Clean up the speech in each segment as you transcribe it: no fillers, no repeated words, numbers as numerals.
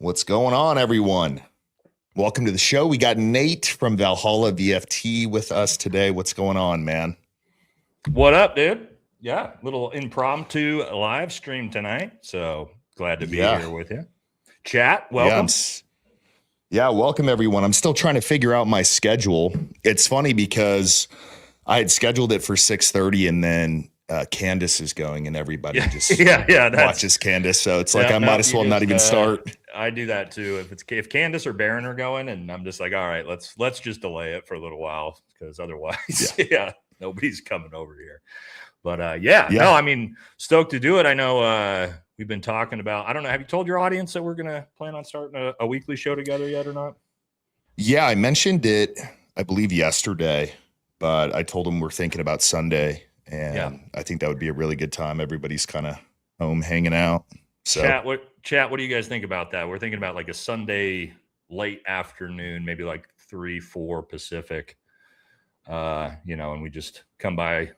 What's going on, everyone? Welcome to the show. We got Nate from Valhalla VFT with us today. What's going on, man? What up, dude? Yeah, little impromptu live stream tonight. So glad to be here with you. Chat, welcome. Welcome, everyone. I'm still trying to figure out my schedule. It's funny because I had scheduled it for 6:30 and then Candace is going and everybody just watches Candace. So it's like I might as well not even start. I do that too. If Candace or Baron are going, and I'm just like, all right, let's just delay it for a little while because otherwise, nobody's coming over here. But no, I mean, stoked to do it. I know we've been talking about. I don't know. Have you told your audience that we're gonna plan on starting a weekly show together yet or not? Yeah, I mentioned it, I believe yesterday, but I told them we're thinking about Sunday. And I think that would be a really good time. Everybody's kind of home hanging out. So chat, what do you guys think about that? We're thinking about like a Sunday late afternoon, maybe like 3-4 Pacific. And we just come by a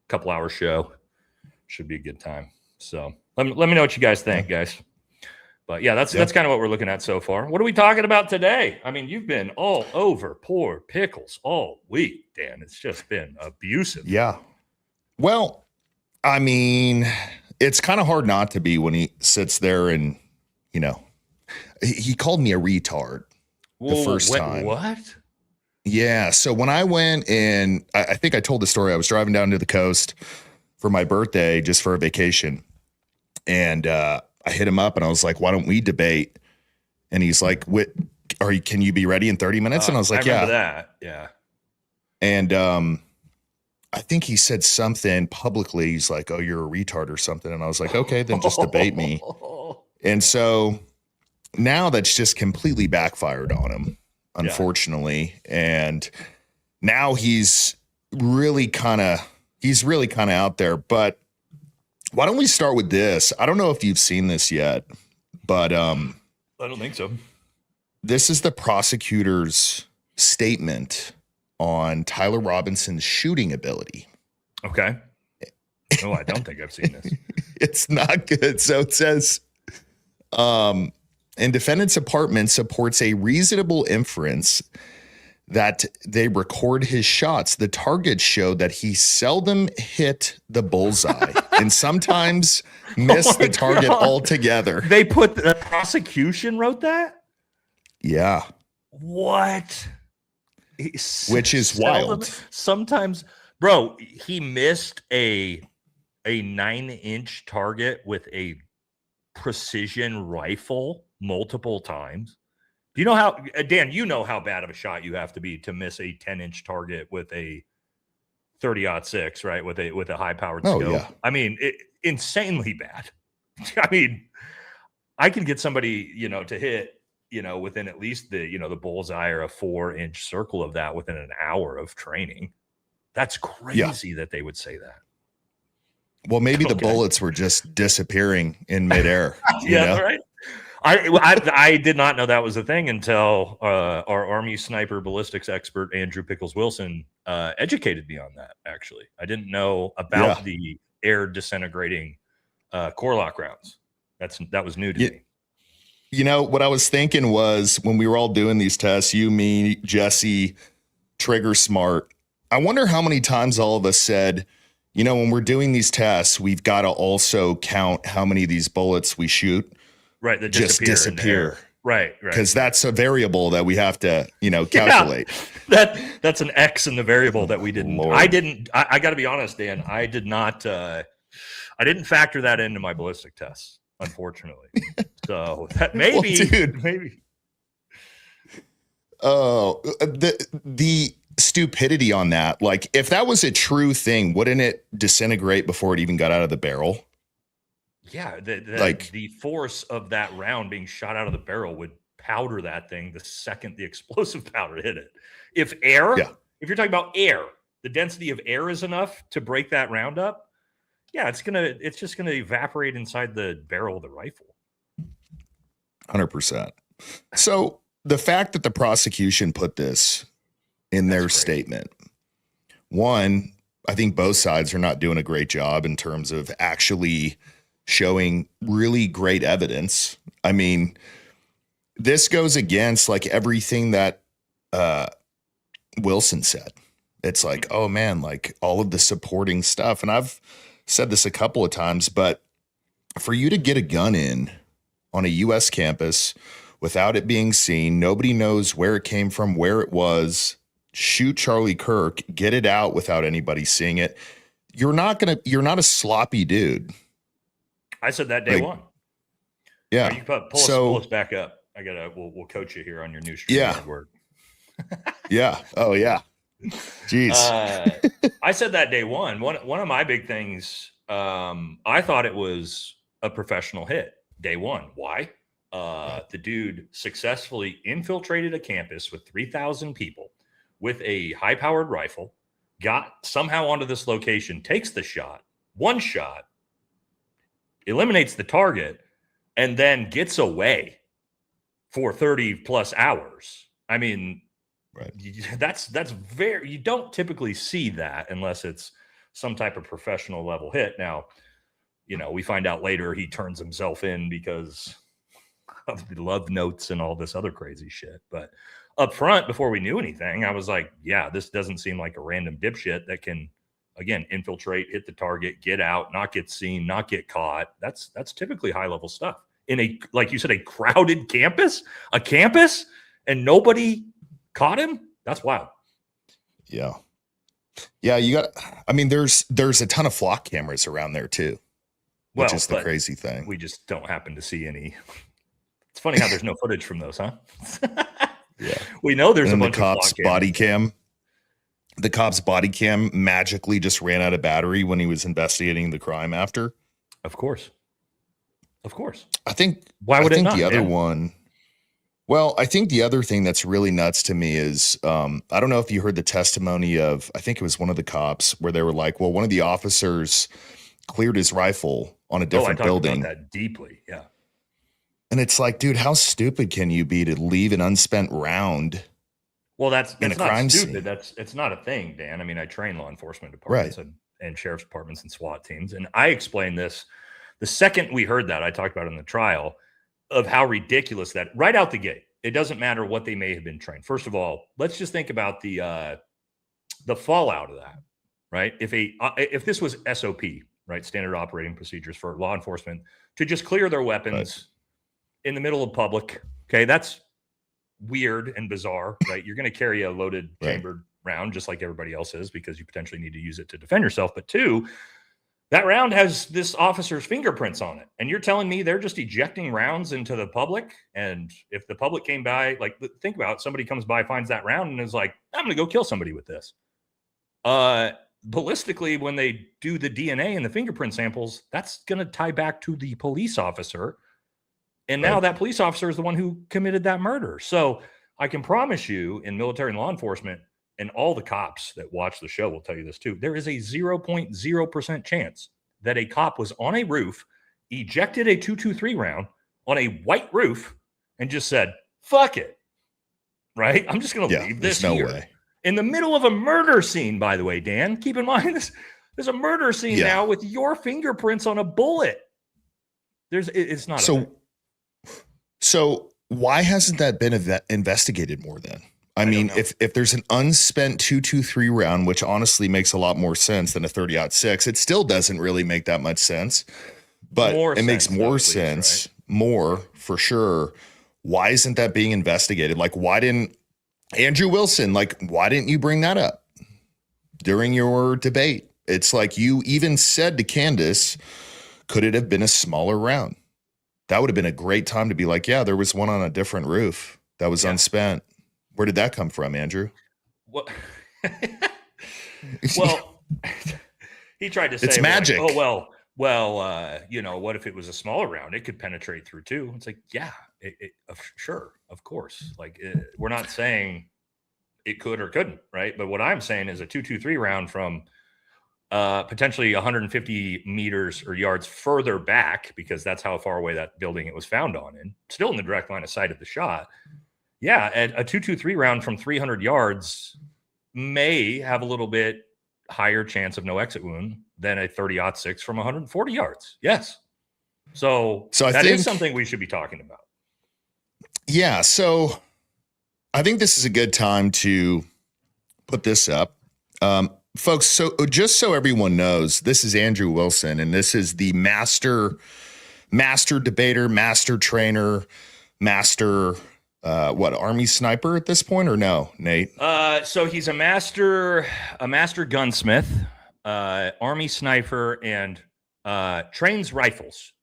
couple hour show. Should be a good time. So let me know what you guys think, guys. But that's kind of what we're looking at so far. What are we talking about today? I mean, you've been all over poor Pickles all week, Dan. It's just been abusive. Yeah. Well, I mean, it's kind of hard not to be when he sits there and, he called me a retard the first time. What? Yeah. So when I went and I think I told the story, I was driving down to the coast for my birthday, just for a vacation. And I hit him up and I was like, why don't we debate? And he's like, can you be ready in 30 minutes? And I was like, I remember that. Yeah. And, I think he said something publicly. He's like, oh, you're a retard or something. And I was like, okay, then just debate me. And so now that's just completely backfired on him, unfortunately. And now he's really kind of out there. But why don't we start with this? I don't know if you've seen this yet, but I don't think so. This is the prosecutor's statement on Tyler Robinson's shooting ability. Okay. No, I don't think I've seen this. It's not good. So it says, in defendant's apartment supports a reasonable inference that they record his shots. The targets show that he seldom hit the bullseye and sometimes missed the target altogether. They put the prosecution wrote that? Yeah. What? Which is wild. Sometimes, bro, he missed a 9-inch target with a precision rifle multiple times. Do you know how, Dan, you know how bad of a shot you have to be to miss a 10-inch target with a 30-06, right? With a high-powered scope. Yeah. I mean, insanely bad. I mean, I can get somebody, to hit, within at least the bullseye or a 4-inch circle of that within an hour of training. That's crazy that they would say that. Well, maybe the bullets were just disappearing in midair. Right. I did not know that was a thing until our Army sniper ballistics expert, Andrew Pickles Wilson, educated me on that, actually. I didn't know about the air disintegrating core lock rounds. That was new to me. What I was thinking was when we were all doing these tests, you, me, Jesse, Trigger Smart, I wonder how many times all of us said, when we're doing these tests, we've got to also count how many of these bullets we shoot. Right. That just disappear. Right. Because that's a variable that we have to, calculate. That's an X in the variable that we didn't. Lord. I got to be honest, Dan. I didn't factor that into my ballistic tests, unfortunately. So that maybe. Oh, the stupidity on that. Like, if that was a true thing, wouldn't it disintegrate before it even got out of the barrel? Yeah, the force of that round being shot out of the barrel would powder that thing the second the explosive powder hit it. If you're talking about air, the density of air is enough to break that round up. Yeah, it's just gonna evaporate inside the barrel of the rifle. 100%. So the fact that the prosecution put this in their statement, one, I think both sides are not doing a great job in terms of actually showing really great evidence. I mean, this goes against like everything that uh, Wilson said. It's like, oh man, like all of the supporting stuff. And I've said this a couple of times, but for you to get a gun in on a US campus without it being seen, nobody knows where it came from, where it was, shoot Charlie Kirk, get it out without anybody seeing it. You're not a sloppy dude. I said that day one. Yeah. You pull us back up. We'll coach you here on your new stream word. Yeah. Oh yeah. Jeez. I said that day one. One of my big things, I thought it was a professional hit day one. Why? The dude successfully infiltrated a campus with 3,000 people with a high-powered rifle, got somehow onto this location, takes the shot, one shot, eliminates the target, and then gets away for 30 plus hours. I mean, right. That's very, you don't typically see that unless it's some type of professional level hit. Now, we find out later he turns himself in because of the love notes and all this other crazy shit. But up front, before we knew anything, I was like, yeah, this doesn't seem like a random dipshit that can, again, infiltrate, hit the target, get out, not get seen, not get caught. That's typically high level stuff in a, like you said, a crowded campus, and nobody caught him. That's wild. Yeah. There's a ton of flock cameras around there too, which is the crazy thing. We just don't happen to see any. It's funny how there's no footage from those, huh? Yeah. We know there's a bunch of cops' of body cam. The cop's body cam magically just ran out of battery when he was investigating the crime after. Of course. I think the other one. Well, I think the other thing that's really nuts to me is, I don't know if you heard the testimony of, I think it was one of the cops where they were like, well, one of the officers cleared his rifle on a different building. About that deeply. Yeah. And it's like, dude, how stupid can you be to leave an unspent round? Well, that's in a not crime stupid. scene. It's not a thing, Dan. I mean, I train law enforcement departments and sheriff's departments and SWAT teams. And I explained this the second we heard that. I talked about it in the trial of how ridiculous that right out the gate. It doesn't matter what they may have been trained. First of all, let's just think about the fallout of that, right? If this was SOP, right, standard operating procedures for law enforcement to just clear their weapons in the middle of public, okay, that's weird and bizarre, right? You're going to carry a loaded chambered round just like everybody else is because you potentially need to use it to defend yourself. But two, that round has this officer's fingerprints on it. And you're telling me they're just ejecting rounds into the public? And if the public came by, like, think about it, somebody comes by, finds that round and is like, I'm going to go kill somebody with this. Ballistically, when they do the DNA and the fingerprint samples, that's going to tie back to the police officer. And now that police officer is the one who committed that murder. So I can promise you in military and law enforcement, and all the cops that watch the show will tell you this too, there is a 0.0% chance that a cop was on a roof, ejected a 223 round on a white roof, and just said, fuck it. Right? I'm just going to leave this here. Way. In the middle of a murder scene, by the way, Dan, keep in mind, there's a murder scene now with your fingerprints on a bullet. It's not. So why hasn't that been investigated more then? I mean, if there's an unspent 223 round, which honestly makes a lot more sense than a 30-06, it still doesn't really make that much sense, but it makes more sense, more for sure. Why isn't that being investigated? Like, why didn't Andrew Wilson, why didn't you bring that up during your debate? It's like you even said to Candace, could it have been a smaller round? That would have been a great time to be like, yeah, there was one on a different roof that was unspent. Where did that come from, Andrew? Well, he tried to say it's magic. Like, what if it was a smaller round? It could penetrate through too. It's like, yeah, sure, of course. We're not saying it could or couldn't, right? But what I'm saying is a 223 round from potentially 150 meters or yards further back, because that's how far away that building it was found on, and still in the direct line of sight of the shot. Yeah, a 223 round from 300 yards may have a little bit higher chance of no exit wound than a 30-06 from 140 yards. Yes. So that is something we should be talking about. Yeah, so I think this is a good time to put this up. Folks, so just so everyone knows, this is Andrew Wilson, and this is the master debater, master trainer, master Army sniper at this point, or no, Nate? So he's a master gunsmith, Army sniper, and trains rifles,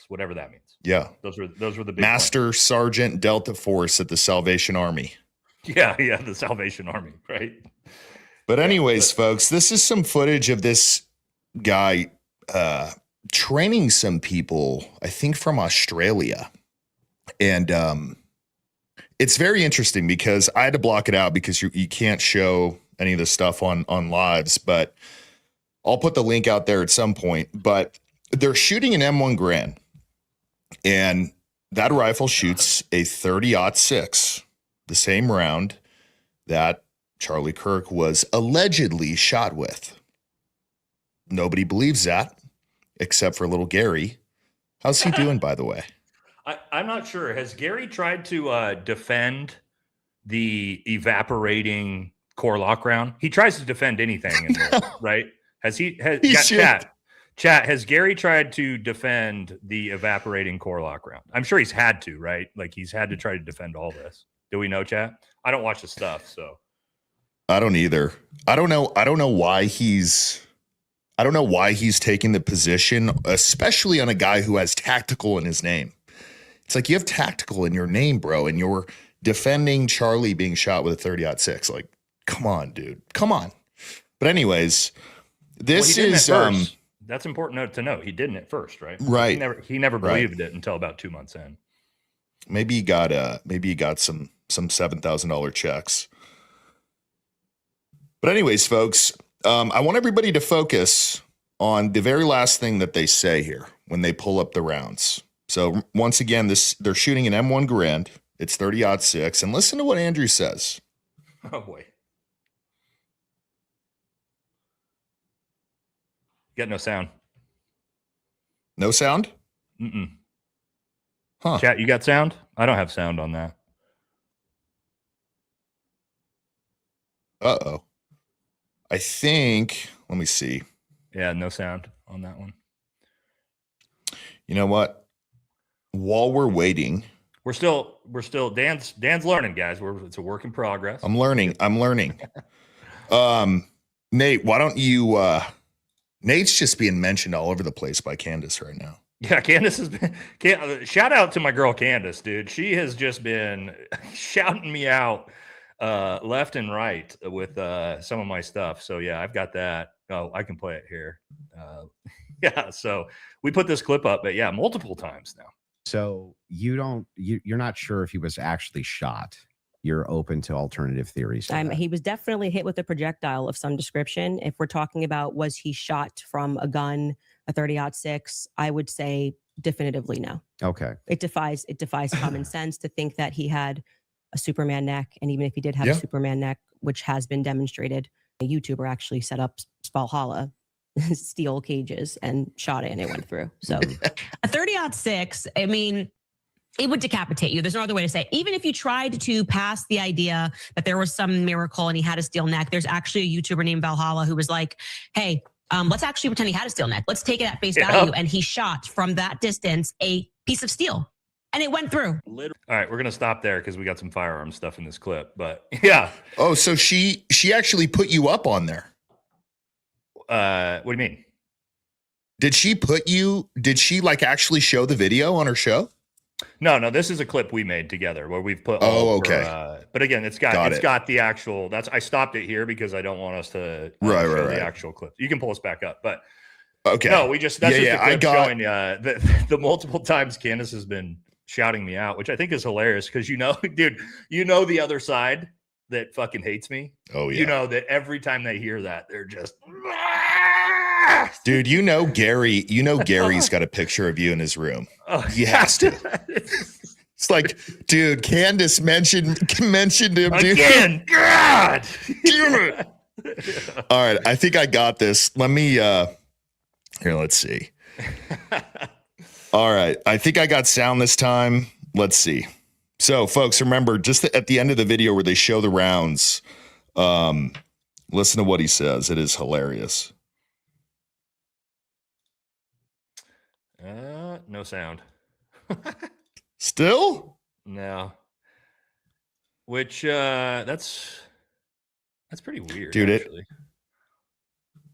whatever that means. Yeah. Those were the big Master ones. Sergeant Delta Force at the Salvation Army. Yeah, the Salvation Army, right? But anyways, folks, this is some footage of this guy training some people, I think from Australia. And it's very interesting because I had to block it out because you can't show any of the stuff on lives, but I'll put the link out there at some point. But they're shooting an M1 Garand, and that rifle shoots a 30-06, the same round that Charlie Kirk was allegedly shot with. Nobody believes that except for little Gary. How's he doing, by the way? I'm not sure. Has Gary tried to defend the evaporating core lock round? He tries to defend anything in there, right? Has he? Chat, has Gary tried to defend the evaporating core lock round? I'm sure he's had to, right? Like he's had to try to defend all this. Do we know, chat? I don't watch the stuff, so I don't either. I don't know why he's taking the position, especially on a guy who has tactical in his name. It's like you have tactical in your name, bro, and you're defending Charlie being shot with a 30-06. Like, come on, dude. Come on. But anyways, this is that's important to note. He didn't at first, right? Right. He never believed it until about 2 months in. Maybe he got some $7,000 checks. But anyways, folks, I want everybody to focus on the very last thing that they say here when they pull up the rounds. So once again, they're shooting an M1 Garand. It's 30-06, and listen to what Andrew says. Oh boy. Got no sound. No sound? Mm-mm. Huh. Chat, you got sound? I don't have sound on that. Uh-oh. I think, let me see. Yeah, no sound on that one. You know what? While we're waiting, we're still Dan's learning, guys. It's a work in progress. I'm learning. Nate, why don't you Nate's just being mentioned all over the place by Candace right now. Yeah, Candace has been shout out to my girl Candace, dude. She has just been shouting me out left and right with some of my stuff. So yeah, I've got that. Oh, I can play it here. Yeah, so we put this clip up, but yeah, multiple times now. So you're not sure if he was actually shot. You're open to alternative theories. He was definitely hit with a projectile of some description. If we're talking about was he shot from a gun, a 30-06, I would say definitively no. Okay. It defies common sense to think that he had a Superman neck. And even if he did have a Superman neck, which has been demonstrated, a YouTuber actually set up Valhalla steel cages and shot it and it went through. So a 30-06, I mean, it would decapitate you. There's no other way to say it. Even if you tried to pass the idea that there was some miracle and he had a steel neck, there's actually a YouTuber named Valhalla who was like, hey, let's actually pretend he had a steel neck. Let's take it at face value. And he shot from that distance a piece of steel and it went through. All right, we're going to stop there because we got some firearm stuff in this clip, but yeah. Oh, so she actually put you up on there. What do you mean? Did she like actually show the video on her show? No, this is a clip we made together where we've put. Okay. But again, it's got the actual. I stopped it here because I don't want us to show the actual clip. You can pull us back up, but okay. No, just a clip showing the multiple times Candace has been shouting me out, which I think is hilarious because dude, the other side that fucking hates me. Oh yeah. You know that every time they hear that, they're just. Dude, Gary's got a picture of you in his room. Oh, he has to. It's like, dude, Candace mentioned him, dude. Again, God. All right, I think I got this. Let me here, let's see. All right, I think I got sound this time. Let's see. So, folks, remember, just at the end of the video where they show the rounds, listen to what he says. It is hilarious. No sound. Still? No. Which that's pretty weird, dude. Actually.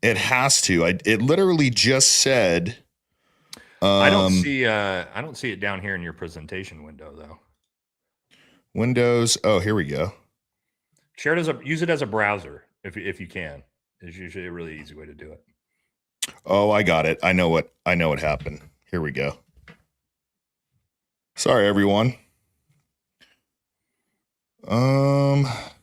It has to. It literally just said. I don't see it down here in your presentation window though. Windows. Oh, here we go. Share it use it as a browser if you can. It's usually a really easy way to do it. Oh, I got it. I know what happened. Here we go. Sorry, everyone.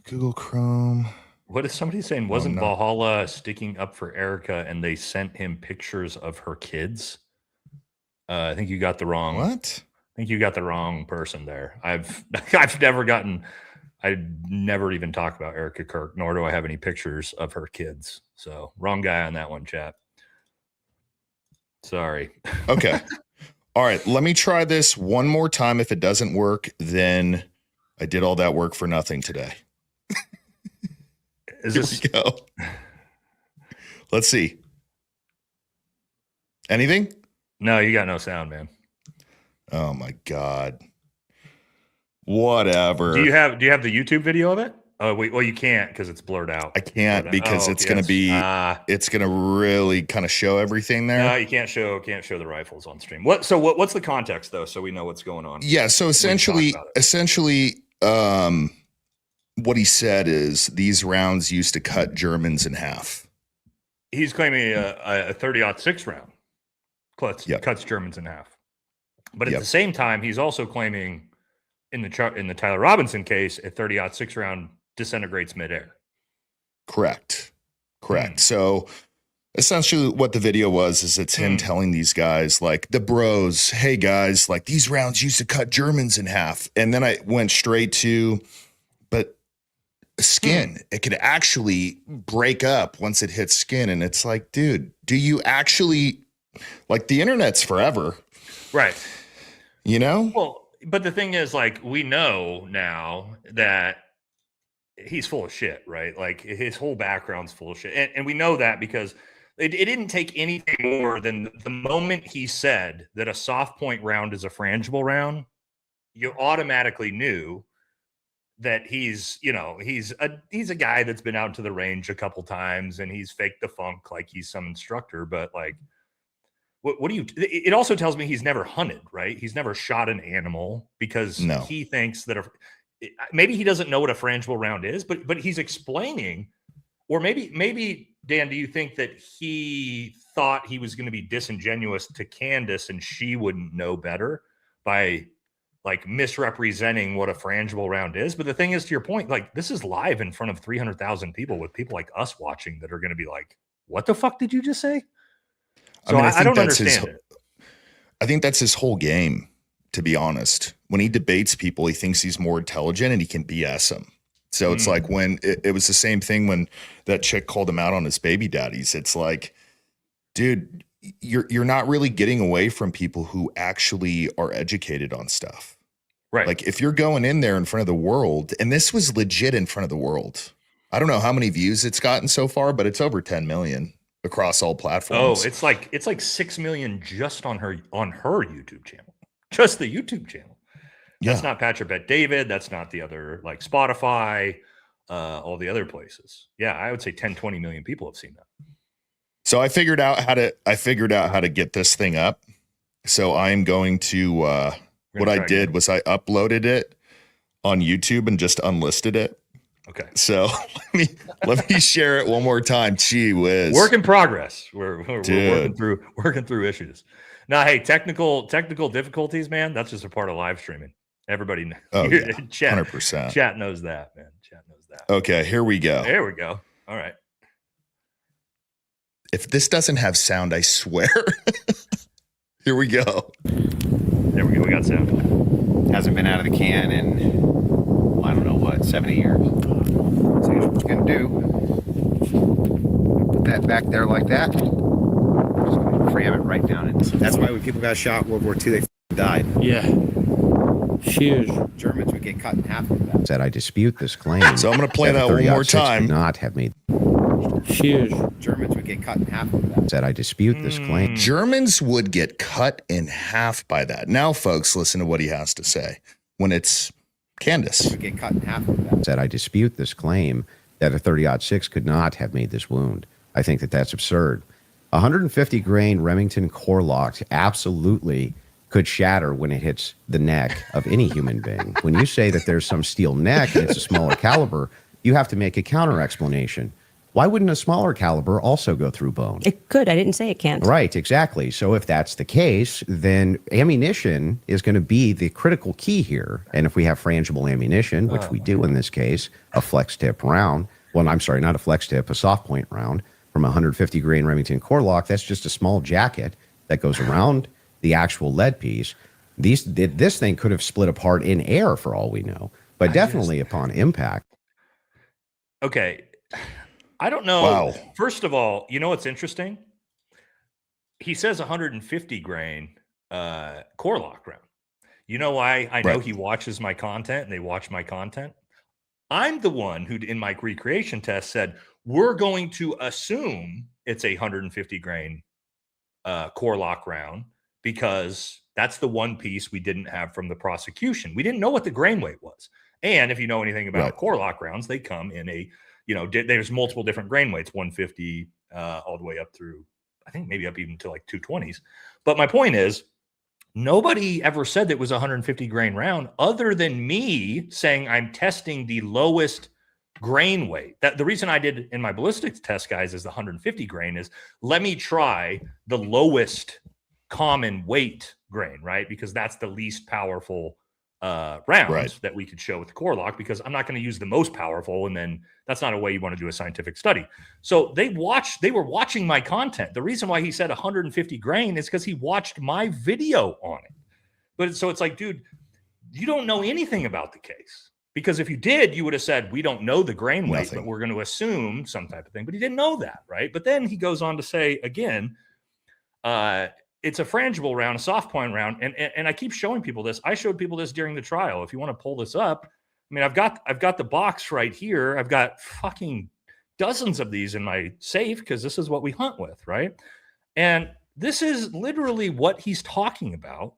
Google Chrome. What is somebody saying? Wasn't Valhalla sticking up for Erika and they sent him pictures of her kids? I think you got the wrong. What? I think you got the wrong person there. I've I never even talk about Erika Kirk, nor do I have any pictures of her kids. So wrong guy on that one, chat. Sorry. Okay. All right. Let me try this one more time. If it doesn't work, then I did all that work for nothing today. Here we go. Let's see. Anything? No, you got no sound, man. Oh my God. Whatever. Do you have the YouTube video of it? Oh wait, well you can't because it's blurred out. I can't because it's gonna be it's gonna really kind of show everything there. No, you can't show the rifles on stream. What's the context though, so we know what's going on? Yeah, so essentially what he said is these rounds used to cut Germans in half. He's claiming a 30-06 round cuts Germans in half. But at the same time, he's also claiming in the Tyler Robinson case, a 30-06 round disintegrates midair. Correct. So essentially what the video was is it's him telling these guys, like the bros, hey guys, like these rounds used to cut Germans in half. And then I went straight to, but skin, it could actually break up once it hits skin. And it's like, dude, do you actually, like, the internet's forever. Right. You know? Well, but the thing is, like, we know now that he's full of shit, right? Like, his whole background's full of shit. And we know that because it didn't take anything more than the moment he said that a soft point round is a frangible round, you automatically knew that he's a guy that's been out to the range a couple times and he's faked the funk like he's some instructor. But like, what do you? It also tells me he's never hunted, right? He's never shot an animal because he thinks that maybe he doesn't know what a frangible round is, but he's explaining, or maybe Dan, do you think that he thought he was going to be disingenuous to Candace and she wouldn't know better by like misrepresenting what a frangible round is? But the thing is, to your point, like this is live in front of 300,000 people with people like us watching that are going to be like, what the fuck did you just say? So I don't understand it. I think that's his whole game, to be honest. When he debates people, he thinks he's more intelligent and he can BS them. So it's like when it was the same thing when that chick called him out on his baby daddies. It's like, dude, you're not really getting away from people who actually are educated on stuff. Right. Like if you're going in there in front of the world, and this was legit in front of the world. I don't know how many views it's gotten so far, but it's over 10 million across all platforms. Oh, it's like 6 million just on her YouTube channel. Just the YouTube channel. That's not Patrick Bet David. That's not the other, like Spotify, all the other places. Yeah, I would say 10, 20 million people have seen that. So I figured out how to get this thing up. So I'm going to what I did was I uploaded it on YouTube and just unlisted it. Okay. So let me share it one more time. Gee whiz. Work in progress. We're working through issues. Now, hey, technical difficulties, man. That's just a part of live streaming. Everybody knows. Oh, yeah, chat, 100%. Chat knows that, man. Chat knows that. Okay, here we go. There we go. All right. If this doesn't have sound, I swear. Here we go. There we go. We got sound. Hasn't been out of the can in, I don't know what, 70 years. So here's what we're going to do. Put that back there like that. Just going to cram it right down. That's why when people got shot in World War II, they died. Yeah. Huge. Germans would get cut in half with that. Said I dispute this claim. So I'm going to play that one more time. Could not have made. Huge. Germans would get cut in half with that. Said I dispute this claim. Germans would get cut in half by that. Now, folks, listen to what he has to say when it's Candace. Would get cut in half with that. Said I dispute this claim that a 30-06 could not have made this wound. I think that that's absurd. 150 grain Remington core locked absolutely could shatter when it hits the neck of any human being. When you say that there's some steel neck and it's a smaller caliber, you have to make a counter explanation. Why wouldn't a smaller caliber also go through bone? It could. I didn't say it can't. Right, exactly. So if that's the case, then ammunition is going to be the critical key here. And if we have frangible ammunition, which we do in this case, a flex tip round, well, I'm sorry, not a flex tip, a soft point round from 150 grain Remington core lock, that's just a small jacket that goes around the actual lead piece. This thing could have split apart in air for all we know, but definitely upon impact. Okay. I don't know. Wow. First of all, you know what's interesting? He says 150 grain core lock round. You know why I know Right. he watches my content and they watch my content? I'm the one who, in my recreation test, said we're going to assume it's a 150 grain core lock round because that's the one piece we didn't have from the prosecution. We didn't know what the grain weight was. And if you know anything about Right. core lock rounds, they come in a, there's multiple different grain weights, 150 all the way up through, I think maybe up even to like 220s. But my point is, nobody ever said that it was a 150 grain round other than me saying I'm testing the lowest grain weight. That the reason I did in my ballistics test, guys, is the 150 grain is let me try the lowest common weight grain, right? Because that's the least powerful rounds Right. that we could show with the core lock, because I'm not going to use the most powerful, and then that's not a way you want to do a scientific study. So they were watching my content. The reason why he said 150 grain is because he watched my video on it. But so it's like, dude, you don't know anything about the case, because if you did, you would have said, we don't know the grain weight, Nothing. but we're going to assume some type of thing. But he didn't know that, right? But then he goes on to say again, it's a frangible round, a soft point round, and I keep showing people this. I showed people this during the trial. If you want to pull this up, I mean, I've got the box right here. I've got fucking dozens of these in my safe because this is what we hunt with, right? And this is literally what he's talking about.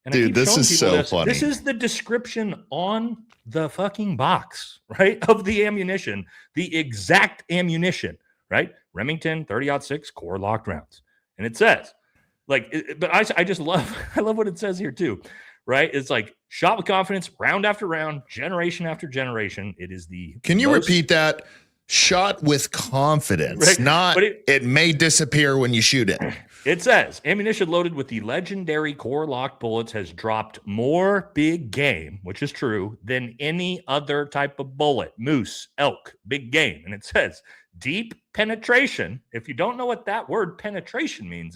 And Dude, I keep this showing is people so this. funny. This is the description on the fucking box, right, of the ammunition, the exact ammunition, right? Remington 30-06 core locked rounds, and it says. But I just love, I love what it says here too, right? It's like shot with confidence, round after round, generation after generation. It is the. Can you repeat that? Shot with confidence, Right. not But it may disappear when you shoot it. It says ammunition loaded with the legendary core lock bullets has dropped more big game, which is true, than any other type of bullet. Moose, elk, big game. And it says deep penetration. If you don't know what that word penetration means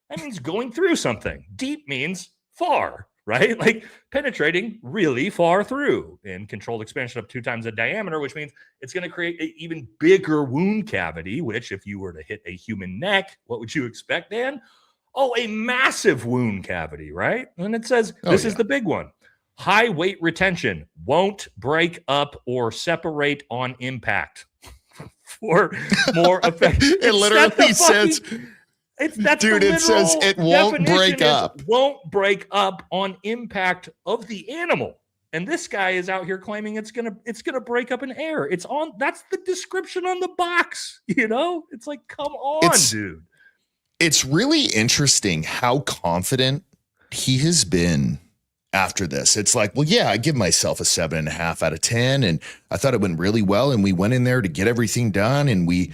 that means going through something. Deep means far, right? Like penetrating really far through, and controlled expansion up 2 times the diameter, which means it's going to create an even bigger wound cavity, which if you were to hit a human neck, what would you expect, Dan? Oh, a massive wound cavity, right? And it says, this is the big one. High weight retention, won't break up or separate on impact. For more effect. It literally says... Dude, it says it won't break up. Won't break up on impact of the animal. And this guy is out here claiming it's gonna break up in air. It's on. That's the description on the box. It's like, come on, dude. It's really interesting how confident he has been after this. It's like, well, yeah, I give myself a 7.5 out of 10, and I thought it went really well. And we went in there to get everything done, and we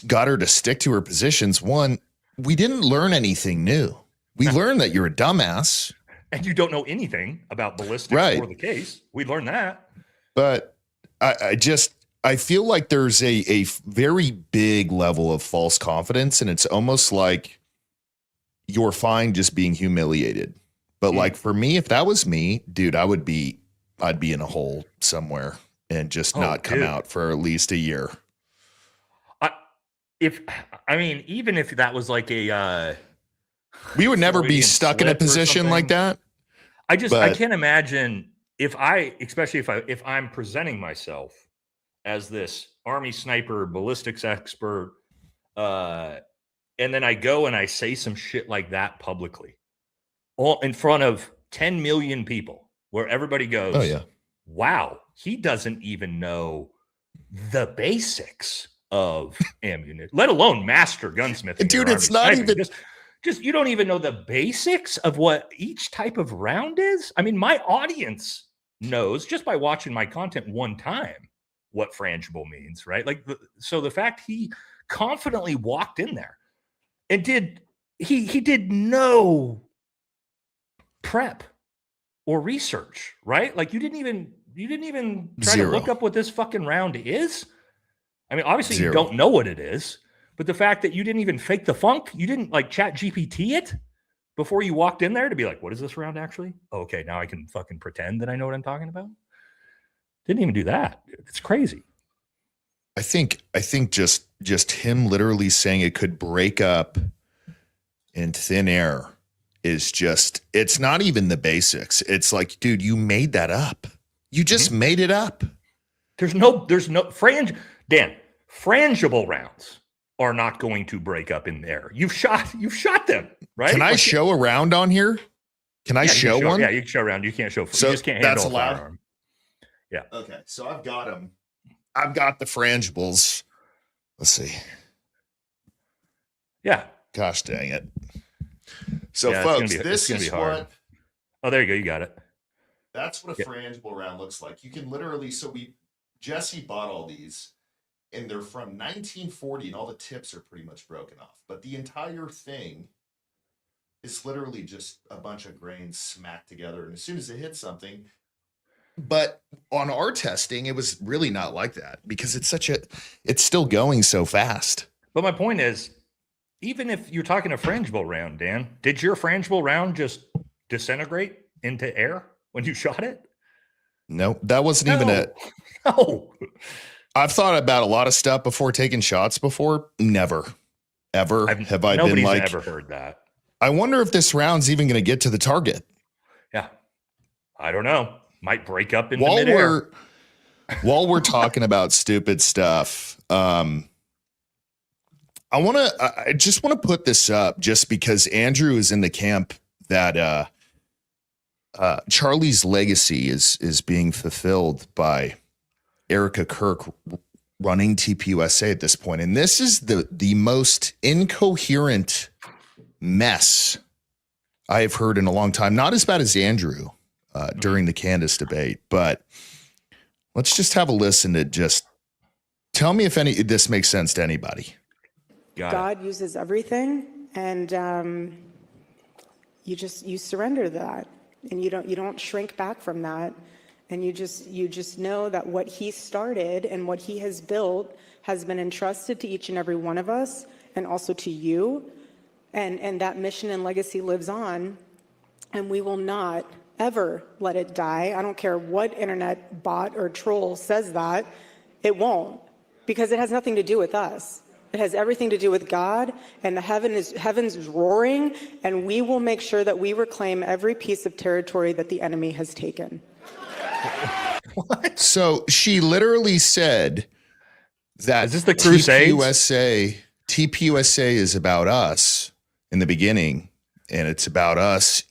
got her to stick to her positions. One. We didn't learn anything new. We learned that you're a dumbass. And you don't know anything about ballistics or the case. We learned that. But I feel like there's a very big level of false confidence, and it's almost like you're fine just being humiliated. But like for me, if that was me, dude, I'd be in a hole somewhere and just not come out for at least a year. Even if that was like a we would never be stuck in a position like that. But can't imagine especially if I'm presenting myself as this Army sniper, ballistics expert, and then I go and I say some shit like that publicly, all in front of 10 million people, where everybody goes, oh yeah, wow, he doesn't even know the basics of ammunition, let alone master gunsmithing. dude, or it's Army not sniping. even. Just you don't even know the basics of what each type of round is. I mean, my audience knows just by watching my content one time what frangible means, right? Like, so the fact he confidently walked in there and he did no prep or research, right? Like, you didn't even try to look Zero. up what this fucking round is. I mean, obviously you Zero. don't know what it is, but the fact that you didn't even fake the funk, you didn't like chat GPT it before you walked in there to be like, what is this round actually? Oh, okay, now I can fucking pretend that I know what I'm talking about. Didn't even do that. It's crazy. I think just him literally saying it could break up in thin air is just, it's not even the basics. It's like, dude, you made that up. You just made it up. There's no frangible rounds are not going to break up in there. You've shot them, right? Can I Like, show a round on here? Can I you can show one? Yeah, you can show around. You can't show. So you just can't that's handle a allowed? firearm. Yeah. Okay, so I've got them. I've got the frangibles. Let's see. Yeah. Gosh dang it. So Yeah, it's gonna folks, be- this it's gonna is be hard. what, Oh, there you go. You got it. that's what a Yeah. frangible round looks like. You can literally, Jesse bought all these and they're from 1940 and all the tips are pretty much broken off. But the entire thing is literally just a bunch of grains smacked together. And as soon as it hits something, but on our testing, it was really not like that because it's still going so fast. But my point is, even if you're talking a frangible round, Dan, did your frangible round just disintegrate into air when you shot it? No, that wasn't even it. No. I've thought about a lot of stuff before taking shots before. Never, ever have I been Nobody's like, ever heard that. I wonder if this round's even going to get to the target. Yeah. I don't know. Might break up into midair. While we're talking about stupid stuff, I just want to put this up just because Andrew is in the camp that Charlie's legacy is being fulfilled by Erika Kirk running TPUSA at this point. And this is the most incoherent mess I have heard in a long time. Not as bad as Andrew during the Candace debate, but let's just have a listen to just tell me if this makes sense to anybody. God uses everything, and you surrender that, and you don't shrink back from that, and you just know that what He started and what He has built has been entrusted to each and every one of us, and also to you, and that mission and legacy lives on, and we will not ever let it die. I don't care what internet bot or troll says that, it won't, because it has nothing to do with us. It has everything to do with God, and the heavens is roaring, and we will make sure that we reclaim every piece of territory that the enemy has taken. What? So she literally said that Is this the Crusades? TPUSA is about us in the beginning, and it's about us,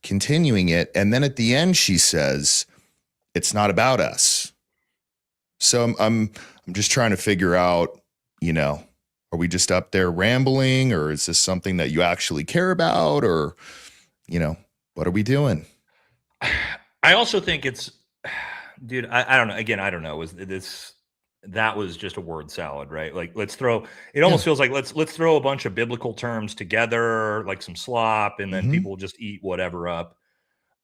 continuing it. And then at the end, she says, it's not about us. So I'm just trying to figure out, are we just up there rambling, or is this something that you actually care about, or, what are we doing? I also think it's, dude, I don't know. Again, I don't know. That was just a word salad, right? Like, it almost feels like let's throw a bunch of biblical terms together, like some slop, and then people will just eat whatever up.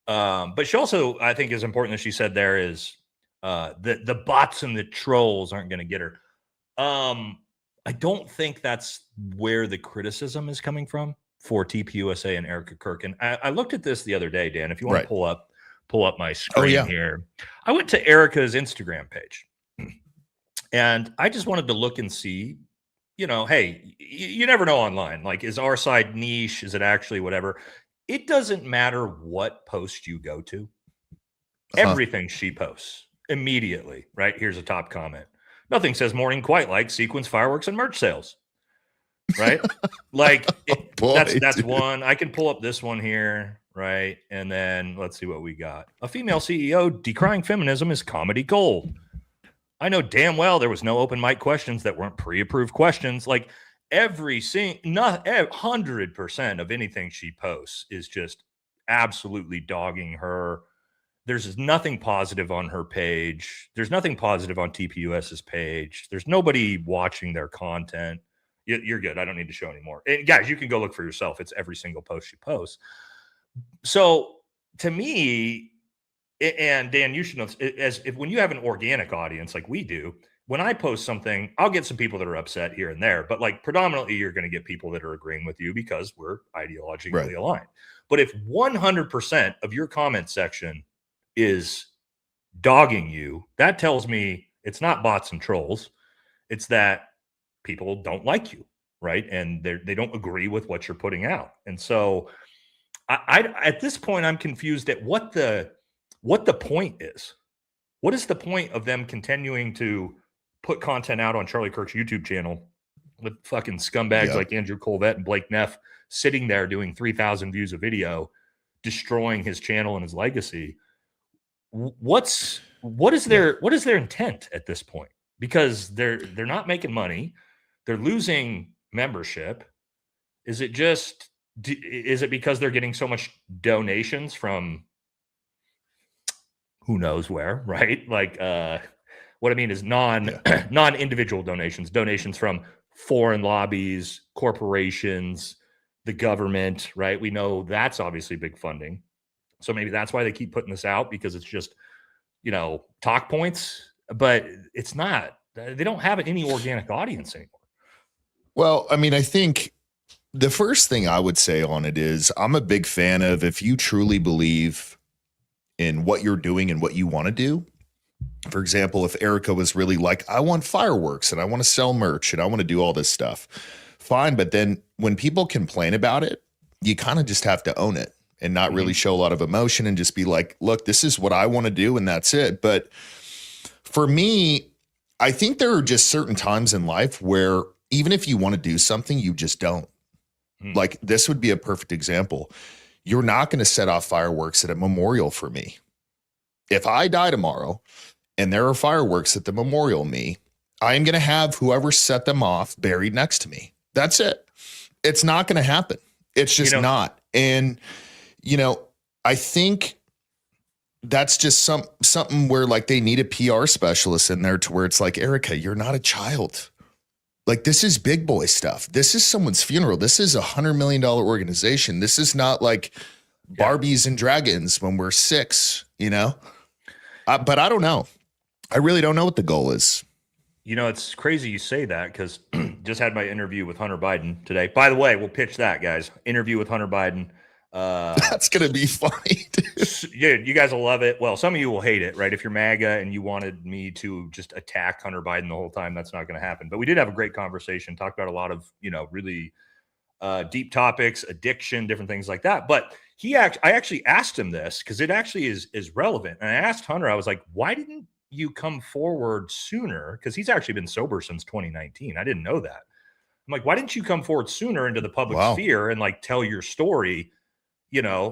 But she also, I think, is important that she said there is the bots and the trolls aren't going to get her. I don't think that's where the criticism is coming from for TPUSA and Erika Kirk. And I looked at this the other day, Dan. If you want to pull up my screen here, I went to Erika's Instagram page, and I just wanted to look and see, hey, you never know online. Like, is our side niche? Is it actually whatever? it doesn't matter what post you go to. Everything she posts immediately, right? Here's a top comment. Nothing says morning quite like sequence fireworks and merch sales, right? Like that's one. I can pull up this one here, right? And then let's see what we got. A female CEO decrying feminism is comedy gold. I know damn well there was no open mic questions that weren't pre-approved questions. Like every single, 100% of anything she posts is just absolutely dogging her. There's nothing positive on her page. There's nothing positive on TPUS's page. There's nobody watching their content. You're good. I don't need to show anymore. And guys, you can go look for yourself. It's every single post she posts. So to me, and Dan, you should know, when you have an organic audience like we do, when I post something, I'll get some people that are upset here and there, but like predominantly you're going to get people that are agreeing with you because we're ideologically aligned. But if 100% of your comment section is dogging you, that tells me it's not bots and trolls. It's that people don't like you, right? And they don't agree with what you're putting out. And so I at this point, I'm confused at what the point is. What is the point of them continuing to put content out on Charlie Kirk's YouTube channel with fucking scumbags like Andrew Colvette and Blake Neff sitting there doing 3,000 views a video, destroying his channel and his legacy? What is their intent at this point? Because they're not making money, they're losing membership. Is it because they're getting so much donations from who knows where, right? Like what I mean is non-individual donations from foreign lobbies, corporations, the government, right? We know that's obviously big funding. So maybe that's why they keep putting this out, because it's just, talk points, but it's not. They don't have any organic audience anymore. Well, I mean, I think the first thing I would say on it is I'm a big fan of, if you truly believe in what you're doing and what you want to do. For example, if Erika was really like, I want fireworks and I want to sell merch and I want to do all this stuff, fine. But then when people complain about it, you kind of just have to own it and not really show a lot of emotion and just be like, look, this is what I want to do and that's it. But for me, I think there are just certain times in life where even if you want to do something, you just don't. Like this would be a perfect example. You're not going to set off fireworks at a memorial for me. If I die tomorrow and there are fireworks at the memorial me, I am going to have whoever set them off buried next to me. That's it. It's not going to happen. It's just not. And, I think that's just something where like they need a PR specialist in there to where it's like, Erika, you're not a child. Like this is big boy stuff. This is someone's funeral. This is $100 million organization. This is not like Barbies and dragons when we're 6, but I don't know. I really don't know what the goal is. It's crazy you say that, because just had my interview with Hunter Biden today. By the way, we'll pitch that, guys. Interview with Hunter Biden. That's going to be funny, dude. Yeah, you guys will love it. Well, some of you will hate it, right? If you're MAGA and you wanted me to just attack Hunter Biden the whole time, that's not going to happen. But we did have a great conversation, talked about a lot of, really deep topics, addiction, different things like that. But I actually asked him this because it actually is relevant. And I asked Hunter, I was like, why didn't you come forward sooner? Because he's actually been sober since 2019. I didn't know that. I'm like, why didn't you come forward sooner into the public sphere and like tell your story,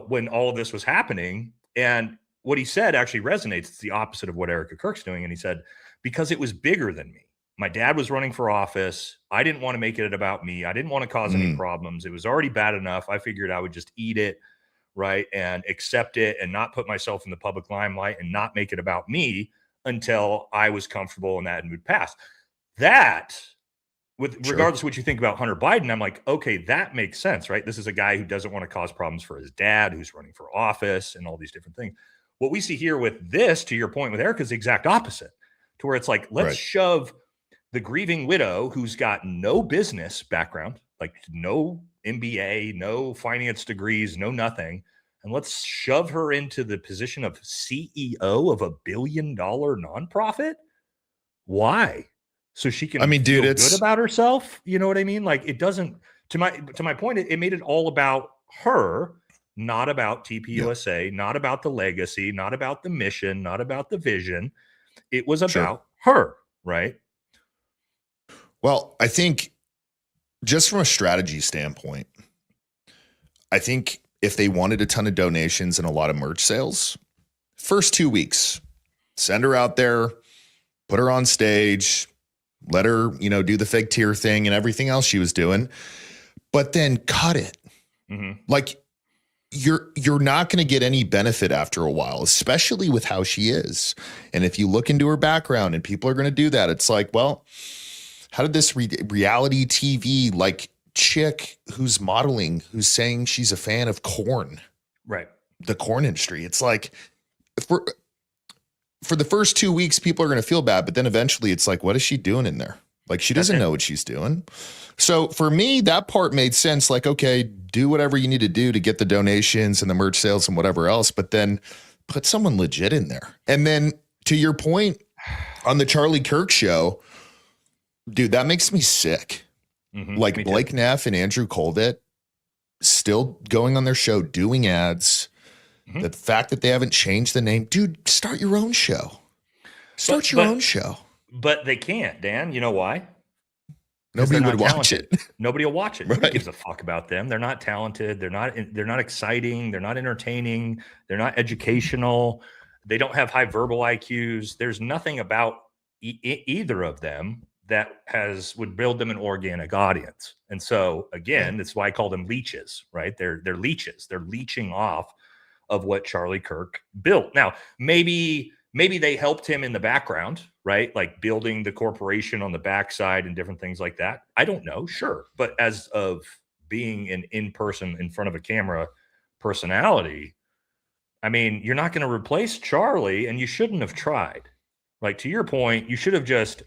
when all of this was happening? And what he said actually resonates. It's the opposite of what Erika Kirk's doing. And he said, because it was bigger than me. My dad was running for office. I didn't want to make it about me. I didn't want to cause any problems. It was already bad enough. I figured I would just eat it, right, and accept it and not put myself in the public limelight and not make it about me until I was comfortable and that moved past. That, regardless of what you think about Hunter Biden, I'm like, okay, that makes sense, right? This is a guy who doesn't want to cause problems for his dad, who's running for office and all these different things. What we see here with this, to your point with Erika, is the exact opposite, to where it's like, let's shove the grieving widow who's got no business background, like no MBA, no finance degrees, no nothing, and let's shove her into the position of CEO of $1 billion nonprofit. Why? So she can feel good about herself. You know what I mean? Like it doesn't, to my point, it made it all about her, not about TPUSA, not about the legacy, not about the mission, not about the vision. It was about her, right? Well, I think just from a strategy standpoint, I think if they wanted a ton of donations and a lot of merch sales, first 2 weeks, send her out there, put her on stage, let her, do the fake tear thing and everything else she was doing, but then cut it. Mm-hmm. Like you're not going to get any benefit after a while, especially with how she is. And if you look into her background and people are going to do that, it's like, well, how did this reality TV like chick who's modeling, who's saying she's a fan of corn, right? The corn industry. It's like for the first 2 weeks, people are going to feel bad, but then eventually it's like, what is she doing in there? Like she doesn't know what she's doing. So for me, that part made sense. Like, okay, do whatever you need to do to get the donations and the merch sales and whatever else, but then put someone legit in there. And then to your point on the Charlie Kirk show, dude, that makes me sick. Mm-hmm, like Blake Neff and Andrew Colvett still going on their show, doing ads. Mm-hmm. The fact that they haven't changed the name, dude, start your own show. Start your own show. But they can't, Dan. You know why? Nobody would watch it. Nobody will watch it. Right. Nobody gives a fuck about them. They're not talented. They're not exciting. They're not entertaining. They're not educational. They don't have high verbal IQs. There's nothing about either of them that would build them an organic audience. And so again, that's why I call them leeches, right? They're leeches. They're leeching off of what Charlie Kirk built. Now, maybe they helped him in the background, right? Like building the corporation on the backside and different things like that. I don't know, sure. But as of being an in-person, in front of a camera personality, I mean, you're not going to replace Charlie, and you shouldn't have tried. Like, to your point, you should have just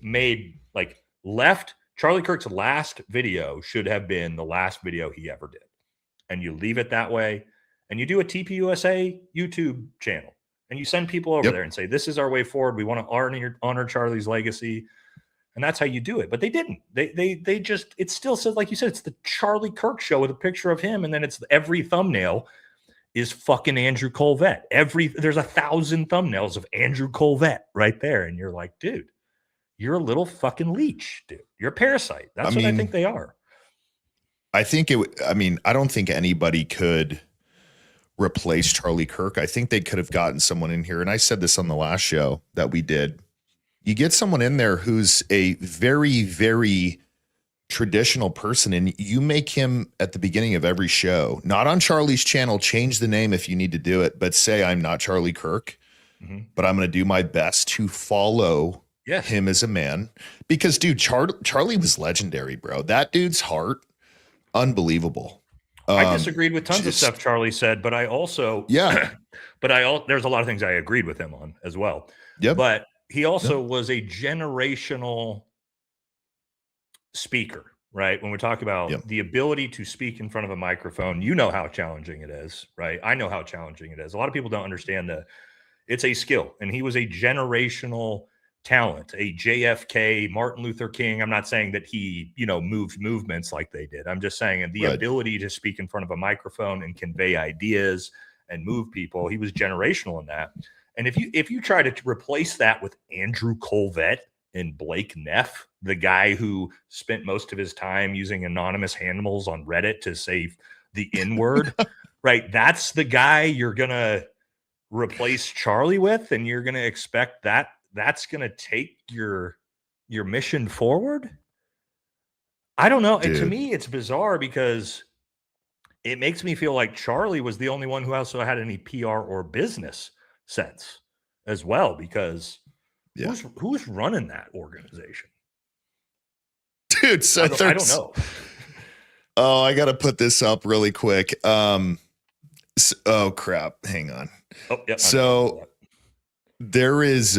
left. Charlie Kirk's last video should have been the last video he ever did. And you leave it that way. And you do a TPUSA YouTube channel. And you send people over there and say, this is our way forward. We want to honor Charlie's legacy. And that's how you do it. But they didn't. They just, it still says, like you said, it's the Charlie Kirk show with a picture of him. And then it's every thumbnail is fucking Andrew Colvett. There's 1,000 thumbnails of Andrew Colvett right there. And you're like, dude, you're a little fucking leech, dude. You're a parasite. That's what I think they are. I don't think anybody could replace Charlie Kirk. I think they could have gotten someone in here. And I said this on the last show that we did. You get someone in there who's a very, very traditional person, and you make him at the beginning of every show, not on Charlie's channel, change the name if you need to do it, but say, I'm not Charlie Kirk, but I'm going to do my best to follow him as a man. Because, dude, Charlie was legendary, bro. That dude's heart, unbelievable. I disagreed with tons of stuff Charlie said, but I also, there's a lot of things I agreed with him on as well. Yep. But he also was a generational speaker, right? When we talk about the ability to speak in front of a microphone, you know how challenging it is, right? I know how challenging it is. A lot of people don't understand that it's a skill, and he was a generational talent, a JFK, Martin Luther King. I'm not saying that he, moved movements like they did. I'm just saying the ability to speak in front of a microphone and convey ideas and move people. He was generational in that. And if you try to replace that with Andrew Colvett and Blake Neff, the guy who spent most of his time using anonymous handles on Reddit to say the N-word, right? That's the guy you're going to replace Charlie with, and you're going to expect that's going to take your mission forward. I don't know. And to me, it's bizarre because it makes me feel like Charlie was the only one who also had any PR or business sense as well, because who's running that organization? Dude, so I don't know. Oh, I got to put this up really quick. Oh crap. Hang on. Oh, yeah. So there is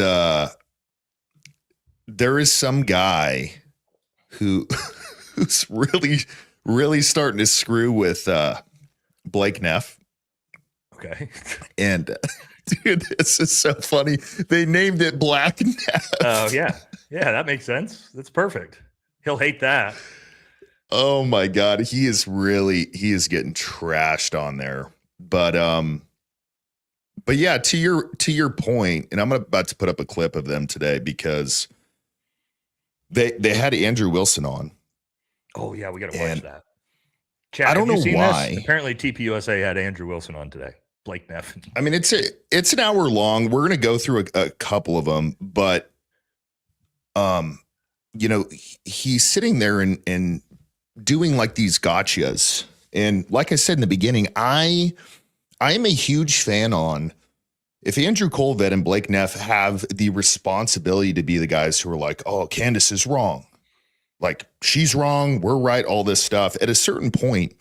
some guy who's really starting to screw with Blake Neff. Okay. And dude, this is so funny. They named it Black Neff. Oh yeah. Yeah, that makes sense. That's perfect. He'll hate that. Oh my God. He is getting trashed on there. But yeah, to your point, and I'm about to put up a clip of them today because they had Andrew Wilson on. Oh yeah, we got to watch And that. Chat, I don't have you know seen why. This? Apparently, TPUSA had Andrew Wilson on today. Blake Neff. I mean, it's an hour long. We're gonna go through a couple of them, but you know, he's sitting there and doing like these gotchas. And like I said in the beginning, I am a huge fan on if Andrew Colvett and Blake Neff have the responsibility to be the guys who are like, oh, Candace is wrong. Like, she's wrong, we're right, all this stuff. At a certain point,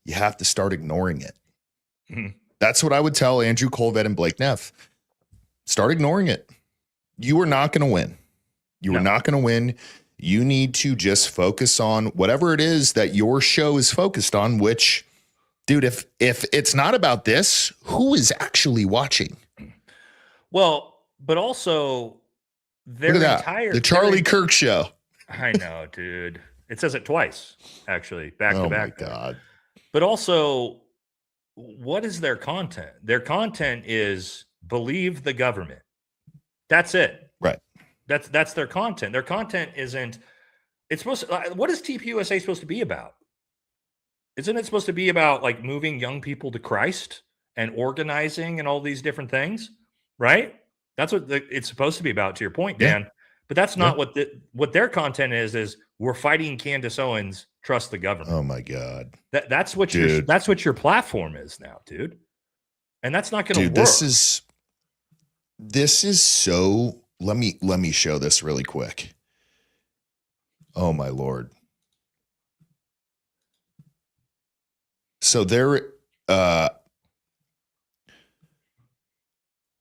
you have to start ignoring it. Mhm. That's what I would tell Andrew Colvett and Blake Neff. Start ignoring it. You are not going to win. You are not going to win. You need to just focus on whatever it is that your show is focused on, which, dude, if it's not about this, who is actually watching? Well, but also their Look at entire that. The Charlie Kirk show. I know, dude. It says it twice, actually, back to back. Oh my God. But also, what is their content? Their content is believe the government. That's it. Right. That's their content. Their content isn't. It's supposed to. What is TPUSA supposed to be about? Isn't it supposed to be about like moving young people to Christ and organizing and all these different things? Right. That's what it's supposed to be about. To your point, Dan. Yeah. But that's not what their content is. Is we're fighting Candace Owens. Trust the government. Oh my God. That's what your platform is now, dude. And that's not going to work. This is so. Let me show this really quick. Oh my Lord. So there, look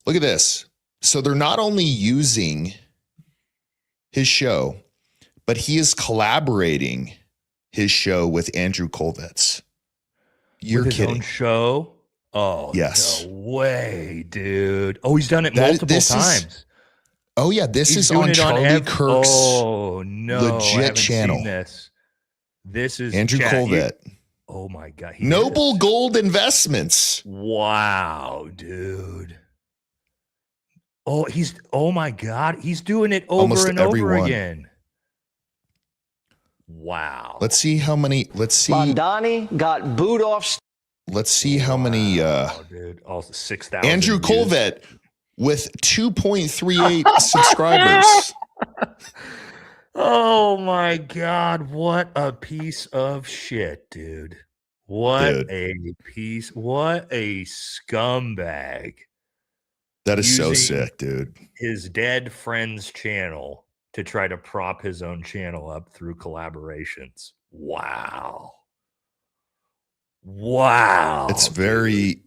at this. So they're not only using his show, but he is collaborating his show with Andrew Colvett's. You're with his kidding. Own show? Oh, yes. No way, dude. Oh, he's done it multiple times. Oh yeah, this is on Charlie Kirk's legit channel. This is Andrew Colvett. Oh my God. Noble Gold Investments. Wow, dude. Oh my God. He's doing it over and over again. Wow. Let's see how many. Let's see. Mondani got booed off. Let's see how many. Dude, all 6,000. Andrew Colvett with 2.38 subscribers. Oh my God. What a piece of shit, dude. What a scumbag. That is so sick, dude. His dead friend's channel to try to prop his own channel up through collaborations. Wow. It's very.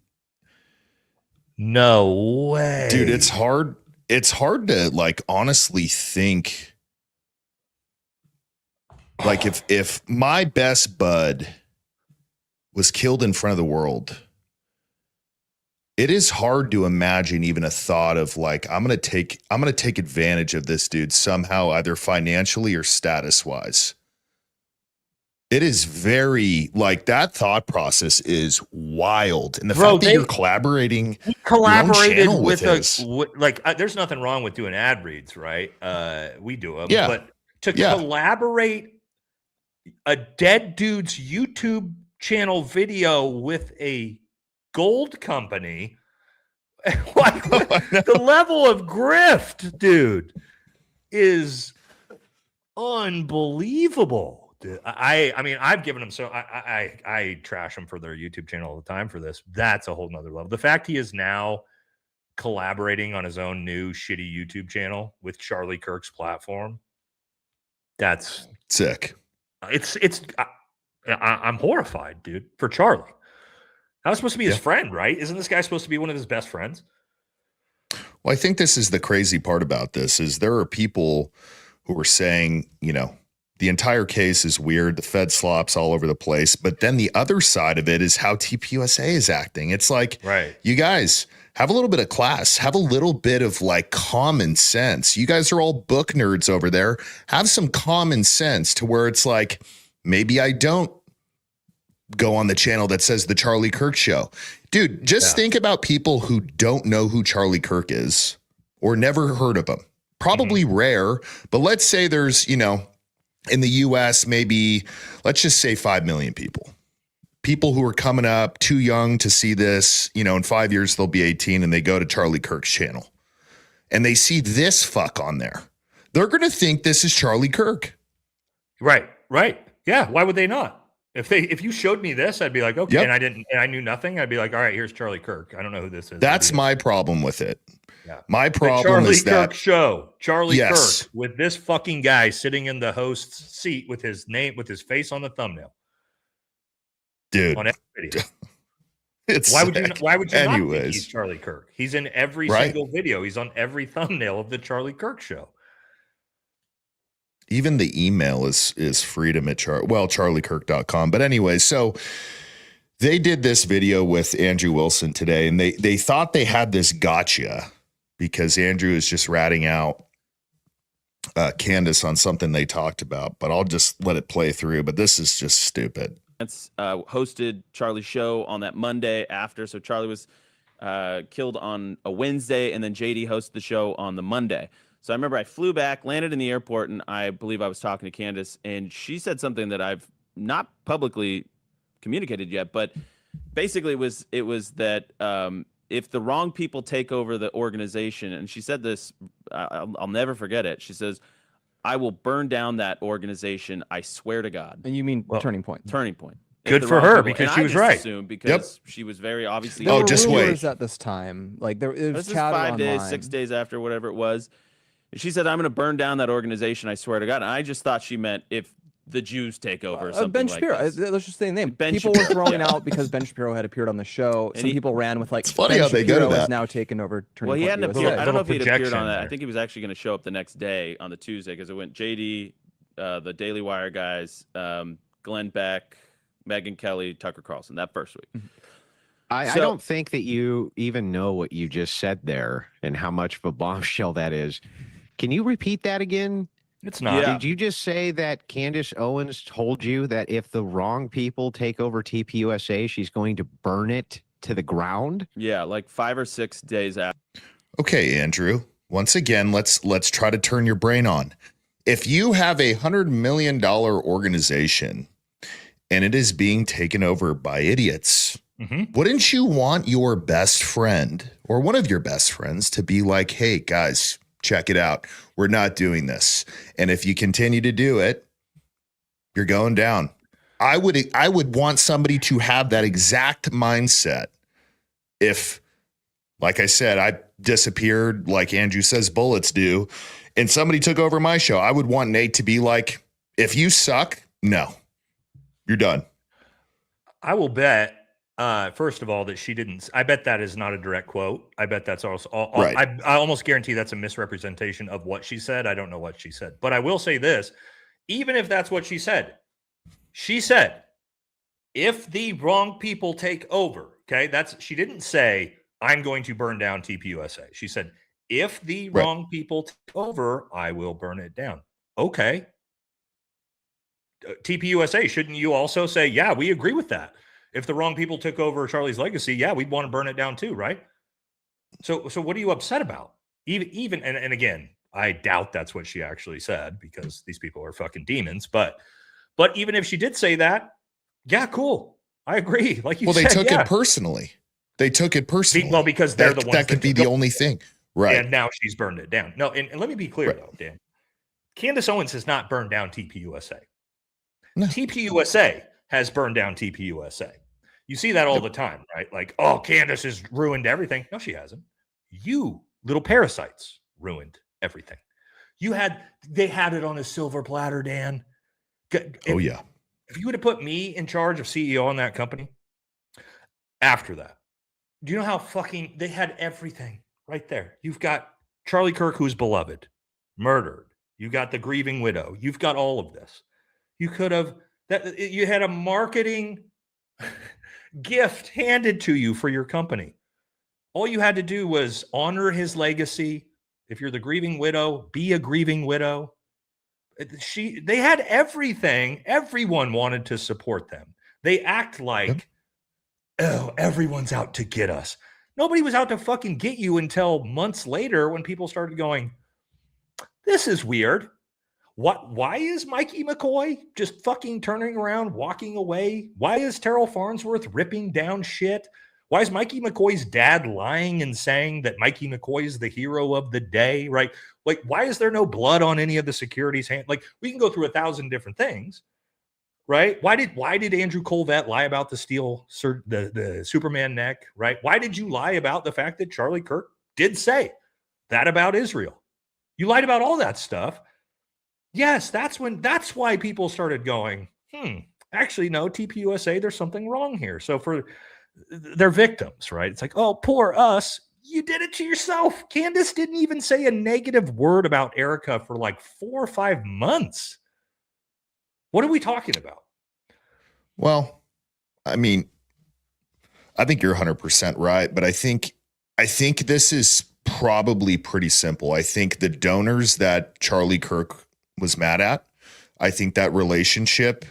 No way. Dude, it's hard to like honestly think. Like if my best bud was killed in front of the world, it is hard to imagine even a thought of like, I'm going to take advantage of this dude somehow, either financially or status wise. It is very like that thought process is wild. And the fact that you're collaborating, with there's nothing wrong with doing ad reads, right? We do them, but to collaborate a dead dude's YouTube channel video with a gold company, like the level of grift, dude, is unbelievable. Dude, I mean, I've given him I trash him for their YouTube channel all the time for this. That's a whole nother level. The fact he is now collaborating on his own new shitty YouTube channel with Charlie Kirk's platform, that's sick. I'm horrified, dude, for Charlie. That was supposed to be his friend, right? Isn't this guy supposed to be one of his best friends? Well, I think this is the crazy part about this is there are people who are saying, you know, the entire case is weird. The Fed slops all over the place. But then the other side of it is how TPUSA is acting. It's like, you guys have a little bit of class, have a little bit of like common sense. You guys are all book nerds over there. Have some common sense to where it's like, maybe I don't go on the channel that says the Charlie Kirk Show. Dude, just think about people who don't know who Charlie Kirk is or never heard of him. Probably rare, but let's say there's, you know, in the US, maybe let's just say 5 million people. People who are coming up too young to see this, you know, in 5 years, they'll be 18 and they go to Charlie Kirk's channel and they see this fuck on there. They're going to think this is Charlie Kirk. Right. Yeah. Why would they not? If you showed me this, I'd be like, okay. Yep. And I knew nothing. I'd be like, all right, here's Charlie Kirk. I don't know who this is. That's my problem with it. Yeah. My The problem Charlie is that Kirk show. Charlie Yes. Kirk with this fucking guy sitting in the host's seat with his name, with his face on the thumbnail dude, on every video. it's Why would you? sick. Why would you not think Anyways. he's Charlie Kirk? He's in every Right. single video. He's on every thumbnail of the Charlie Kirk show. Even the email is freedom at charliekirk.com. But anyway, so they did this video with Andrew Wilson today, and they thought they had this gotcha because Andrew is just ratting out Candace on something they talked about, but I'll just let it play through. But this is just stupid. Hosted Charlie's show on that Monday after. So Charlie was killed on a Wednesday, and then JD hosted the show on the Monday. So I remember I flew back, landed in the airport, and I believe I was talking to Candace, and she said something that I've not publicly communicated yet, but basically it was that if the wrong people take over the organization, and she said this, I'll never forget it. She says, "I will burn down that organization. I swear to God." And you mean Turning Point? Turning Point. Good for her, because she was right. Because she was very obviously. There were just wait. rumors at this time. Like it was This is chatter 5 days, online. 6 days after, whatever it was. And she said, "I'm going to burn down that organization. I swear to God." And I just thought she meant if the Jews take over or something Ben like Shapiro. this. Let's just say the name. Ben People Shapiro. were throwing out because Ben Shapiro had appeared on the show. And Some people ran with like, It's funny Ben how they go to Shapiro has that. now taken over Turning Well, he Point hadn't USA. appeared. I don't know if he'd appeared projection on that. I there. think he was actually going to show up the next day on the Tuesday because it went JD, the Daily Wire guys, Glenn Beck, Megyn Kelly, Tucker Carlson that first week. I don't think that you even know what you just said there and how much of a bombshell that is. Can you repeat that again? It's not. Yeah. Did you just say that Candace Owens told you that if the wrong people take over TPUSA, she's going to burn it to the ground? Yeah, like 5 or 6 days after. Okay, Andrew. Once again, let's try to turn your brain on. If you have $100 million organization and it is being taken over by idiots, wouldn't you want your best friend or one of your best friends to be like, "Hey guys, check it out. We're not doing this. And if you continue to do it, you're going down." I would want somebody to have that exact mindset. If, like I said, I disappeared, like Andrew says bullets do, and somebody took over my show, I would want Nate to be like, "If you suck, no, you're done." I will bet, first of all, that she didn't. I bet that is not a direct quote. I bet that's also. Right. I almost guarantee that's a misrepresentation of what she said. I don't know what she said, but I will say this: even if that's what she said, if the wrong people take over, okay, she didn't say I'm going to burn down TPUSA. She said if the wrong people take over, I will burn it down. Okay. TPUSA, shouldn't you also say, yeah, we agree with that? If the wrong people took over Charlie's legacy, yeah, we'd want to burn it down too, right? So what are you upset about? Even and again, I doubt that's what she actually said because these people are fucking demons. But even if she did say that, yeah, cool. I agree. Like you said, They took it personally. They took it personally. Well, because they're the ones that could be the only thing. Right. And now she's burned it down. No, and let me be clear though, Dan. Candace Owens has not burned down TPUSA. No. TPUSA has burned down TPUSA. You see that all the time, right? Like, oh, Candace has ruined everything. No, she hasn't. You little parasites ruined everything. They had it on a silver platter, Dan. Oh yeah. If you would have put me in charge of CEO on that company, after that, do you know how fucking they had everything right there? You've got Charlie Kirk, who's beloved, murdered. You got the grieving widow. You've got all of this. You could have you had a marketing gift handed to you for your company. All you had to do was honor his legacy. If you're the grieving widow, be a grieving widow. They had everything. Everyone wanted to support them. They act like, oh, everyone's out to get us. Nobody was out to fucking get you until months later when people started going, this is weird. Why is Mikey McCoy just fucking turning around, walking away? Why is Terrell Farnsworth ripping down shit? Why is Mikey McCoy's dad lying and saying that Mikey McCoy is the hero of the day, right? Like, why is there no blood on any of the security's hand? Like, we can go through 1,000 different things, right? Why did Andrew Colvett lie about the Superman neck, right? Why did you lie about the fact that Charlie Kirk did say that about Israel? You lied about all that stuff. Yes, that's why people started going, actually, no, TPUSA, there's something wrong here. So they're victims, right? It's like, oh, poor us. You did it to yourself. Candace didn't even say a negative word about Erika for like 4 or 5 months. What are we talking about? Well, I mean, I think you're 100% right, but I think this is probably pretty simple. I think the donors that Charlie Kirk was mad at, I think that relationship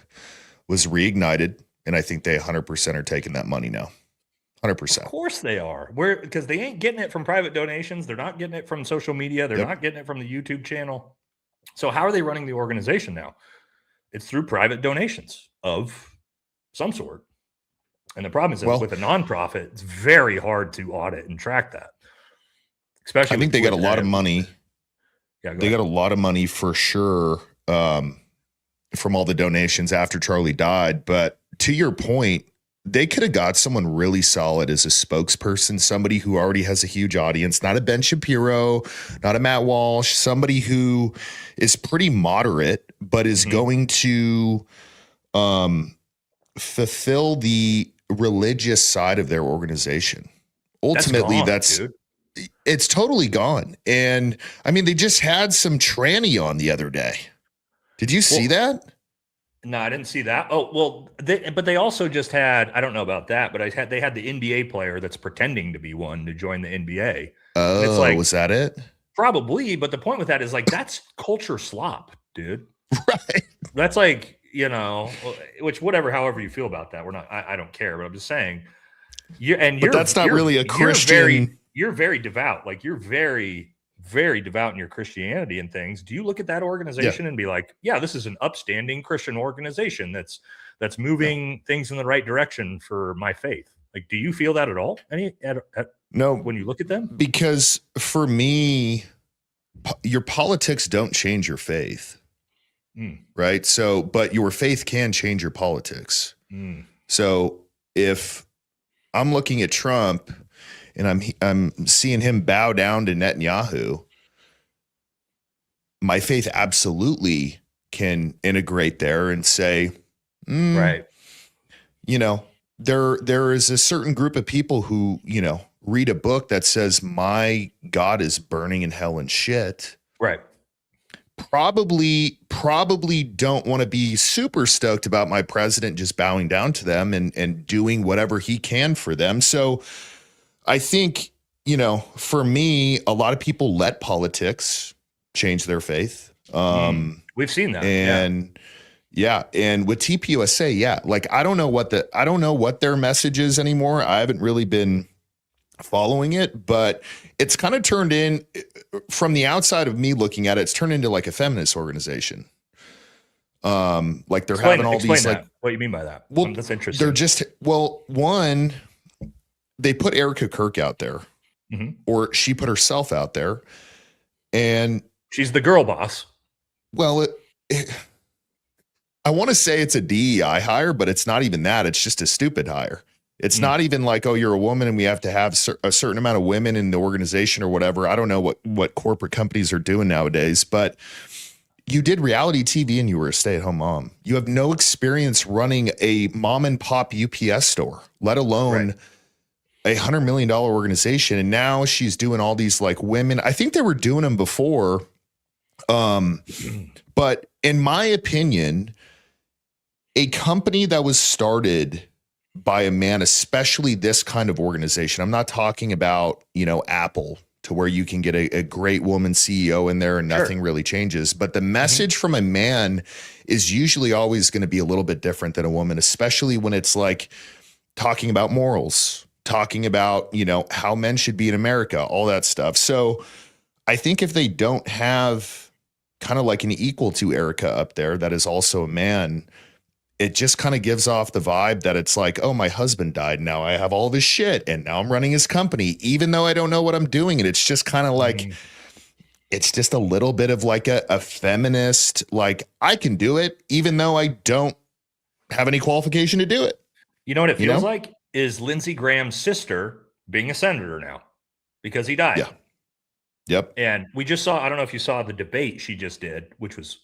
was reignited, and I think they 100% are taking that money now. 100%. Of course they are. Because they ain't getting it from private donations. They're not getting it from social media. They're not getting it from the YouTube channel. So how are they running the organization now? It's through private donations of some sort. And the problem is that with a nonprofit, it's very hard to audit and track that. Especially, I think they got a lot of money. Yeah, they got a lot of money for sure from all the donations after Charlie died. But to your point, they could have got someone really solid as a spokesperson, somebody who already has a huge audience, not a Ben Shapiro, not a Matt Walsh, somebody who is pretty moderate, but is going to fulfill the religious side of their organization. Ultimately, it's totally gone. And I mean, they just had some tranny on the other day. Did you see that? No, I didn't see that. Oh, well, but they also just had, I don't know about that, but they had the NBA player that's pretending to be one to join the NBA. Oh, it's like, was that it? Probably. But the point with that is like, that's culture slop, dude. Right. That's like, however you feel about that. I don't care, but I'm just saying, that's not really a Christian. You're very devout. Like, you're very, very devout in your Christianity and things. Do you look at that organization and be like, yeah, this is an upstanding Christian organization that's moving things in the right direction for my faith? Like, do you feel that at all? No, when you look at them? Because for me, your politics don't change your faith. Right. So, but your faith can change your politics. So if I'm looking at Trump and I'm seeing him bow down to Netanyahu, my faith absolutely can integrate there and say, right. There is a certain group of people who, read a book that says my God is burning in hell and shit. Right. Probably don't want to be super stoked about my president just bowing down to them and doing whatever he can for them. So I think, for me, a lot of people let politics change their faith. We've seen that. And and with TPUSA, like I don't know what their message is anymore. I haven't really been following it, but it's kind of turned in from the outside of me looking at it, it's turned into like a feminist organization. Like they're having all these like, what do you mean by that? Well, that's interesting. They're just, one, they put Erika Kirk out there, or she put herself out there, and she's the girl boss. Well, I want to say it's a DEI hire, but it's not even that. It's just a stupid hire. It's not even like, oh, you're a woman and we have to have a certain amount of women in the organization or whatever. I don't know what corporate companies are doing nowadays, but you did reality TV and you were a stay-at-home mom. You have no experience running a mom and pop UPS store, let alone a $100 million organization. And now she's doing all these like women. I think they were doing them before. But in my opinion, a company that was started by a man, especially this kind of organization, I'm not talking about, Apple, to where you can get a great woman CEO in there and nothing really changes. But the message from a man is usually always going to be a little bit different than a woman, especially when it's like talking about morals, talking about, you know, how men should be in America, all that stuff. So I think if they don't have kind of like an equal to Erika up there that is also a man, it just kind of gives off the vibe that it's like, oh, my husband died. Now I have all this shit and now I'm running his company, even though I don't know what I'm doing. And it's just kind of like, it's just a little bit of like a feminist, like I can do it, even though I don't have any qualification to do it. You know what it feels like is Lindsey Graham's sister being a senator now because he died. Yeah. Yep. And we just saw, I don't know if you saw the debate she just did, which was,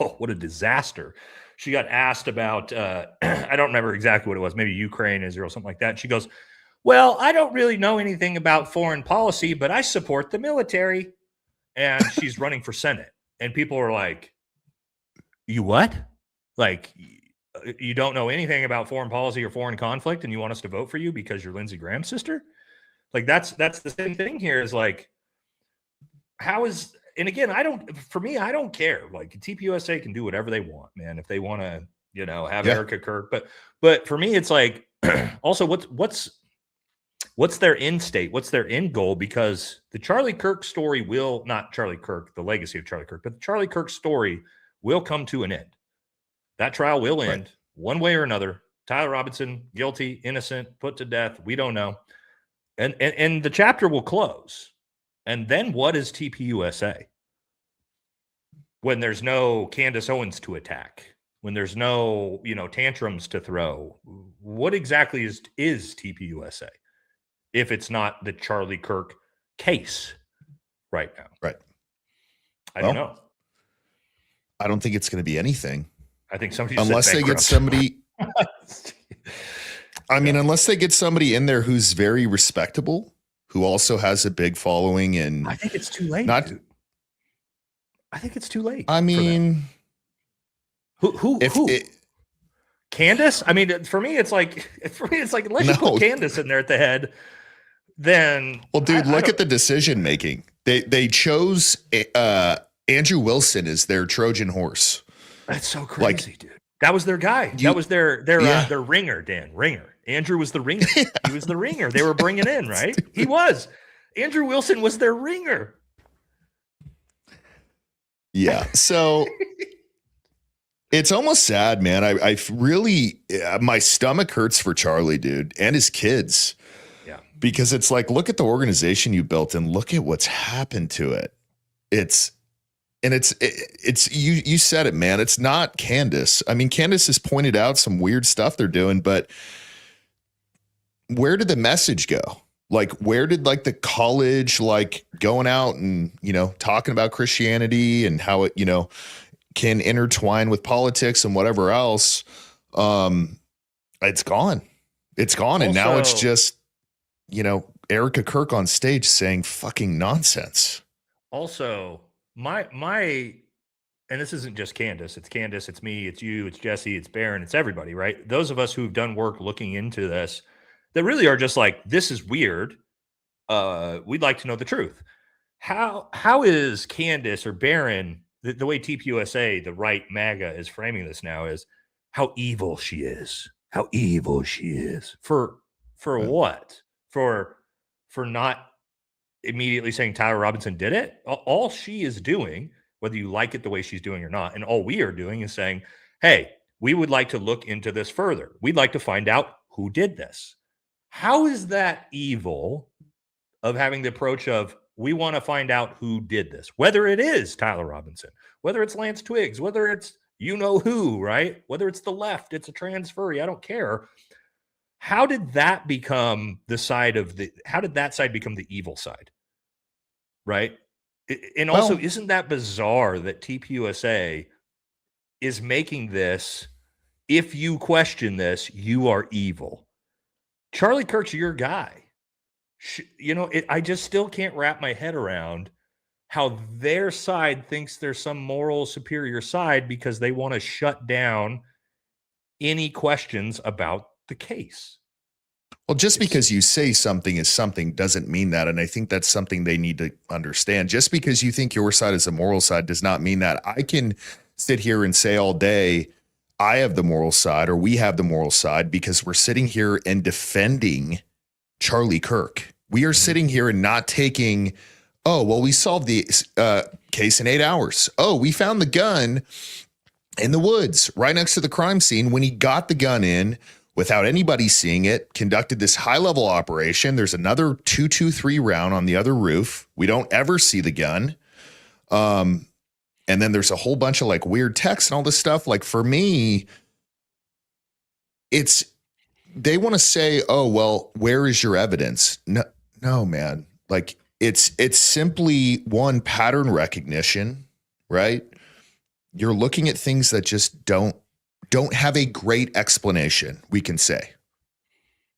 oh, what a disaster. She got asked about, I don't remember exactly what it was, maybe Ukraine, Israel, something like that. And she goes, well, I don't really know anything about foreign policy, but I support the military. And she's running for Senate. And people are like, you what? Like, you don't know anything about foreign policy or foreign conflict and you want us to vote for you because you're Lindsey Graham's sister? Like, that's the same thing here is like, how is, and again, I don't care. Like TPUSA can do whatever they want, man. If they want to, you know, have Erika Kirk, but for me, it's like, also what's their end state? What's their end goal? Because the Charlie Kirk story will not Charlie Kirk, the legacy of Charlie Kirk, but the Charlie Kirk story will come to an end. That trial will end one way or another. Tyler Robinson, guilty, innocent, put to death. We don't know. And the chapter will close. And then what is TPUSA? When there's no Candace Owens to attack, when there's no, you know, tantrums to throw, what exactly is TPUSA if it's not the Charlie Kirk case right now? Right. I don't know. I don't think it's going to be anything. I think somebody unless they get somebody. I mean, unless they get somebody in there who's very respectable, who also has a big following, and I think it's too late. Dude. I think it's too late. I mean, who? Candace? I mean, for me, it's like unless you put Candace in there at the head, then well, dude, look at the decision making. They chose Andrew Wilson as their Trojan horse. That's so crazy, dude. That was their guy. That was their ringer, Dan. Ringer. Andrew was the ringer. He was the ringer. They were bringing in, right? He was. Andrew Wilson was their ringer. Yeah. So it's almost sad, man. I really, my stomach hurts for Charlie, dude, and his kids. Yeah. Because it's like, look at the organization you built and look at what's happened to it. It's you said it, man. It's not Candace. I mean, Candace has pointed out some weird stuff they're doing, but where did the message go? Like, where did like the college, like going out and, you know, talking about Christianity and how it, you know, can intertwine with politics and whatever else? It's gone. It's gone. And now it's just, you know, Erika Kirk on stage saying fucking nonsense. Also, my, and this isn't just Candace, it's me, it's you, it's Jesse, it's Barron, it's everybody, right? Those of us who've done work looking into this that really are just like, this is weird. We'd like to know the truth. How is Candace or Barron, the way TPUSA, the right MAGA is framing this now is how evil she is. How evil she is. For what? For not immediately saying Tyler Robinson did it? All she is doing, whether you like it the way she's doing or not, and all we are doing is saying, hey, we would like to look into this further. We'd like to find out who did this. How is that evil of having the approach of we want to find out who did this, whether it is Tyler Robinson, whether it's Lance Twiggs, whether it's you know who, right? Whether it's the left, it's a transferee, I don't care. How did that become the side of how did that side become the evil side? Right? And also, isn't that bizarre that TPUSA is making this, if you question this, you are evil. Charlie Kirk's your guy. You know, I just still can't wrap my head around how their side thinks there's some moral superior side because they want to shut down any questions about the case. Well, just because you say something is something doesn't mean that. And I think that's something they need to understand. Just because you think your side is the moral side does not mean that. I can sit here and say all day, I have the moral side or we have the moral side because we're sitting here and defending Charlie Kirk. We are sitting here and not taking, oh, well, we solved the case in 8 hours. Oh, we found the gun in the woods right next to the crime scene when he got the gun in without anybody seeing it, conducted this high-level operation. There's another 223 round on the other roof. We don't ever see the gun. And then there's a whole bunch of like weird text and all this stuff. Like for me, they want to say, oh, well, where is your evidence? No, man. Like it's simply one, pattern recognition, right? You're looking at things that just don't have a great explanation, we can say.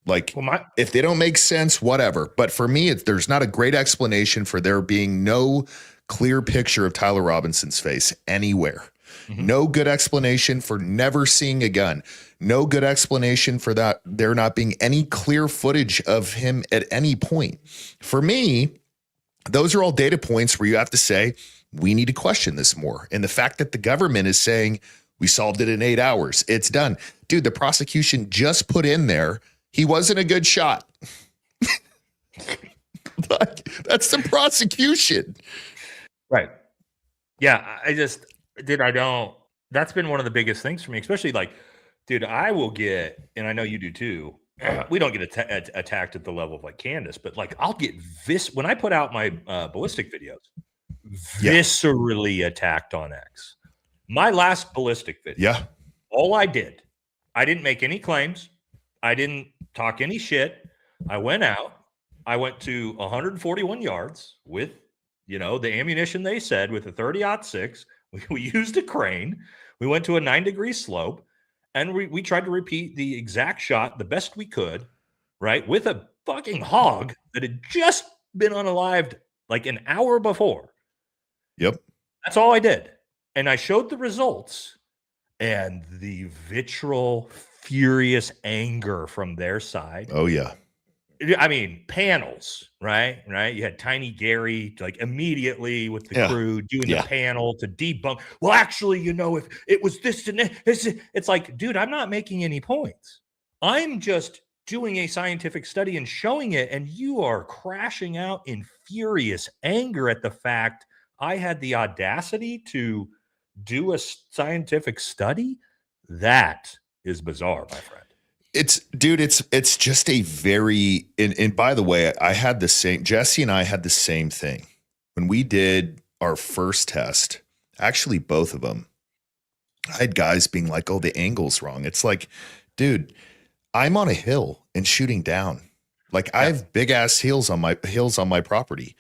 Like, if they don't make sense, whatever. But for me, there's not a great explanation for there being no clear picture of Tyler Robinson's face anywhere. Mm-hmm. No good explanation for never seeing a gun. No good explanation for that there not being any clear footage of him at any point. For me, those are all data points where you have to say, we need to question this more. And the fact that the government is saying, we solved it in 8 hours, it's done. Dude, the prosecution just put in there, he wasn't a good shot. That's the prosecution. Right. Yeah, that's been one of the biggest things for me, especially like, dude, I will get, and I know you do too, we don't get attacked at the level of like Candace, but like I'll get when I put out my ballistic videos, viscerally attacked on X. My last ballistic video, all I didn't make any claims. I didn't talk any shit. I went to 141 yards with, the ammunition they said with a 30-06. We used a crane. We went to a 9-degree slope, and we tried to repeat the exact shot the best we could, right? With a fucking hog that had just been unalived like an hour before. Yep. That's all I did. And I showed the results, and the vitriol, furious anger from their side. Oh, yeah. I mean, panels, right? You had Tiny Gary, like immediately with the crew doing the panel to debunk. Well, actually, if it was this and this, it's like, dude, I'm not making any points. I'm just doing a scientific study and showing it, and you are crashing out in furious anger at the fact I had the audacity to do a scientific study. That is bizarre, my friend. It's just a very, and by the way, Jesse and I had the same thing when we did our first test. Actually, both of them, I had guys being like, oh, the angle's wrong. It's like, dude, I'm on a hill and shooting down. Like I have big ass hills on my property.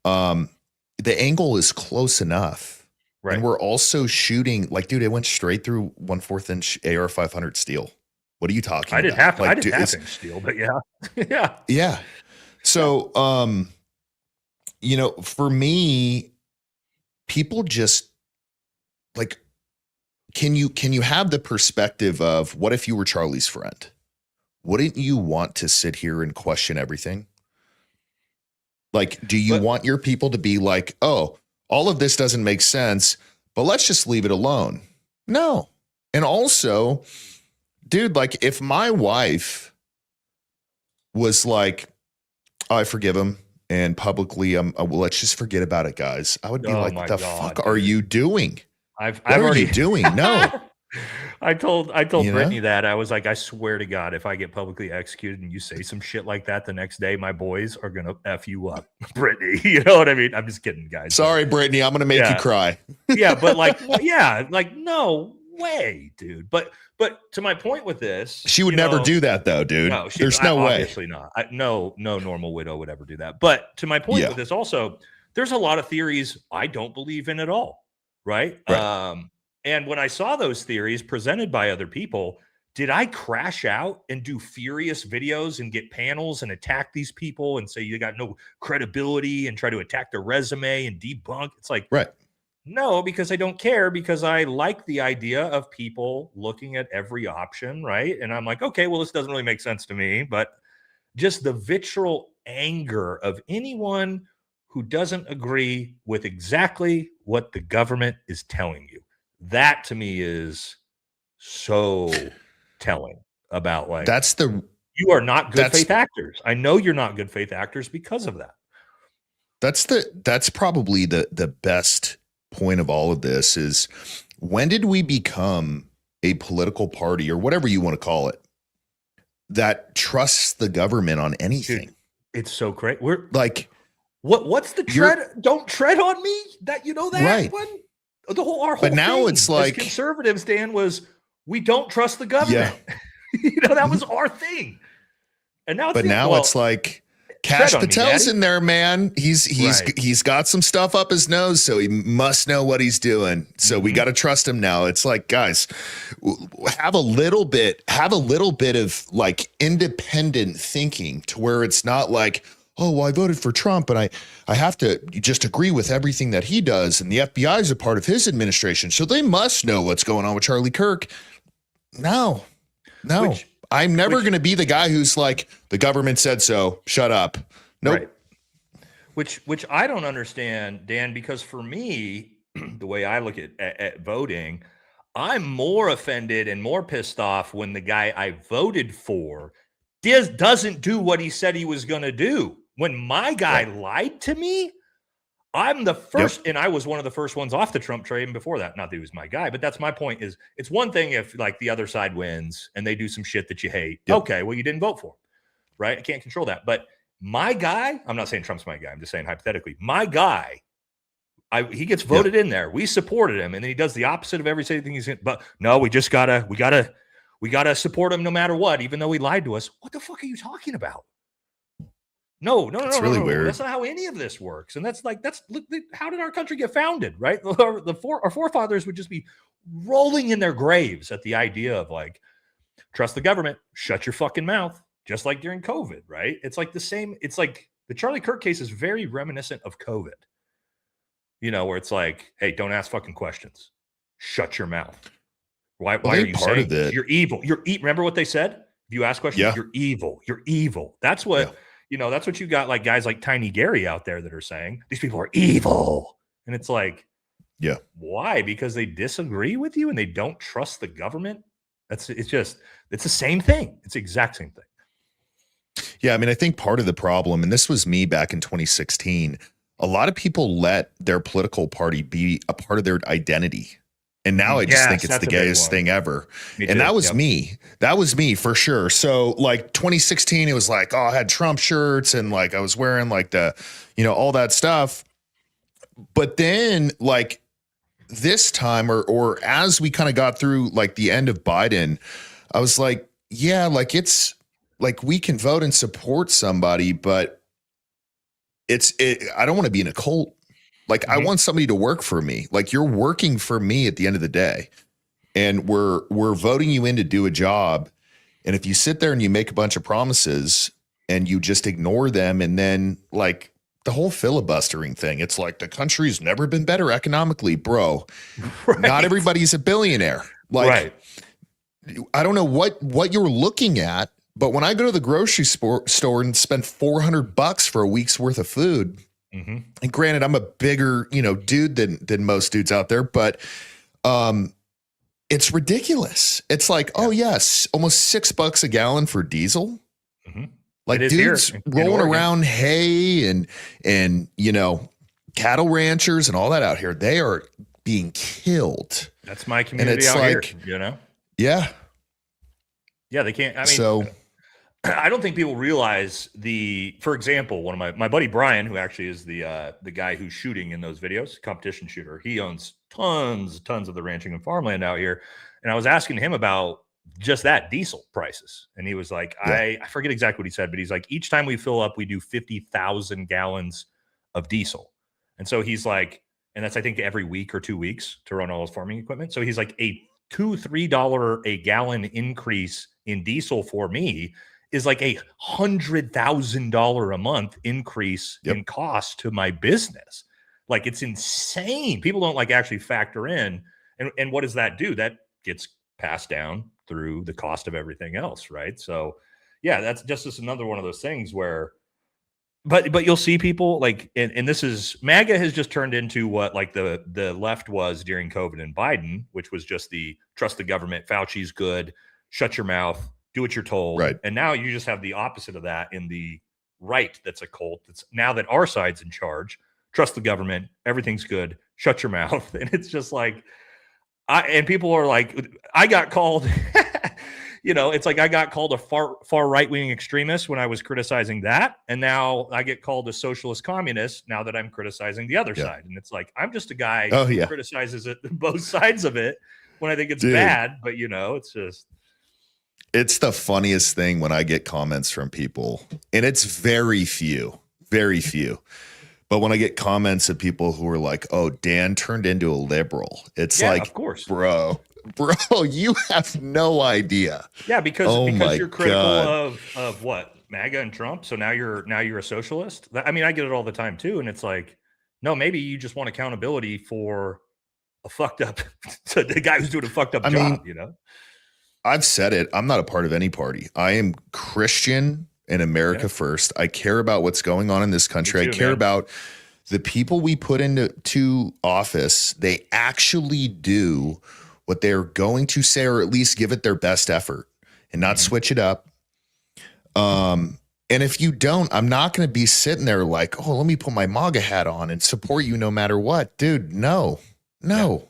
The angle is close enough. Right. And we're also shooting, like, dude, it went straight through 1/4 inch AR 500 steel. What are you talking about? I didn't have inch steel, but yeah. Yeah. So, for me, people just like, can you have the perspective of what if you were Charlie's friend? Wouldn't you want to sit here and question everything? Like, do you want your people to be like, oh, all of this doesn't make sense, but let's just leave it alone? No. And also, dude, like if my wife was like, oh, I forgive him, and publicly, well, let's just forget about it, guys, I would be like, the fuck are you doing? What are you doing? No. I told Brittany that. I was like, I swear to God, if I get publicly executed and you say some shit like that the next day, my boys are going to F you up, Brittany. You know what I mean? I'm just kidding, guys. Sorry, Brittany. I'm going to make you cry. Yeah, but like, no way, dude. But to my point with this, she would never do that though, dude. No, there's no way. Obviously not. No normal widow would ever do that. But to my point with this also, there's a lot of theories I don't believe in at all. Right. And when I saw those theories presented by other people, did I crash out and do furious videos and get panels and attack these people and say you got no credibility and try to attack their resume and debunk? It's like, no, because I don't care, because I like the idea of people looking at every option. Right. And I'm like, okay, well, this doesn't really make sense to me, but just the vitriol anger of anyone who doesn't agree with exactly what the government is telling you. That to me is so telling about like you are not good faith actors. I know you're not good faith actors because of that. That's probably the best point of all of this is, when did we become a political party, or whatever you want to call it, that trusts the government on anything? Dude, it's so crazy. We're like, what's the tread? Don't tread on me. That, you know, that right. one, our whole but now thing it's like as conservatives, Dan, was we don't trust the government. Yeah. You know, that was our thing. And now it's like Cash Patel's in there, man. He's got some stuff up his nose, so he must know what he's doing. So we got to trust him now. It's like, guys, have a little bit of like independent thinking, to where it's not like, oh, well, I voted for Trump and I have to just agree with everything that he does, and the FBI is a part of his administration, so they must know what's going on with Charlie Kirk. No. I'm never going to be the guy who's like, the government said so, shut up. Nope. Right. Which I don't understand, Dan, because for me, the way I look at voting, I'm more offended and more pissed off when the guy I voted for doesn't do what he said he was going to do. When my guy lied to me, I'm the first, and I was one of the first ones off the Trump train before that. Not that he was my guy, but that's my point. Is it's one thing if like the other side wins and they do some shit that you hate. Yep. Okay, well, you didn't vote for him, right? I can't control that. But my guy, I'm not saying Trump's my guy. I'm just saying hypothetically, my guy, he gets voted in there. We supported him, and then he does the opposite of everything he's in. But no, we gotta support him no matter what, even though he lied to us. What the fuck are you talking about? No, really weird. That's not how any of this works. And that's how did our country get founded, right? Our forefathers would just be rolling in their graves at the idea of like, trust the government, shut your fucking mouth, just like during COVID, right? It's like the same. It's like the Charlie Kirk case is very reminiscent of COVID, you know, where it's like, hey, don't ask fucking questions. Shut your mouth. Why are you part saying of it? You're evil. Remember what they said? If you ask questions, you're evil. You're evil. That's what... Yeah. You know, that's what you got, like guys like Tiny Gary out there that are saying these people are evil. And it's like, why? Because they disagree with you and they don't trust the government. It's the same thing. It's the exact same thing. Yeah. I mean, I think part of the problem, and this was me back in 2016, a lot of people let their political party be a part of their identity. And now I just think it's the gayest thing ever. And that was me. That was me for sure. So like 2016, it was like, oh, I had Trump shirts and like I was wearing like the, you know, all that stuff. But then like this time or as we kind of got through like the end of Biden, I was like, yeah, like it's like we can vote and support somebody, but I don't want to be in a cult. Like I want somebody to work for me. Like you're working for me at the end of the day, and we're voting you in to do a job. And if you sit there and you make a bunch of promises and you just ignore them, and then like the whole filibustering thing, it's like the country's never been better economically, bro. Right. Not everybody's a billionaire. Like I don't know what you're looking at, but when I go to the grocery store and spend $400 for a week's worth of food. And granted, I'm a bigger, you know, dude than most dudes out there, but it's ridiculous. It's like, oh yes, almost $6 a gallon for diesel. Like dudes rolling around hay and you know, cattle ranchers and all that out here, they are being killed. That's my community out here, you know? Yeah. Yeah, they can't. I mean, I don't think people realize for example, one of my buddy Brian, who actually is the guy who's shooting in those videos, competition shooter. He owns tons of the ranching and farmland out here. And I was asking him about just that diesel prices. And he was like, I forget exactly what he said, but he's like, each time we fill up, we do 50,000 gallons of diesel. And so he's like, and that's, I think, every week or 2 weeks to run all his farming equipment. So he's like a $2-3 a gallon increase in diesel for me is like $100,000 a month increase in cost to my business. Like it's insane. People don't like actually factor in. And what does that do? That gets passed down through the cost of everything else. Right. So yeah, that's just another one of those things where, but you'll see people like, and this is MAGA has just turned into what like the left was during COVID and Biden, which was just the trust the government, Fauci's good, shut your mouth, do what you're told. Right. And now you just have the opposite of that in the right. That's a cult. That's now that our side's in charge, trust the government, everything's good, shut your mouth. And it's just like, and people are like, I got called, it's like I got called a far right-wing extremist when I was criticizing that. And now I get called a socialist communist now that I'm criticizing the other side. And it's like, I'm just a guy who criticizes it, both sides of it when I think it's bad. But, it's just. It's the funniest thing when I get comments from people, and it's very few. But when I get comments of people who are like, oh, Dan turned into a liberal, it's like, of course, bro, you have no idea. Yeah, because you're critical of what? MAGA and Trump. So now you're a socialist. I mean, I get it all the time too. And it's like, no, maybe you just want accountability for a fucked up the guy who's doing a fucked up job, I've said it. I'm not a part of any party. I am Christian and America first. I care about what's going on in this country. I care about the people we put into office. They actually do what they're going to say, or at least give it their best effort and not switch it up. And if you don't, I'm not going to be sitting there like, oh, let me put my MAGA hat on and support you no matter what. Dude, no,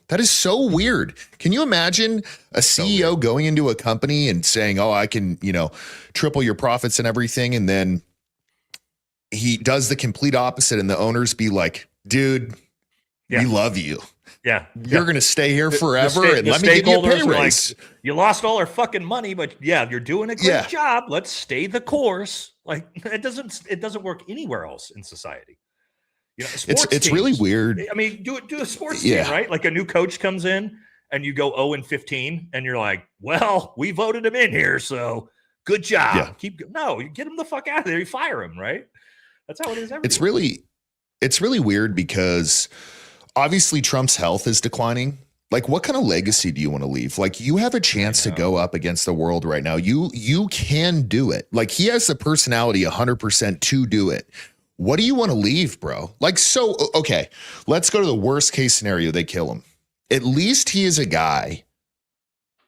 that is so weird. Can you imagine a CEO going into a company and saying, oh, I can, triple your profits and everything. And then he does the complete opposite. And the owners be like, dude, we love you. Yeah. You're going to stay here forever and let me give you a pay raise. Like, you lost all our fucking money, but you're doing a great job. Let's stay the course. Like it doesn't work anywhere else in society. It's really weird. I mean, do a sports team, right? Like a new coach comes in and you go 0-15 and you're like, well, we voted him in here. So good job. You get him the fuck out of there. You fire him, right? That's how it is everywhere. It's really weird because obviously Trump's health is declining. Like, what kind of legacy do you want to leave? Like, you have a chance to go up against the world right now. You can do it. Like, he has the personality 100% to do it. What do you want to leave, bro? Like, so, okay, let's go to the worst case scenario. They kill him. At least he is a guy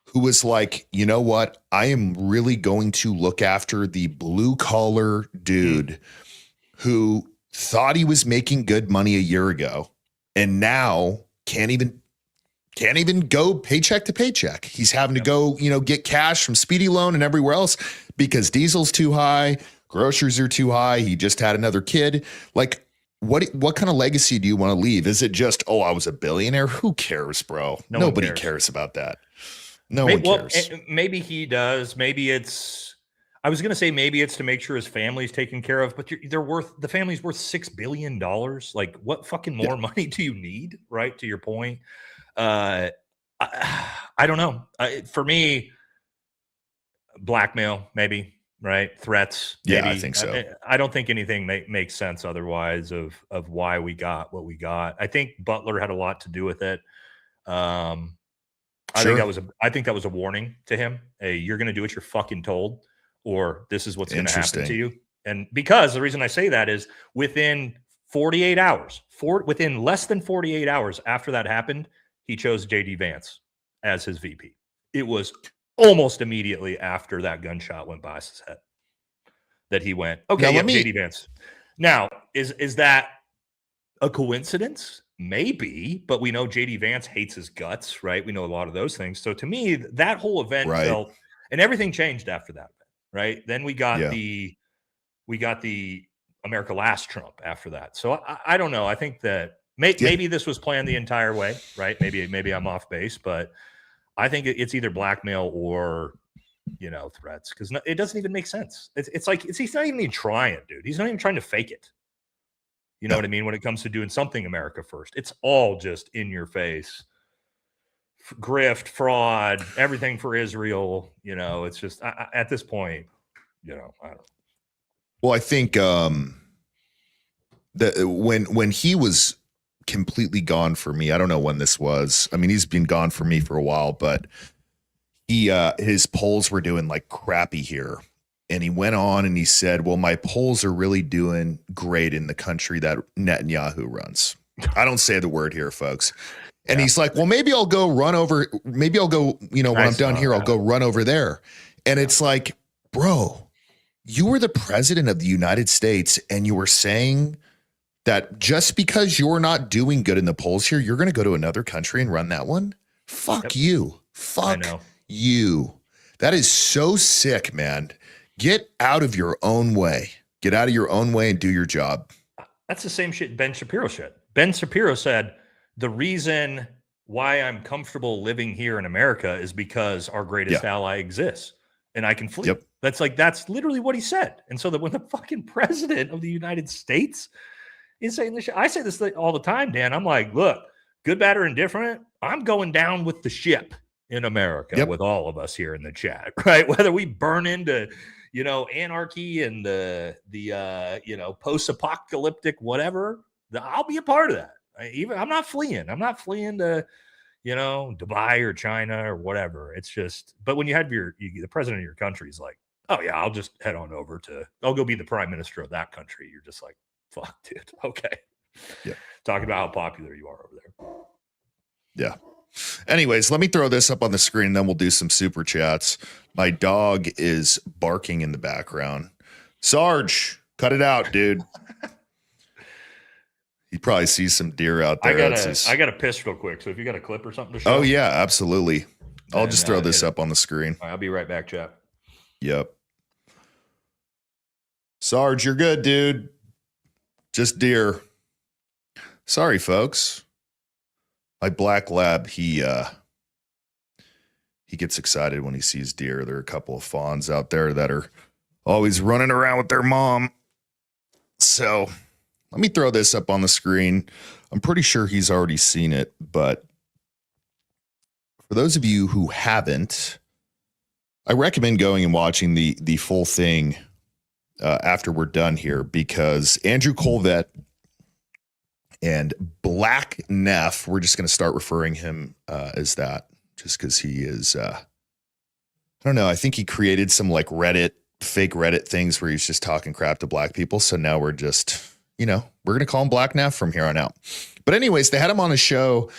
who was like, you know what? I am really going to look after the blue collar dude who thought he was making good money a year ago and now can't even go paycheck to paycheck. He's having to go, get cash from Speedy Loan and everywhere else because diesel's too high, groceries are too high. He just had another kid. Like, what kind of legacy do you want to leave? Is it just, oh, I was a billionaire? Who cares, bro? Nobody cares about that. No one cares. Maybe he does. Maybe I was going to say maybe it's to make sure his family's taken care of, but the family's worth $6 billion. Like, what fucking more money do you need? Right. To your point. I don't know. For me, blackmail, maybe, right? Threats. Yeah, maybe. I think so. I don't think anything makes sense otherwise of why we got what we got. I think Butler had a lot to do with it. I think that was a warning to him. Hey, you're going to do what you're fucking told, or this is what's going to happen to you. And because the reason I say that is within 48 hours, within less than 48 hours after that happened, he chose JD Vance as his VP. It was almost immediately after that gunshot went by his head that he went, okay, JD Vance. Now, is that a coincidence? Maybe, but we know JD Vance hates his guts, right? We know a lot of those things. So to me, that whole event felt, and everything changed after that, right? Then we got the America Last Trump after that. So I don't know. I think that maybe this was planned the entire way, right? Maybe I'm off base, but I think it's either blackmail or, threats, because it doesn't even make sense. It's like he's not even trying, dude. He's not even trying to fake it. You know what I mean? When it comes to doing something America first, it's all just in your face, grift, fraud, everything for Israel. It's just at this point, I don't know. Well, I think that when he was completely gone for me, I don't know when this was. I mean, he's been gone for me for a while, but his polls were doing like crappy here. And he went on and he said, well, my polls are really doing great in the country that Netanyahu runs. I don't say the word here, folks. And he's like, well, maybe I'll go, when I'm done here, I'll go run over there. And it's like, bro, you were the president of the United States and you were saying that just because you're not doing good in the polls here, you're going to go to another country and run that one? Fuck you. Fuck you. That is so sick, man. Get out of your own way. Get out of your own way and do your job. That's the same shit Ben Shapiro said. Ben Shapiro said, the reason why I'm comfortable living here in America is because our greatest ally exists and I can flee. That's literally what he said. And so that when the fucking president of the United States is saying this shit, I say this all the time, Dan. I'm like, look, good, bad, or indifferent, I'm going down with the ship in America with all of us here in the chat, right? Whether we burn into, anarchy and the post-apocalyptic whatever, I'll be a part of that. I'm not fleeing. I'm not fleeing to, Dubai or China or whatever. It's just, but when you have the president of your country is like, oh yeah, I'll just head on over I'll go be the prime minister of that country. You're just like, fuck, dude. Okay. Yeah. Talking about how popular you are over there. Yeah. Anyways, let me throw this up on the screen and then we'll do some super chats. My dog is barking in the background. Sarge, cut it out, dude. He probably sees some deer out there. I got to piss real quick. So if you got a clip or something to show. Oh, yeah, absolutely. I'll just throw this up on the screen. All right, I'll be right back, chap. Yep. Sarge, you're good, dude. Just deer. Sorry, folks. My black lab, he gets excited when he sees deer. There are a couple of fawns out there that are always running around with their mom. So let me throw this up on the screen. I'm pretty sure he's already seen it, but for those of you who haven't, I recommend going and watching the full thing after we're done here, because Andrew Colvett and Black Neff, we're just going to start referring him as that, just because he is, I don't know, I think he created some like fake Reddit things where he's just talking crap to black people. So now we're just, we're going to call him Black Neff from here on out. But anyways, they had him on a show,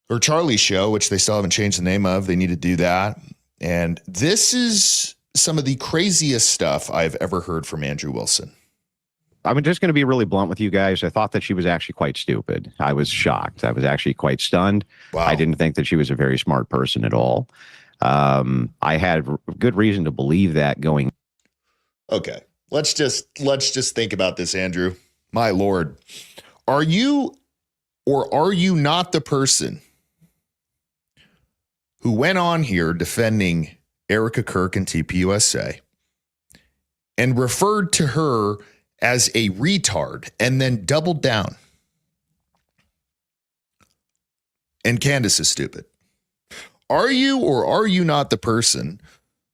or Charlie's show, which they still haven't changed the name of. They need to do that. And this is some of the craziest stuff I've ever heard from Andrew Wilson. I'm just going to be really blunt with you guys. I thought that she was actually quite stupid. I was shocked. I was actually quite stunned. Wow. I didn't think that she was a very smart person at all. I had good reason to believe that going. Okay. Let's just think about this, Andrew. My Lord. Are you or are you not the person who went on here defending Erika, Kirk, and TPUSA and referred to her as a retard and then doubled down? And Candace is stupid. Are you or are you not the person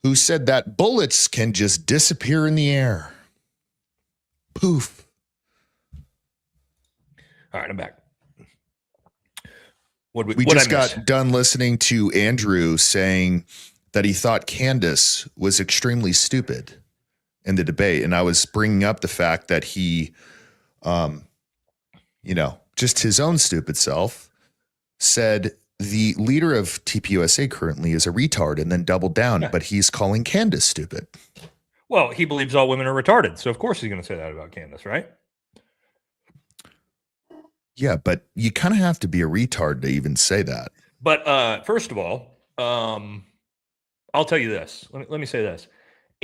who said that bullets can just disappear in the air? Poof. All right, I'm back. We just got done listening to Andrew saying that he thought Candace was extremely stupid in the debate. And I was bringing up the fact that he, just his own stupid self said the leader of TPUSA currently is a retard and then doubled down, but he's calling Candace stupid. Well, he believes all women are retarded. So of course he's going to say that about Candace, right? Yeah, but you kind of have to be a retard to even say that. But first of all, I'll tell you this. Let me say this.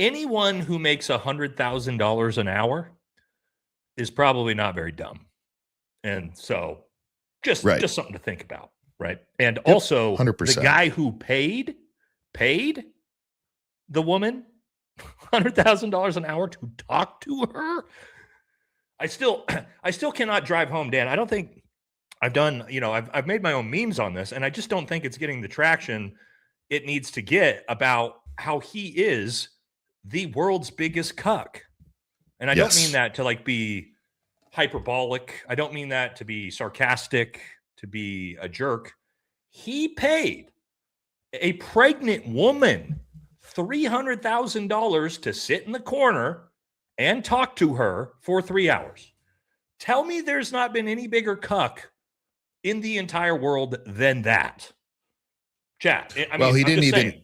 Anyone who makes $100,000 an hour is probably not very dumb. And so just something to think about, right? And also 100%. The guy who paid the woman $100,000 an hour to talk to her. I still cannot drive home, Dan. I don't think I've done, I've made my own memes on this, and I just don't think it's getting the traction it needs to get about how he is the world's biggest cuck. And I don't mean that to be hyperbolic. I don't mean that to be sarcastic, to be a jerk. He paid a pregnant woman $300,000 to sit in the corner and talk to her for 3 hours. Tell me there's not been any bigger cuck in the entire world than that. Chat. I mean, Well, I'm just saying.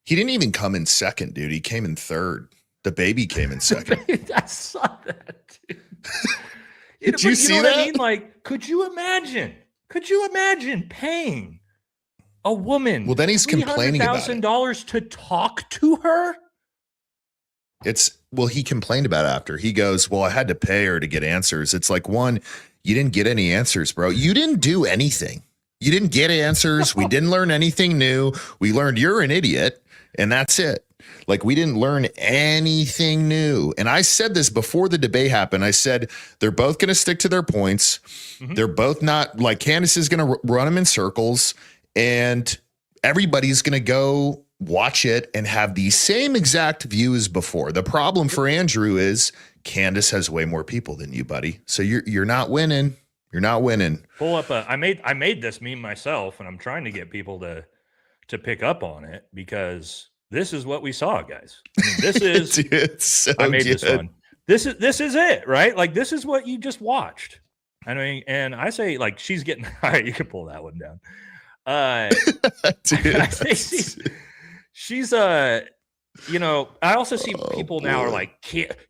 he didn't even come in second, dude. He came in third. The baby came in second. I saw that, dude. Did you see know that? What I mean? Like, could you imagine paying a woman Well, then he's complaining about it. $300,000 to talk to her? He complained about it after. He goes, well, I had to pay her to get answers. It's like, one, you didn't get any answers, bro. You didn't do anything. You didn't get answers. We didn't learn anything new. We learned you're an idiot, and that's it. Like, we didn't learn anything new. And I said this before the debate happened. I said, they're both going to stick to their points. Mm-hmm. They're both not, like, Candace is going to run them in circles, and everybody's going to go watch it and have the same exact view as before. The problem for Andrew is Candace has way more people than you, buddy. So you're not winning. You're not winning. Pull up I made this meme myself, and I'm trying to get people to pick up on it, because this is what we saw, guys. I mean, this is Dude, so I made good. this one. This is it, right? Like, this is what you just watched. I mean, and I say, like, she's getting all right, you can pull that one down. Dude, I say she's you know, I also see people now are like,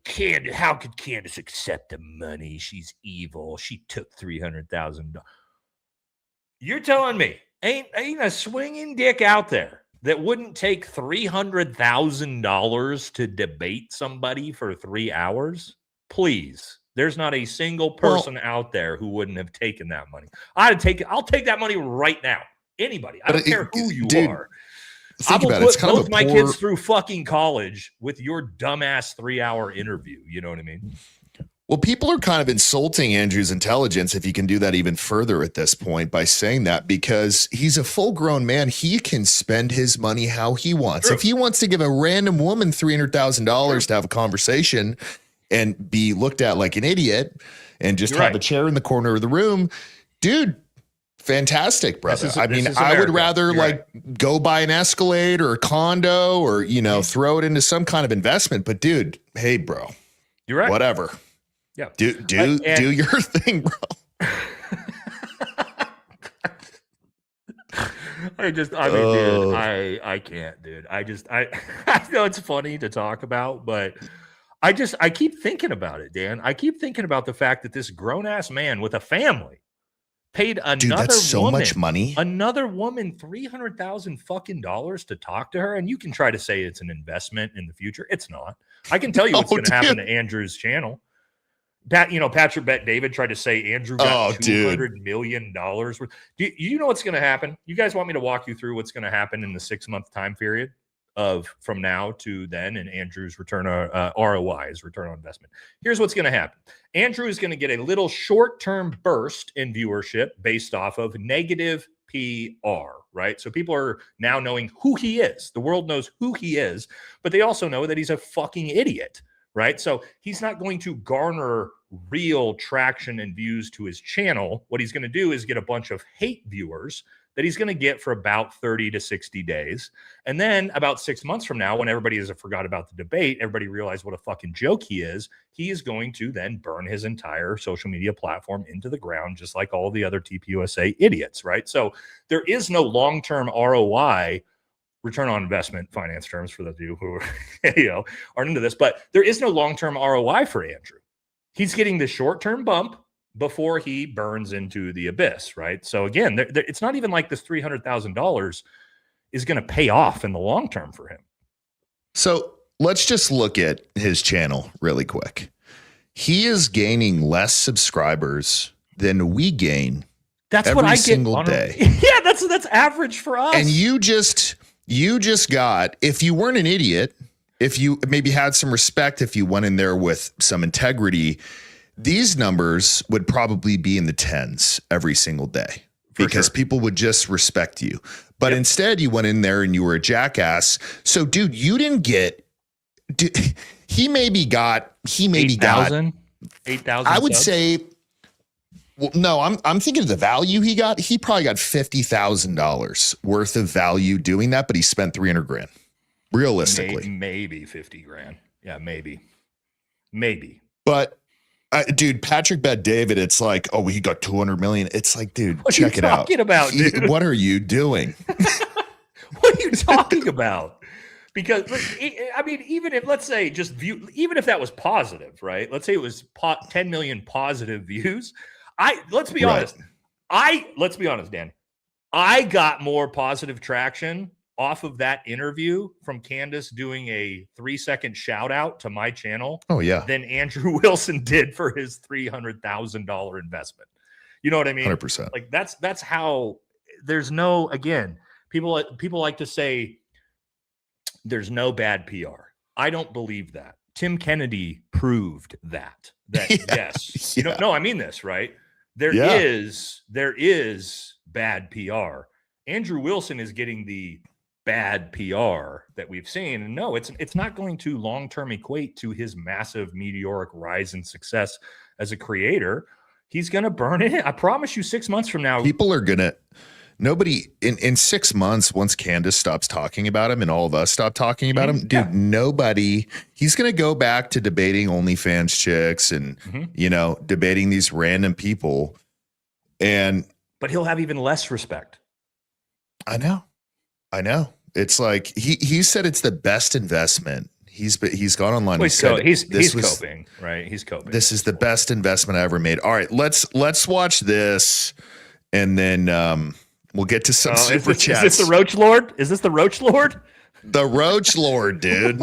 Candace, how could Candace accept the money? She's evil. She took $300,000. You're telling me ain't a swinging dick out there that wouldn't take $300,000 to debate somebody for 3 hours? Please. There's not a single person out there who wouldn't have taken that money. I'll take that money right now. Anybody. I don't care who you are. Think I will about it. put It's kind both of a my poor... kids through fucking college with your dumbass 3-hour interview. You know what I mean? Well, people are kind of insulting Andrew's intelligence, if you can do that even further at this point, by saying that, because he's a full-grown man. He can spend his money how he wants. True. If he wants to give a random woman $300,000 to have a conversation and be looked at like an idiot and just have a chair in the corner of the room, dude, fantastic, brother. I mean, I would rather go buy an Escalade or a condo, or, you know, throw it into some kind of investment. But dude, hey, bro, you're right. Whatever. Yeah. Do your thing, bro. Dude, I can't, dude. I know it's funny to talk about, but I keep thinking about it, Dan. I keep thinking about the fact that this grown ass man with a family paid another much money. Another woman $300,000 fucking dollars to talk to her, and you can try to say it's an investment in the future. It's not. I can tell you what's going to happen to Andrew's channel. Patrick Bet David tried to say Andrew got $200 million worth. Do you know what's going to happen? You guys want me to walk you through what's going to happen in the 6-month time period from now to then, and Andrew's return ROI, his return on investment? Here's what's going to happen. Andrew is going to get a little short-term burst in viewership based off of negative PR, right? So people are now knowing who he is. The world knows who he is, but they also know that he's a fucking idiot, right? So he's not going to garner real traction and views to his channel. What he's going to do is get a bunch of hate viewers that he's going to get for about 30 to 60 days. And then about 6 months from now, when everybody has forgot about the debate, everybody realized what a fucking joke he is going to then burn his entire social media platform into the ground, just like all the other TPUSA idiots, right? So there is no long-term ROI, return on investment, finance terms for those of you who are, aren't into this, but there is no long-term ROI for Andrew. He's getting the short-term bump before he burns into the abyss, right? So again, it's not even like this $300,000 is going to pay off in the long term for him. So let's just look at his channel really quick. He is gaining less subscribers than we gain. That's every what I single get day. Yeah, that's average for us. And you just got, if you weren't an idiot, if you maybe had some respect, if you went in there with some integrity, these numbers would probably be in the tens every single day, because people would just respect you. But instead, you went in there and you were a jackass. So, dude, you didn't get. He maybe got 8,000. I would say. Well, no, I'm thinking of the value he got. He probably got $50,000 worth of value doing that, but he spent $300,000. realistically. Maybe 50 grand. Yeah, maybe. But dude, Patrick Bet David, it's like, oh, he got 200 million. It's like, dude, What check are it you out. talking about, dude? What are you doing? What are you talking about? Because I mean, even if let's say even if that was positive, right? Let's say it was 10 million positive views. Let's be honest, Dan. I got more positive traction off of that interview from Candace doing a 3-second shout out to my channel. Oh yeah, than Andrew Wilson did for his $300,000 investment. You know what I mean? 100%. Like that's how there's no, again, people like to say there's no bad PR. I don't believe that. Tim Kennedy proved that yes. Yeah. No, I mean this, right? There is bad PR. Andrew Wilson is getting the bad PR that we've seen. And no, it's not going to long-term equate to his massive meteoric rise in success as a creator. He's going to burn it. I promise you 6 months from now. People are going to, nobody in 6 months, once Candace stops talking about him and all of us stop talking about him, dude, nobody, he's going to go back to debating OnlyFans chicks and, debating these random people. But he'll have even less respect. I know. It's like he said it's the best investment. He's gone online. Well, he's coping, right? He's coping. This is the best investment I ever made. All right, let's watch this, and then we'll get to some super chats. Is this the Roach Lord? The Roach Lord, dude.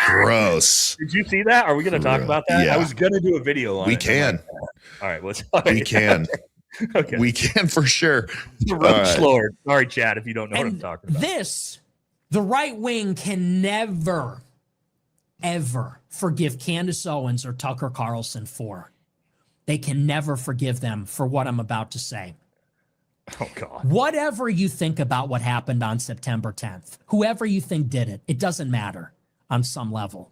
Gross. Did you see that? Are we going to talk about that? Yeah. I was going to do a video on it. We can. All right, We can. Okay. We can for sure. The Roach Lord. Sorry, Chad, if you don't know what I'm talking about. The right wing can never, ever forgive Candace Owens or Tucker Carlson for. They can never forgive them for what I'm about to say. Oh, God. Whatever you think about what happened on September 10th, whoever you think did it, it doesn't matter on some level.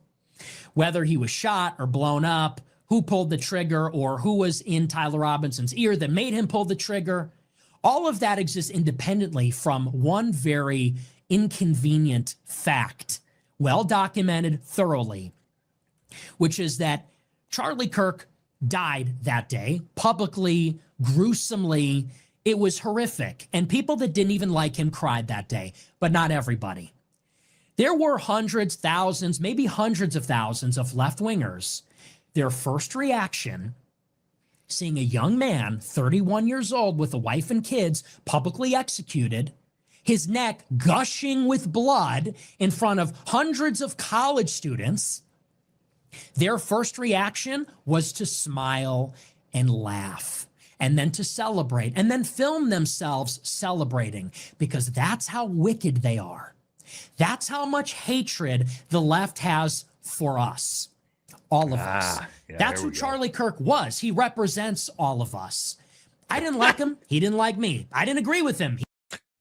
Whether he was shot or blown up, who pulled the trigger, or who was in Tyler Robinson's ear that made him pull the trigger. All of that exists independently from one very inconvenient fact, well documented thoroughly, which is that Charlie Kirk died that day, publicly, gruesomely. It was horrific. And people that didn't even like him cried that day, but not everybody. There were hundreds, thousands, maybe hundreds of thousands of left-wingers. Their first reaction, seeing a young man, 31 years old, with a wife and kids, publicly executed, his neck gushing with blood in front of hundreds of college students, their first reaction was to smile and laugh, and then to celebrate, and then film themselves celebrating, because that's how wicked they are. That's how much hatred the left has for us. All of us. Yeah, that's who Charlie Kirk was. He represents all of us. I didn't like him. He didn't like me. I didn't agree with him.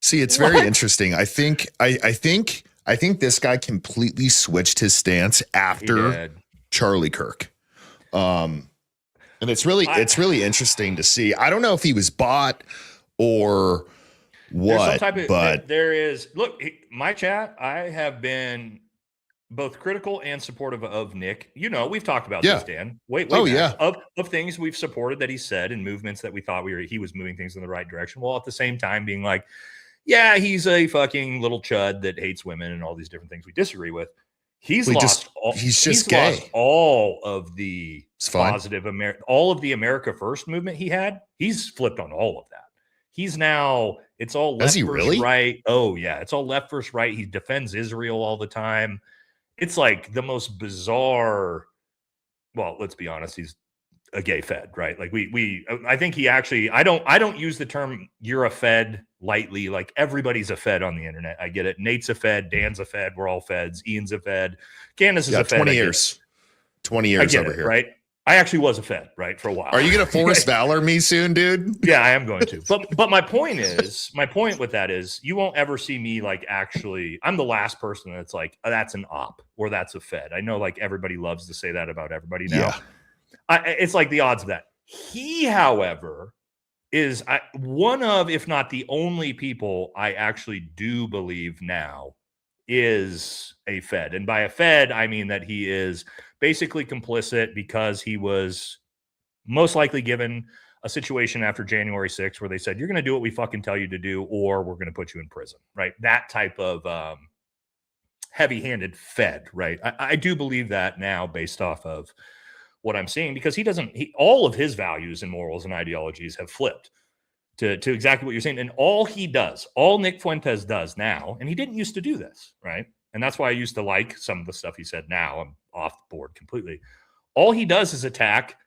See, it's very interesting. I think this guy completely switched his stance after Charlie Kirk. And it's really interesting to see. I don't know if he was bought or what, but there is, look, my chat, I have been both critical and supportive of Nick. We've talked about this, Dan. Of things we've supported that he said and movements that we thought he was moving things in the right direction. While at the same time being like, yeah, he's a fucking little chud that hates women and all these different things we disagree with. He's lost all of the positive all of the America First movement he had. He's flipped on all of that. He's now, it's all left versus right. Oh yeah, it's all left versus right. He defends Israel all the time. It's like the most bizarre. Well, let's be honest. He's a gay Fed, right? Like I think he actually, I don't use the term "you're a Fed" lightly. Like everybody's a Fed on the internet. I get it. Nate's a Fed. Dan's a Fed. We're all Feds. Ian's a Fed. Candace is a Fed. 20 years. 20 years over here, right? I actually was a Fed, right, for a while. Are you going to force valor me soon, dude? Yeah, I am going to. But my point with that is you won't ever see me like actually, I'm the last person that's like, oh, that's an op or that's a Fed. I know like everybody loves to say that about everybody now. Yeah. It's like the odds of that. He, however, is one of, if not the only people I actually do believe now is a Fed. And by a Fed, I mean that he is basically complicit because he was most likely given a situation after January 6th where they said, you're going to do what we fucking tell you to do, or we're going to put you in prison, right? That type of heavy-handed Fed, right? I do believe that now based off of what I'm seeing, because all of his values and morals and ideologies have flipped to exactly what you're saying. And all Nick Fuentes does now, and he didn't used to do this, right? And that's why I used to like some of the stuff he said. Now I'm off the board completely. All he does is attack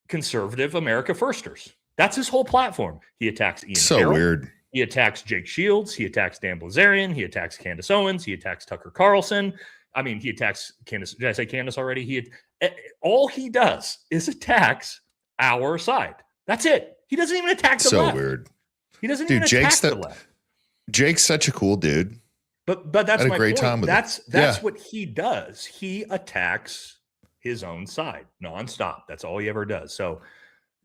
conservative America firsters. That's his whole platform. He attacks Ian Carroll. Weird. He attacks Jake Shields. He attacks Dan Blazarian. He attacks Candace Owens. He attacks Tucker Carlson. I mean, he attacks Candace. Did I say Candace already? All he does is attacks our side. That's it. He doesn't even attack the left. So weird. He doesn't even attack the left. Jake's such a cool dude. But that's my great point. time with That's what he does. He attacks his own side nonstop. That's all he ever does. So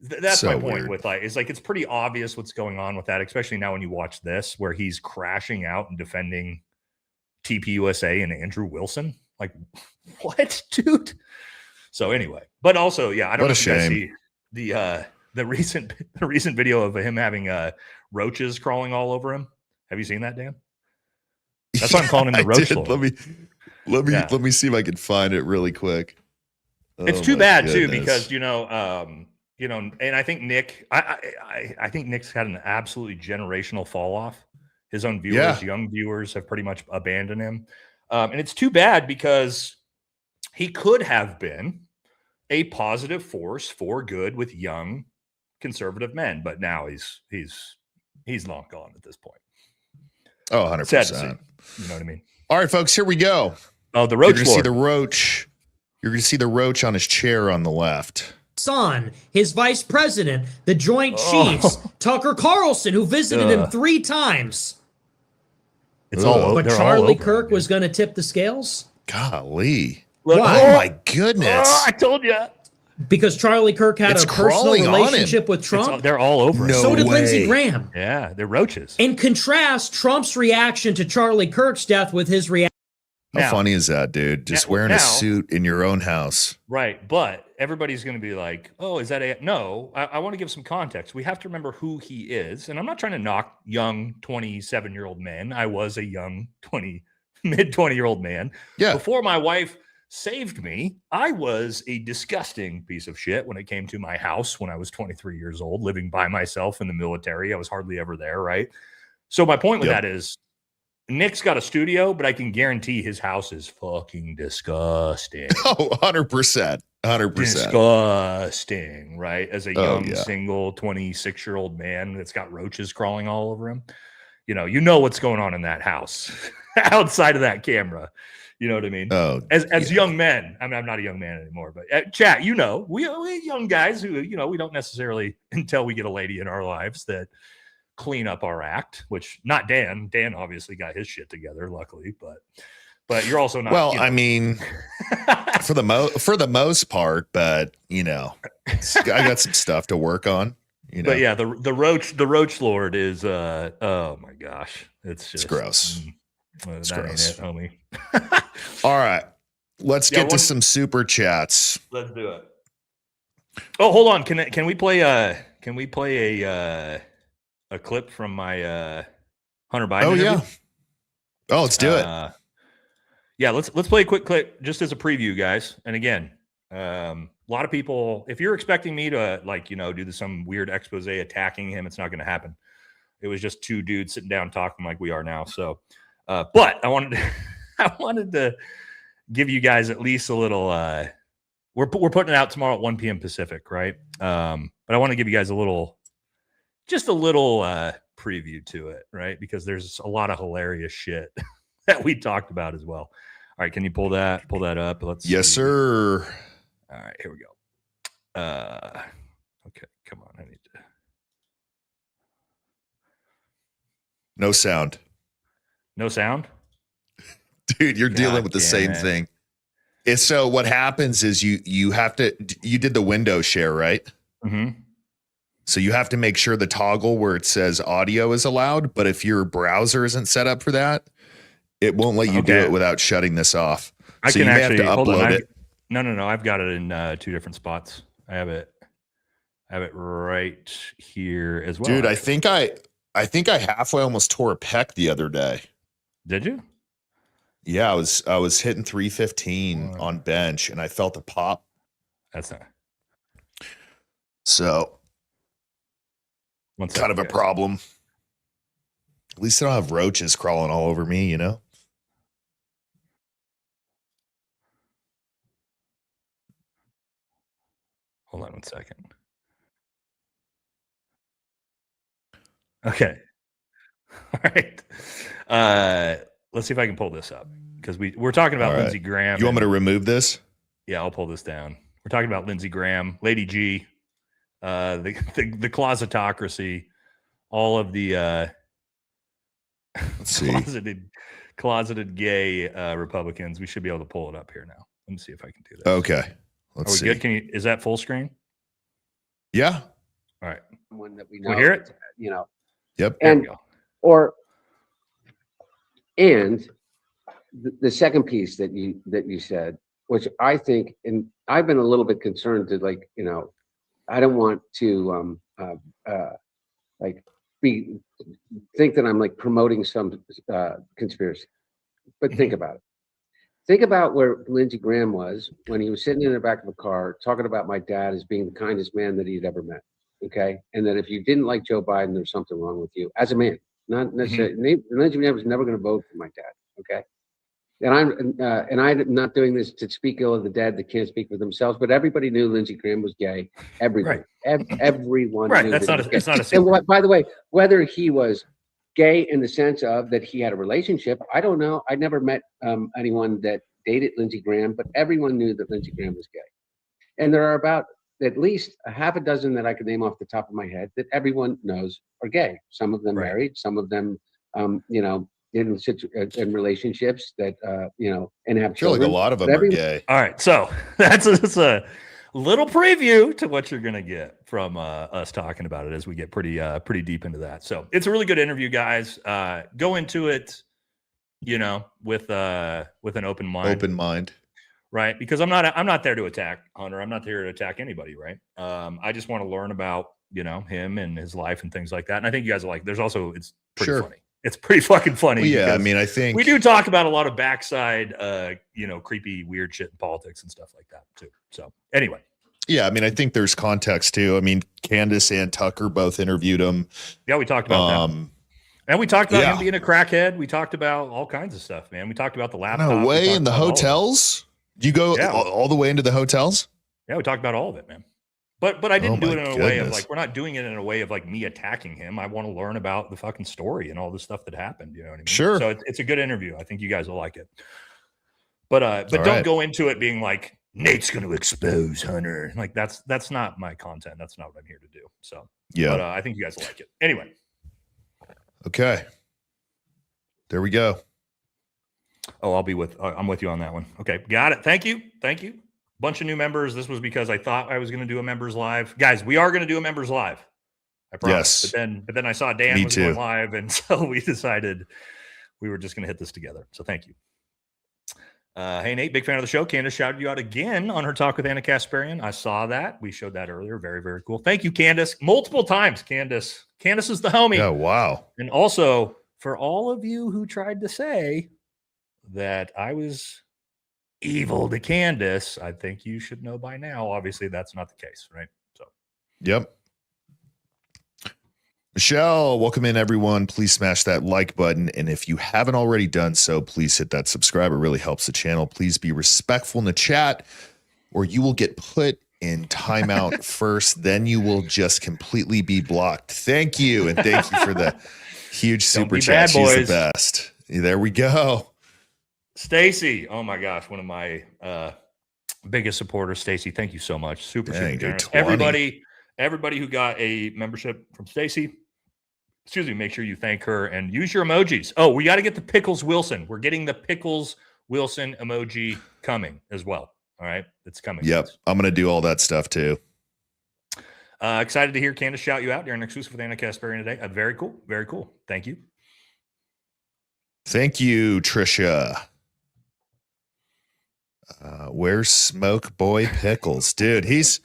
that's my point weird. with it's pretty obvious what's going on with that, especially now when you watch this, where he's crashing out and defending TPUSA and Andrew Wilson. Like, what, dude? So anyway, but also, yeah, I don't know if you guys see the recent video of him having roaches crawling all over him. Have you seen that, Dan? That's why I'm calling him the roach lord. Let me see if I can find it really quick. It's too bad too, because and I think Nick, I think Nick's had an absolutely generational fall off. His own viewers, young viewers, have pretty much abandoned him, and it's too bad because he could have been a positive force for good with young conservative men, but now he's long gone at this point. Oh, 100%. Sad to see. You know what I mean? All right, folks, here we go. Oh, the roach. You're going to see the roach. You're going to see the roach on his chair on the left. Son, his vice president, the Joint Chiefs, Tucker Carlson, who visited him 3 times. It's all over. But Charlie Kirk was going to tip the scales? Golly. Why? Oh, my goodness. I told you. Because Charlie Kirk had a personal relationship with Trump? They're all over. So did Lindsey Graham. Yeah, they're roaches. In contrast, Trump's reaction to Charlie Kirk's death with his reaction. How funny is that, dude? Just wearing a suit in your own house. Right. But everybody's going to be like, oh, is that a... No, I want to give some context. We have to remember who he is. And I'm not trying to knock young 27-year-old men. I was a young mid 20-year-old man. Yeah. Before my wife saved me, I was a disgusting piece of shit when it came to my house when I was 23 years old, living by myself in the military. I was hardly ever there, right? So my point with that is, Nick's got a studio, but I can guarantee his house is fucking disgusting. Oh, 100%. 100%. Disgusting, right? As a young, single 26-year-old man that's got roaches crawling all over him. You know what's going on in that house outside of that camera. You know what I mean? Oh, as young men, I mean, I'm not a young man anymore, but chat, we young guys who, we don't necessarily, until we get a lady in our lives that clean up our act, which not Dan. Dan obviously got his shit together, luckily, but you're also not. Well, I mean, for the most part, but I got some stuff to work on. But yeah, the roach lord is oh my gosh, it's gross. It's gross, ain't it, homie. All right, let's get to some super chats. Let's do it. Oh, hold on. Can we play a clip from my Hunter Biden interview? Yeah. Oh, let's do it. Yeah, let's play a quick clip just as a preview, guys. And again, a lot of people, if you're expecting me to do some weird expose attacking him, it's not going to happen. It was just 2 dudes sitting down talking like we are now. So, but I wanted to give you guys at least a little. We're putting it out tomorrow at 1 p.m. Pacific, right? But I want to give you guys a little preview to it, right? Because there's a lot of hilarious shit that we talked about as well. All right, can you pull that up? Yes, sir. All right, here we go. Okay, come on. I need to. No sound. No sound? Dude, you're dealing with the same thing. So what happens is you did the window share, right? Mm-hmm. So you have to make sure the toggle where it says audio is allowed, but if your browser isn't set up for that, It won't let you do Okay. it without shutting this off. I So can you may actually have to hold on. upload it. No. I've got it in 2 different spots. I have it right here as well. Dude, actually. I think I halfway almost tore a pec the other day. Did you? Yeah, I was hitting 315 on bench and I felt a pop. That's not. So One kind of a guys. problem. At least I don't have roaches crawling all over me, you know? Hold on 1 second. Okay. All right. Let's see if I can pull this up because we're talking about All right. Lindsey Graham. You want me to remove this? Yeah, I'll pull this down. We're talking about Lindsey Graham, Lady G, the closetocracy, all of the Let's see. closeted gay Republicans. We should be able to pull it up here now. Let me see if I can do this. Okay. Are Let's we see. good? Is that full screen? Yeah. All right. One that we We know, hear it? you know, Yep. There we and go. and the second piece that you said, which I think, and I've been a little bit concerned to, like, you know, I don't want to like think that I'm like promoting some conspiracy, but think about it. Think about where Lindsey Graham was when he was sitting in the back of a car talking about my dad as being the kindest man that he'd ever met. Okay. And that if you didn't like Joe Biden, there's something wrong with you as a man, not necessarily. Lindsey Graham was never going to vote for my dad. Okay. And I'm not doing this to speak ill of the dead that can't speak for themselves, but everybody knew Lindsey Graham was gay. Everybody, everyone Right. knew That's that not. he was It's not a gay. secret. And by the way, whether he was gay in the sense of that he had a relationship, I don't know. I never met anyone that dated Lindsey Graham, but everyone knew that Lindsey Graham was gay. And there are about at least a half a dozen that I could name off the top of my head that everyone knows are gay. Some of them married, some of them, you know, in relationships that, you know, and have I feel like children. a lot of them But are gay. All right, so that's a little preview to what you're gonna get from us talking about it as we get pretty deep into that. So it's a really good interview, guys. Go into it, you know, with an open mind. Right, because I'm not there to attack Hunter. I'm not there to attack anybody, right? I just want to learn about, you know, him and his life and things like that. And I think you guys are like, it's pretty funny. It's pretty fucking funny. Well, yeah, I because mean, I think we do talk about a lot of backside, you know, creepy, weird shit in politics and stuff like that too. So anyway. Yeah, I mean, I think there's context too. I mean, Candace and Tucker both interviewed him. Yeah, we talked about that. And we talked about him being a crackhead. We talked about all kinds of stuff, man. We talked about the laptop. No way, in the hotels? You go all the way into the hotels? Yeah, we talked about all of it, man. But I didn't do it in a way of like, we're not doing it in a way of like me attacking him. I want to learn about the fucking story and all the stuff that happened. You know what I mean? Sure. So it's a good interview. I think you guys will like it. But don't go into it being like, Nate's going to expose Hunter. Like that's not my content. That's not what I'm here to do. So yeah, but I think you guys will like it. Anyway. Okay. There we go. Oh, I'm with you on that one. Okay. Got it. Thank you. Bunch of new members. This was because I thought I was going to do a members live. Guys, we are going to do a members live. I promise. Yes. But then I saw Dan was going live, and so we decided we were just going to hit this together. So thank you. Hey, Nate, big fan of the show. Candace shouted you out again on her talk with Anna Kasparian. I saw that. We showed that earlier. Very, very cool. Thank you, Candace. Multiple times, Candace. Candace is the homie. Oh, wow. And also, for all of you who tried to say that I was evil to Candace, I think you should know by now. Obviously, that's not the case, right? So, yep. Michelle, welcome in, everyone. Please smash that like button. And if you haven't already done so, please hit that subscribe. It really helps the channel. Please be respectful in the chat or you will get put in timeout first. Then you will just completely be blocked. Thank you. And thank you for the huge super chat. She's the best. There we go. Stacy, oh my gosh, one of my biggest supporters. Stacy, thank you so much. Super generous. Everybody who got a membership from Stacy, make sure you thank her and use your emojis. Oh, we got to get the Pickles Wilson. We're getting the Pickles Wilson emoji coming as well. All right, it's coming. Yep, I'm gonna do all that stuff too. Excited to hear Candace shout you out during an exclusive with Anna Kasparian today. Very cool, very cool. Thank you. Thank you, Trisha. Where's Smoke Boy Pickles, dude? He's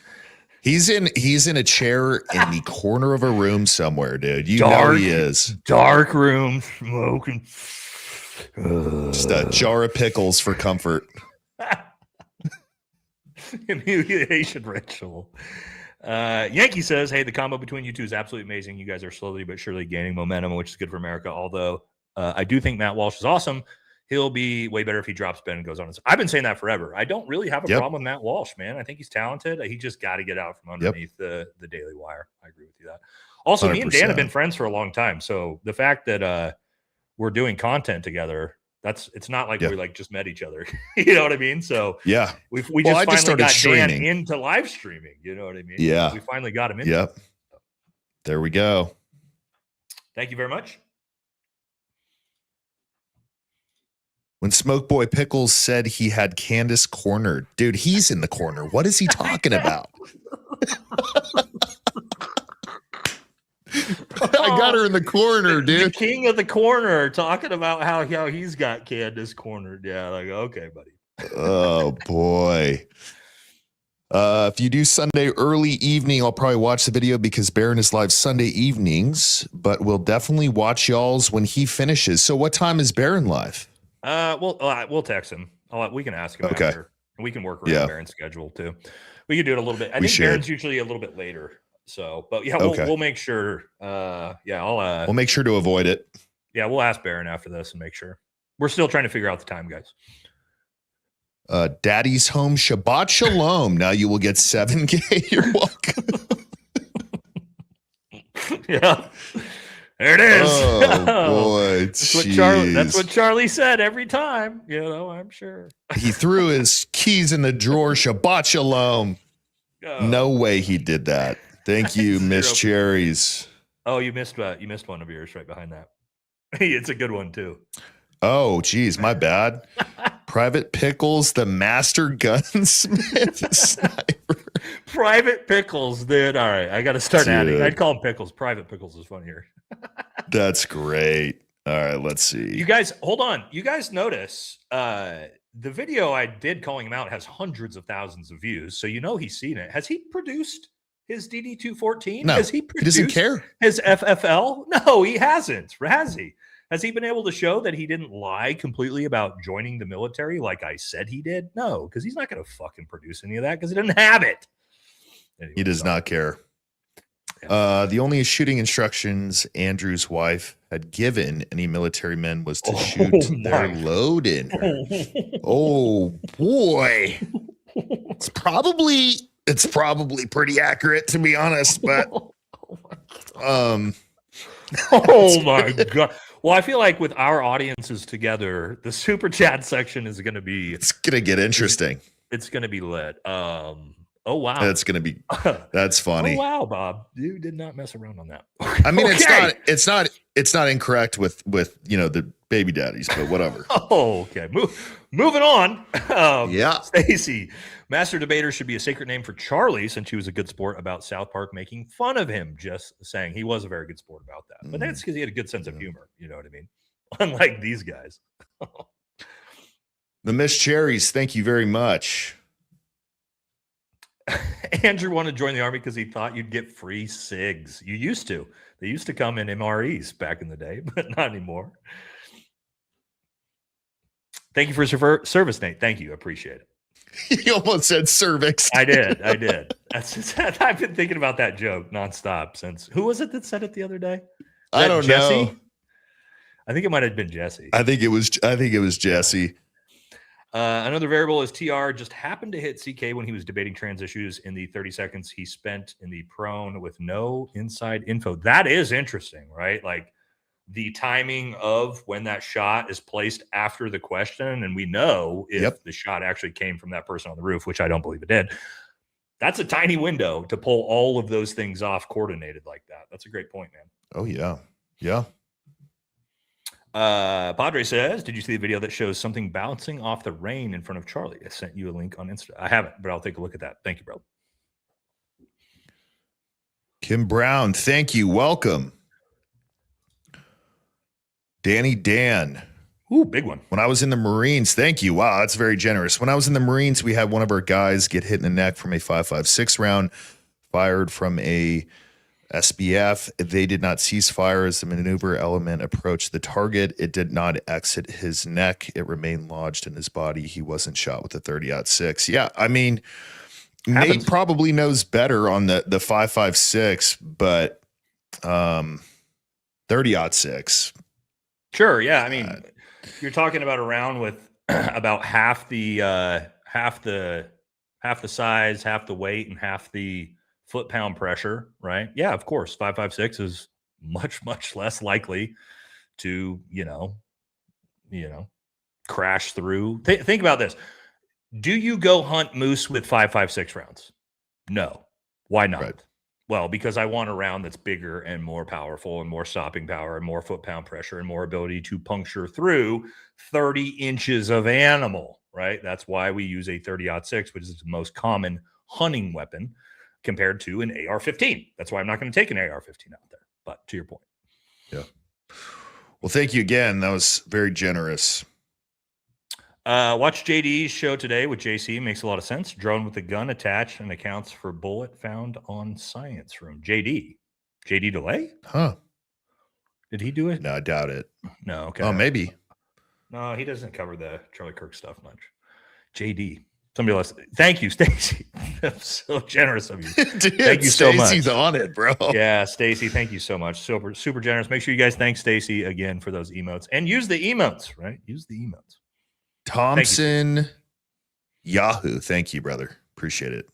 in a chair in the corner of a room somewhere, dude. You know he is. Dark room smoking. Just a jar of pickles for comfort. Humiliation ritual. Yankee says, hey, the combo between you two is absolutely amazing. You guys are slowly but surely gaining momentum, which is good for America. Although I do think Matt Walsh is awesome. He'll be way better if he drops Ben and goes on. I've been saying that forever. I don't really have a problem with Matt Walsh, man. I think he's talented. He just got to get out from underneath the Daily Wire. I agree with you that. Also, 100%. Me and Dan have been friends for a long time. So the fact that we're doing content together, it's not like we like just met each other. You know what I mean? So yeah, we just finally got Dan into live streaming. You know what I mean? Yeah, we finally got him in. Yep. There we go. Thank you very much. When Smoke Boy Pickles said he had Candace cornered, dude, he's in the corner. What is he talking about? I got her in the corner, dude. The king of the corner talking about how he's got Candace cornered. Yeah, like, okay, buddy. Oh, boy. If you do Sunday early evening, I'll probably watch the video because Baron is live Sunday evenings, but we'll definitely watch y'all's when he finishes. So what time is Baron live? We'll text him. We can ask him after. We can work around Baron's schedule too. We can do it a little bit. I think Baron's usually a little bit later. So, but yeah, we'll make sure. We'll make sure to avoid it. Yeah, we'll ask Baron after this and make sure. We're still trying to figure out the time, guys. Daddy's home. Shabbat shalom. Now you will get 7K. You're welcome. Yeah. There it is. Oh boy, that's what Charlie said every time. You know, I'm sure. He threw his keys in the drawer. Shabbat shalom. No way he did that. Thank you, Miss Cherries. Oh, you missed one of yours right behind that. It's a good one too. Oh, geez, my bad. Private Pickles, the master gunsmith sniper. Private Pickles, dude. All right, I got to start adding. I'd call him Pickles. Private Pickles is funnier. That's great. All right, let's see. You guys, hold on. You guys notice the video I did calling him out has hundreds of thousands of views, so you know he's seen it. Has he produced his DD214? No, Has he produced doesn't care. His FFL? No, he hasn't. Has he? Has he been able to show that he didn't lie completely about joining the military like I said he did? No, because he's not going to fucking produce any of that because he doesn't have it. Anyway, he does not care. The only shooting instructions Andrew's wife had given any military men was to shoot their load in her. Oh boy. It's probably pretty accurate, to be honest, but oh my God. Well, I feel like with our audiences together, the super chat section is going to be... It's going to get interesting. It's going to be lit. Oh, wow. That's going to be... That's funny. Oh, wow, Bob. You did not mess around on that. I mean, it's not incorrect with the baby daddies, but whatever. Oh, okay. Moving on. Yeah. Stacy, Master Debater should be a sacred name for Charlie since he was a good sport about South Park making fun of him. Just saying, he was a very good sport about that. But that's because he had a good sense of humor. You know what I mean? Unlike these guys. The Miss Cherries, thank you very much. Andrew wanted to join the army because he thought you'd get free cigs. You used to. They used to come in MREs back in the day, but not anymore. Thank you for your service, Nate. Thank you. I appreciate it. You almost said cervix. I did. I've been thinking about that joke nonstop since. Who was it that said it the other day? I don't know. I think it might have been Jesse. I think it was Jesse. Another variable is TR just happened to hit CK when he was debating trans issues in the 30 seconds he spent in the prone with no inside info. That is interesting, right? Like the timing of when that shot is placed after the question, and we know if the shot actually came from that person on the roof, which I don't believe it did. That's a tiny window to pull all of those things off coordinated like that. That's a great point, man. Oh, yeah. Yeah. Padre says, did you see the video that shows something bouncing off the rain in front of Charlie? I sent you a link on Insta. I haven't, but I'll take a look at that. Thank you, bro. Kim Brown, thank you. Welcome. Danny Dan, Ooh, big one. When I was in the Marines, thank you. Wow, that's very generous. When I was in the Marines, we had one of our guys get hit in the neck from a 5.56 round fired from a SBF. They did not cease fire as the maneuver element approached the target. It did not exit his neck. It remained lodged in his body. He wasn't shot with a 30-06. Yeah, I mean, Happens. Nate probably knows better on the 5.56, but 30-06. Sure. Yeah. I mean, you're talking about a round with about half the size, half the weight, and half the foot-pound pressure, right? Yeah, of course. 5.56 is much less likely to, crash through. Think about this. Do you go hunt moose with 5.56 rounds? No. Why not? Right. Well, because I want a round that's bigger and more powerful and more stopping power and more foot-pound pressure and more ability to puncture through 30 inches of animal, right? That's why we use a 30-06, which is the most common hunting weapon compared to an AR-15. That's why I'm not going to take an AR-15 out there. But to your point. Yeah. Well, thank you again. That was very generous. Watch JD's show today with JC. Makes a lot of sense. Drone with a gun attached and accounts for bullet found on science room. JD delay? Huh. Did he do it? No, I doubt it. No. Okay. Oh, maybe. No, he doesn't cover the Charlie Kirk stuff much. JD. Somebody else. Thank you, Stacy. That's so generous of you. Dude, thank you so much. Stacy's on it, bro. Yeah, Stacy, thank you so much. Super generous. Make sure you guys thank Stacy again for those emotes. And use the emotes, right? Use the emotes. Thompson Yahoo. Thank you, brother. Appreciate it.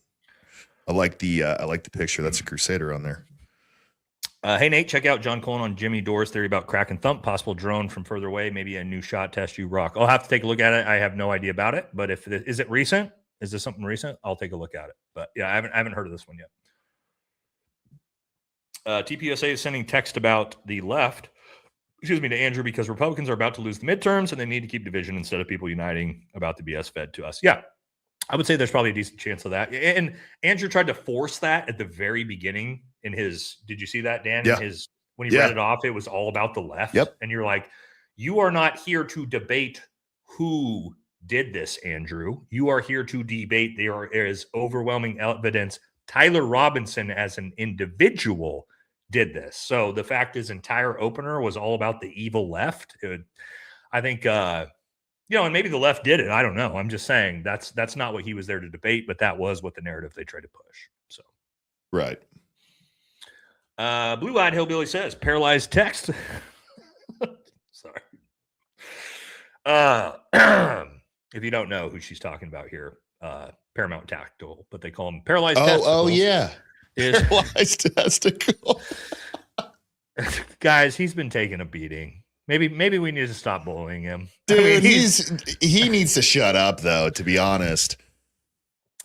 I like the picture. That's a Crusader on there. Hey, Nate, check out John Colin on Jimmy Dore's theory about crack and thump, possible drone from further away, maybe a new shot test you rock. I'll have to take a look at it. I have no idea about it, but is it recent? Is this something recent? I'll take a look at it. But yeah, I haven't heard of this one yet. TPUSA is sending text about the left, to Andrew, because Republicans are about to lose the midterms and they need to keep division instead of people uniting about the BS fed to us. Yeah, I would say there's probably a decent chance of that. And Andrew tried to force that at the very beginning in his, did you see that, Dan? Yeah. When he read it off, it was all about the left. Yep. And you're like, you are not here to debate who did this, Andrew. You are here to debate. There is overwhelming evidence Tyler Robinson as an individual did this. So the fact his entire opener was all about the evil left. I think, and maybe the left did it. I don't know. I'm just saying that's not what he was there to debate, but that was what the narrative they tried to push. So, right. Blue-eyed hillbilly says paralyzed text. Sorry. If you don't know who she's talking about here, Paramount Tactical, but they call him paralyzed testicles. Oh yeah. Is paralyzed testicle. Guys, he's been taking a beating. Maybe we need to stop bullying him. Dude, he needs to shut up though, to be honest.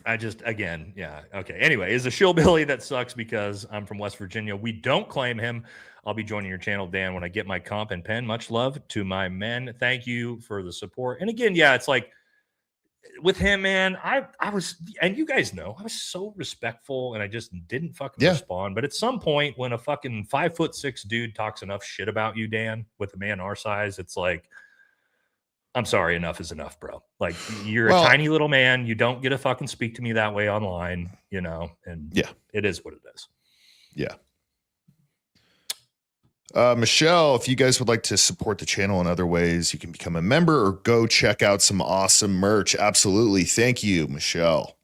Yeah. Okay. Anyway, is a shillbilly that sucks because I'm from West Virginia. We don't claim him. I'll be joining your channel, Dan, when I get my comp and pen. Much love to my men. Thank you for the support. And again, yeah, it's like with him, man, I was, and you guys know, I was so respectful and I just didn't fucking respond. But at some point when a fucking 5'6" dude talks enough shit about you, Dan, with a man our size, it's like, I'm sorry, enough is enough, bro. Like, you're a tiny little man. You don't get to fucking speak to me that way online, and it is what it is. Yeah. Michelle, if you guys would like to support the channel in other ways, you can become a member or go check out some awesome merch. Absolutely. Thank you, Michelle.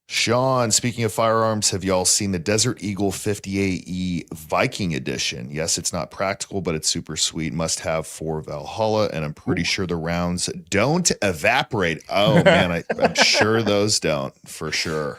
Sean, speaking of firearms, have y'all seen the Desert Eagle 50AE Viking Edition? Yes, it's not practical, but it's super sweet. Must have for Valhalla, and I'm pretty sure the rounds don't evaporate. Oh, man, I'm sure those don't, for sure.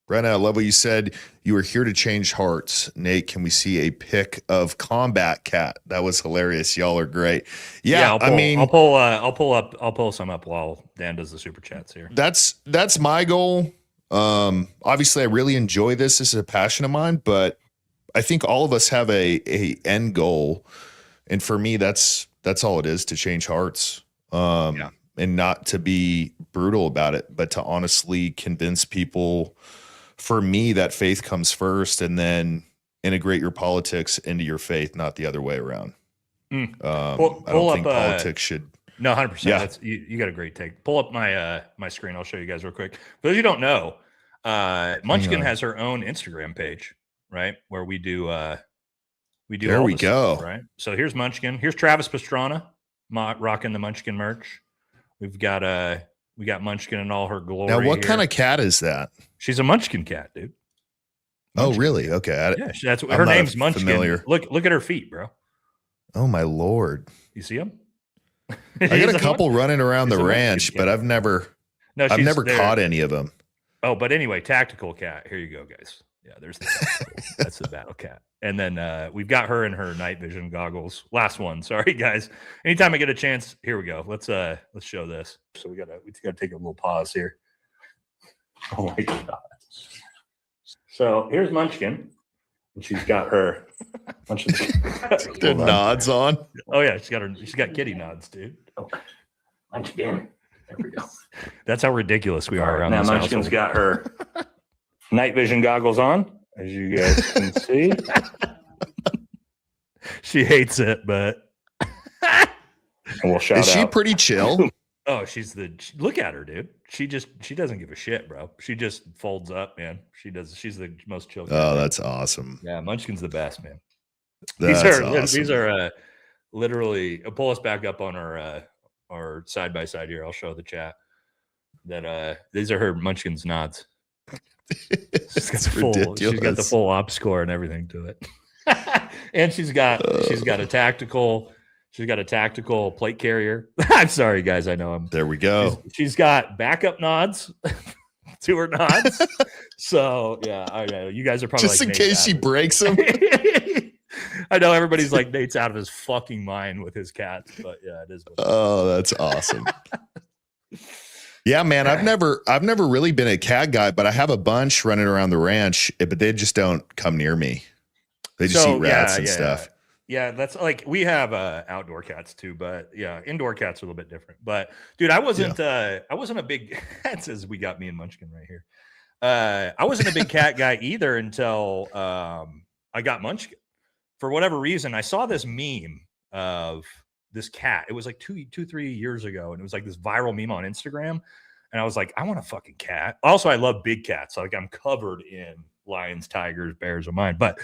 Brenna, I love what you said. You were here to change hearts. Nate, can we see a pic of Combat Cat? That was hilarious. Y'all are great. Yeah, I'll pull some up while Dan does the super chats here. That's my goal. Obviously, I really enjoy this. This is a passion of mine, but I think all of us have a end goal, and for me, that's all it is, to change hearts. And not to be brutal about it, but to honestly convince people. For me, that faith comes first, and then integrate your politics into your faith, not the other way around. Pull I don't think up, politics should. No, 100%. Yeah. That's you got a great take. Pull up my my screen. I'll show you guys real quick. For those you don't know, Munchkin has her own Instagram page, right? Where we do There all we this go. stuff, right? So here's Munchkin. Here's Travis Pastrana rocking the Munchkin merch. We've got we got Munchkin in all her glory. Now, what here. kind of cat is that? She's a Munchkin cat, dude. Oh, really? Okay. Yeah, that's I'm her not name's Munchkin. familiar. Look at her feet, bro. Oh my Lord. You see them? I got a couple running around the ranch, but I've never caught any of them. Oh, but anyway, tactical cat. Here you go, guys. Yeah, there's the tactical. That's the battle cat. And then we've got her in her night vision goggles. Last one. Sorry, guys. Anytime I get a chance, here we go. Let's show this. So we gotta take a little pause here. Oh my god. So here's Munchkin. And she's got her bunch of the nods on. Oh yeah, she's got kitty nods, dude. Oh, Munchkin. There we go. That's how ridiculous we are around now. Munchkin's household. Got her night vision goggles on, as you guys can see. She hates it, but and we'll shout out. Is she pretty chill? Oh, look at her, dude. She doesn't give a shit, bro. She just folds up, man. She's the most chill. Oh, that's awesome. Yeah, Munchkin's the best, man. That's These are literally pull us back up on our side by side here. I'll show the chat that these are her Munchkin's nods. She's got the full op score and everything to it. And she's got a tactical plate carrier. I'm sorry, guys. I know there we go. She's got backup nods to her nods. So yeah, I know you guys are probably just like, in case she breaks them. I know everybody's like, Nate's out of his fucking mind with his cats, but yeah, it is. Oh, that's awesome. Yeah, man, I've never really been a cat guy, but I have a bunch running around the ranch, but they just don't come near me. They just eat rats and stuff. Yeah, that's like we have outdoor cats too, but yeah, indoor cats are a little bit different. But dude, I wasn't a big that says we got me and Munchkin right here. I wasn't a big cat guy either until I got Munchkin. For whatever reason, I saw this meme of this cat. It was like 3 years ago, and it was like this viral meme on Instagram. And I was like, I want a fucking cat. Also, I love big cats. Like I'm covered in lions, tigers, bears of mine. But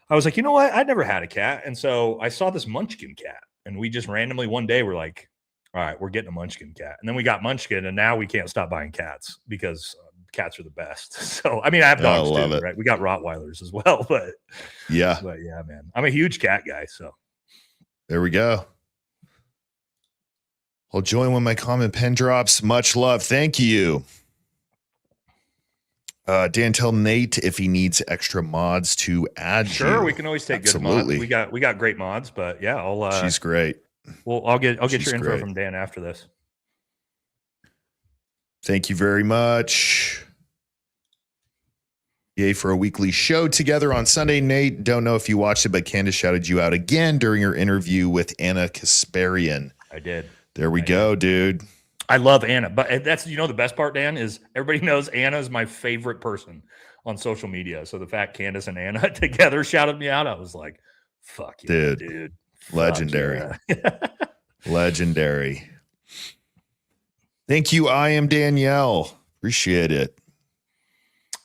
I was like, you know what? I'd never had a cat. And so I saw this Munchkin cat. And we just randomly one day were like, all right, we're getting a Munchkin cat. And then we got Munchkin, and now we can't stop buying cats because cats are the best. So, I mean, I have dogs too, right? We got Rottweilers as well. But yeah, man. I'm a huge cat guy. So there we go. I'll join when my comment pen drops. Much love. Thank you. Dan, tell Nate if he needs extra mods to add. Sure, we can always take good mods. We got great mods, but yeah, I'll. She's great. Well, I'll get your info from Dan after this. Thank you very much. Yay for a weekly show together on Sunday. Nate, don't know if you watched it, but Candace shouted you out again during your interview with Anna Kasparian. I did. There we go, dude. I love Anna, but that's, the best part, Dan, is everybody knows Anna is my favorite person on social media. So the fact Candace and Anna together shouted me out, I was like, fuck yeah, dude. Legendary. Yeah. Legendary. Thank you. I am Danielle. Appreciate it.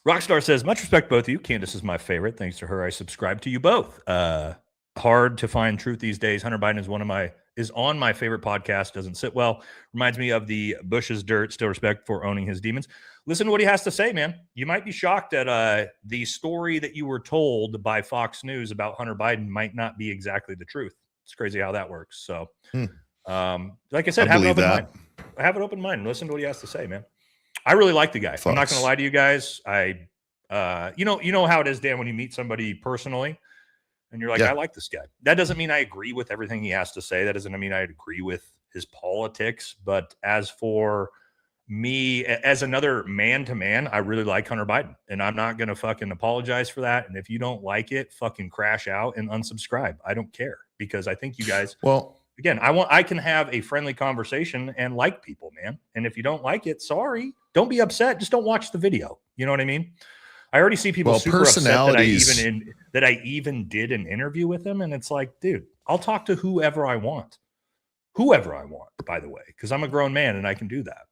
Rockstar says, much respect both of you. Candace is my favorite. Thanks to her, I subscribe to you both. Hard to find truth these days. Hunter Biden is on my favorite podcast. Doesn't sit well. Reminds me of the Bush's dirt. Still respect for owning his demons. Listen to what he has to say, man. You might be shocked at the story that you were told by Fox News about Hunter Biden might not be exactly the truth. It's crazy how that works. So, like I said, have an open mind. Have an open mind and listen to what he has to say, man. I really like the guy. I'm not going to lie to you guys. You know how it is, Dan, when you meet somebody personally and you're like, I like this guy. That doesn't mean I agree with everything he has to say. That doesn't mean I agree with his politics. But as for me, as another man to man, I really like Hunter Biden, and I'm not going to fucking apologize for that. And if you don't like it, fucking crash out and unsubscribe. I don't care, because I think you guys, again, I can have a friendly conversation and like people, man. And if you don't like it, sorry, don't be upset. Just don't watch the video. You know what I mean? I already see people Well, super upset personalities- that I even did an interview with him, and it's like, dude, I'll talk to whoever I want, by the way, because I'm a grown man and I can do that.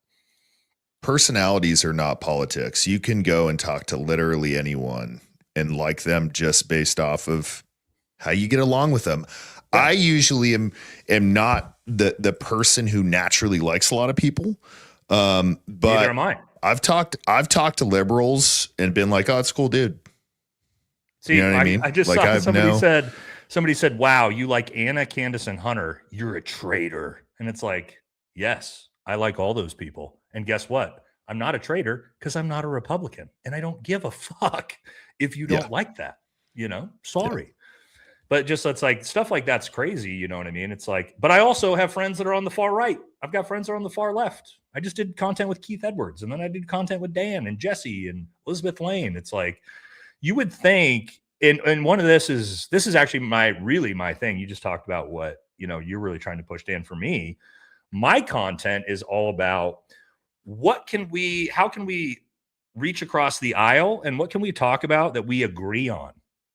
Personalities are not politics. You can go and talk to literally anyone and like them just based off of how you get along with them. Yeah. I usually am not the person who naturally likes a lot of people. But neither am I. I've talked to liberals and been like, oh, it's a cool dude. See, you know what I mean? I just like, saw somebody said, wow, you like Anna, Candace, and Hunter. You're a traitor. And it's like, yes, I like all those people. And guess what? I'm not a traitor because I'm not a Republican. And I don't give a fuck if you don't like that, sorry. Yeah. But just, it's like stuff like that's crazy. You know what I mean? It's like, but I also have friends that are on the far right. I've got friends that are on the far left. I just did content with Keith Edwards, and then I did content with Dan and Jesse and Elizabeth Lane. It's like, you would think, and one of this is actually my thing. You just talked about what, you're really trying to push, Dan. For me, my content is all about how can we reach across the aisle, and what can we talk about that we agree on,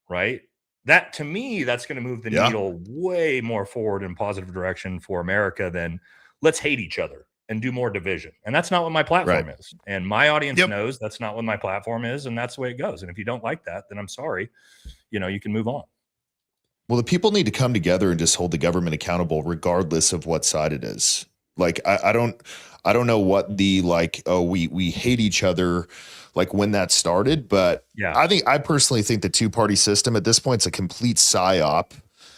right? That, to me, that's going to move the needle way more forward in positive direction for America than let's hate each other and do more division. And that's not what my platform is. And my audience knows that's not what my platform is. And that's the way it goes. And if you don't like that, then I'm sorry, you can move on. Well, the people need to come together and just hold the government accountable regardless of what side it is. Like, I don't know what the, like, oh, we hate each other, like when that started, but I personally think the two-party system at this point is a complete psyop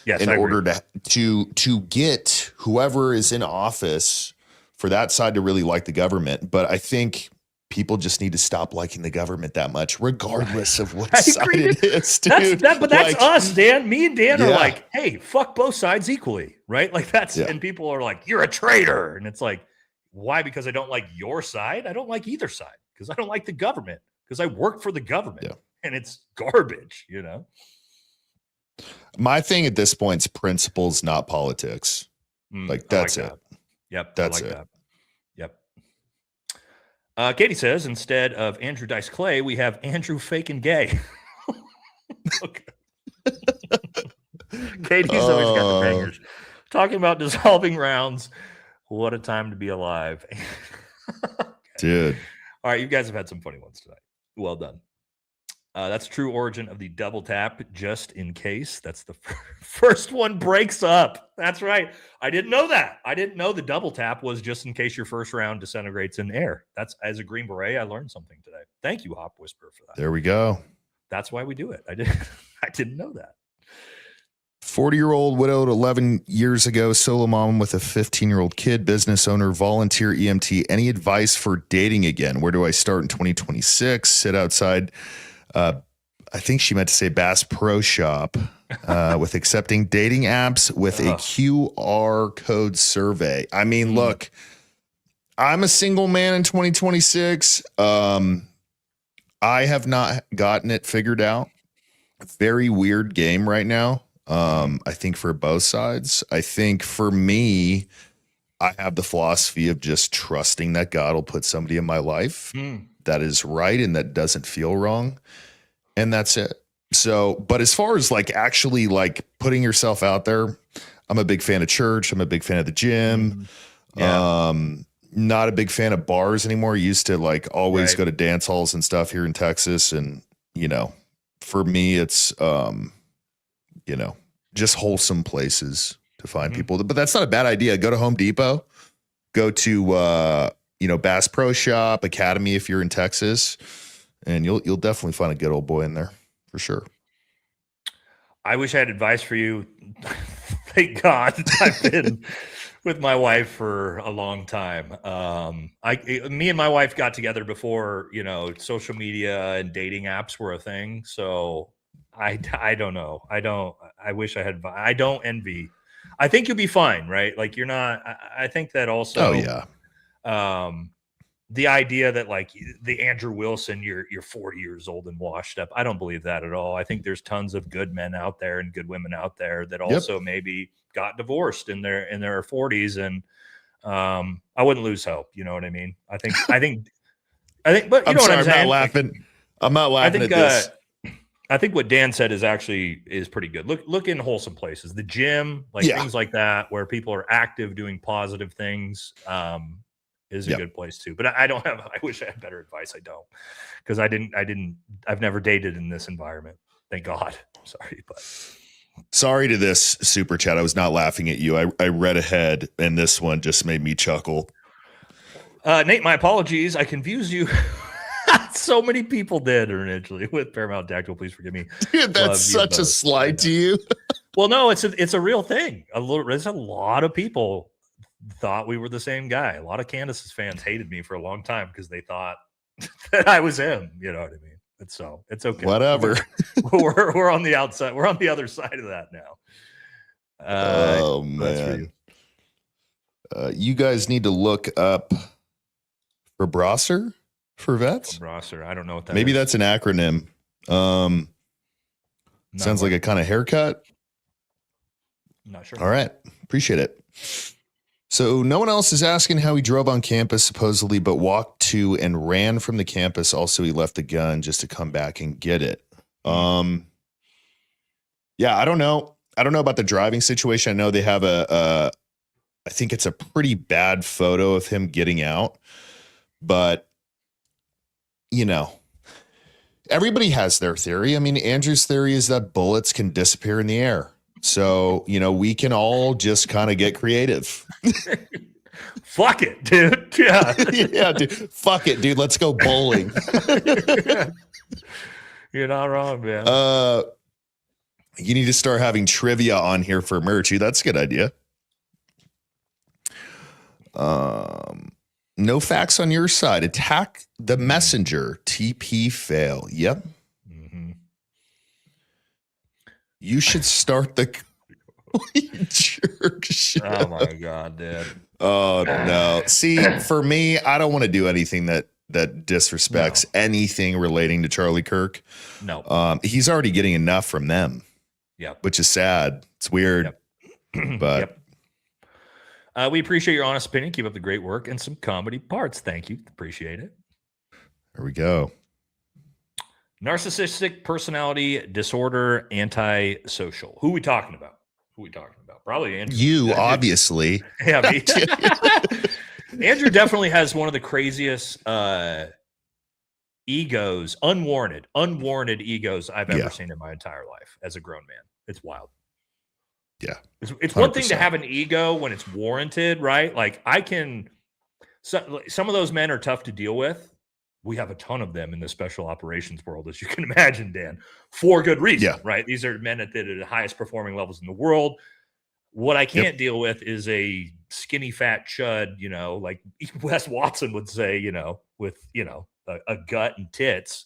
in order to get whoever is in office for that side to really like the government. But I think people just need to stop liking the government that much, regardless of what side it is, dude. That's us, Dan. Me and Dan are like, hey, fuck both sides equally, right? Like and people are like, you're a traitor. And it's like, why? Because I don't like your side? I don't like either side. Because I don't like the government, because I work for the government and it's garbage, My thing at this point is principles, not politics. Like, that's it. Yep. That's it. Yep. Katie says, instead of Andrew Dice Clay, we have Andrew Fakin Gay. Katie's always got the bangers. Talking about dissolving rounds. What a time to be alive. Dude. All right, you guys have had some funny ones tonight. Well done. That's true origin of the double tap, just in case. That's the first one breaks up. That's right. I didn't know that. I didn't know the double tap was just in case your first round disintegrates in air. That's, as a Green Beret, I learned something today. Thank you, Hop Whisperer, for that. There we go. That's why we do it. I didn't know that. 40-year-old widowed 11 years ago, solo mom with a 15-year-old kid, business owner, volunteer EMT. Any advice for dating again? Where do I start in 2026? Sit outside. I think she meant to say Bass Pro Shop with accepting dating apps with a QR code survey. I mean, look, I'm a single man in 2026. I have not gotten it figured out. Very weird game right now. I think for both sides. I think for me, I have the philosophy of just trusting that God will put somebody in my life that is right and that doesn't feel wrong. And that's it. So, but as far as like actually like putting yourself out there, I'm a big fan of church. I'm a big fan of the gym. Not a big fan of bars anymore. Used to like always go to dance halls and stuff here in Texas. And, for me, it's, just wholesome places to find people. But that's not a bad idea. Go to Home Depot, go to, Bass Pro Shop, Academy if you're in Texas, and you'll definitely find a good old boy in there for sure. I wish I had advice for you. Thank God I've been with my wife for a long time. Me and my wife got together before, social media and dating apps were a thing. So I don't know. I wish I had, I don't envy. I think you'll be fine, right? Like you're not, I think that also, the idea that like the Andrew Wilson, you're 40 years old and washed up. I don't believe that at all. I think there's tons of good men out there and good women out there that also maybe got divorced in their 40s. And I wouldn't lose hope. You know what I mean? I think, but you know what I'm saying? I'm not laughing. I'm not laughing at this. I think what Dan said is pretty good. Look in wholesome places, the gym, like things like that, where people are active doing positive things, is a good place too. But I wish I had better advice. I don't, because I've never dated in this environment. Thank God. Sorry to this super chat. I was not laughing at you. I read ahead, and this one just made me chuckle. Nate, my apologies. I confused you. So many people did originally with Paramount Tactical. Please forgive me. Dude, that's such a slide to you. Well, no, it's a real thing. There's a lot of people thought we were the same guy. A lot of Candace's fans hated me for a long time because they thought that I was him. You know what I mean? It's okay. Whatever. We're on the outside. We're on the other side of that now. Oh man. You guys need to look up for Brosser for vets. Brosser. I don't know what that Maybe is. that's an acronym. Sounds like a kind of haircut. Not sure. All right. Appreciate it. So no one else is asking how he drove on campus supposedly, but walked to and ran from the campus. Also, he left the gun just to come back and get it. Yeah, I don't know. I don't know about the driving situation. I know they have I think it's a pretty bad photo of him getting out, but you know, everybody has their theory. I mean, Andrew's theory is that bullets can disappear in the air. So, you know, we can all just kind of get creative. Fuck it, dude. Yeah. Yeah, dude. Fuck it, dude. Let's go bowling. You're not wrong, man. You need to start having trivia on here for merch. That's a good idea. No facts on your side. Attack the messenger. TP fail. Yep. You should start the jerk show. Oh my God, dude. Oh no. See, for me, I don't want to do anything that disrespects anything relating to Charlie Kirk. No. He's already getting enough from them. Yeah. Which is sad. It's weird. Yep. But we appreciate your honest opinion. Keep up the great work and some comedy parts. Thank you. Appreciate it. There we go. Narcissistic personality disorder, antisocial. Who are we talking about? Probably Andrew. You, obviously. Yeah, me. Andrew definitely has one of the craziest egos, unwarranted egos I've ever seen in my entire life as a grown man. It's wild. Yeah. It's one thing to have an ego when it's warranted, right? Like some of those men are tough to deal with. We have a ton of them in the special operations world, as you can imagine, Dan, for good reason, right? These are men at the highest performing levels in the world. What I can't deal with is a skinny, fat chud, you know, like Wes Watson would say, you know, with, you know, a gut and tits,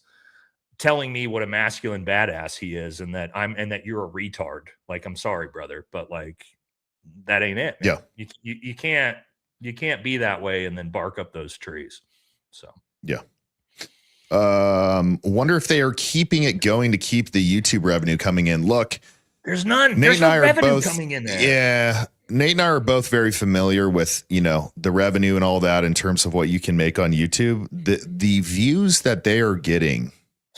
telling me what a masculine badass he is and that you're a retard. Like, I'm sorry, brother, but like, that ain't it, man. Yeah. You can't be that way and then bark up those trees. So, yeah. Wonder if they are keeping it going to keep the YouTube revenue coming in. Look, there's none. Nate There's and I no are revenue both coming in there. Yeah. Nate and I are both very familiar with, you know, the revenue and all that in terms of what you can make on YouTube. The views that they are getting,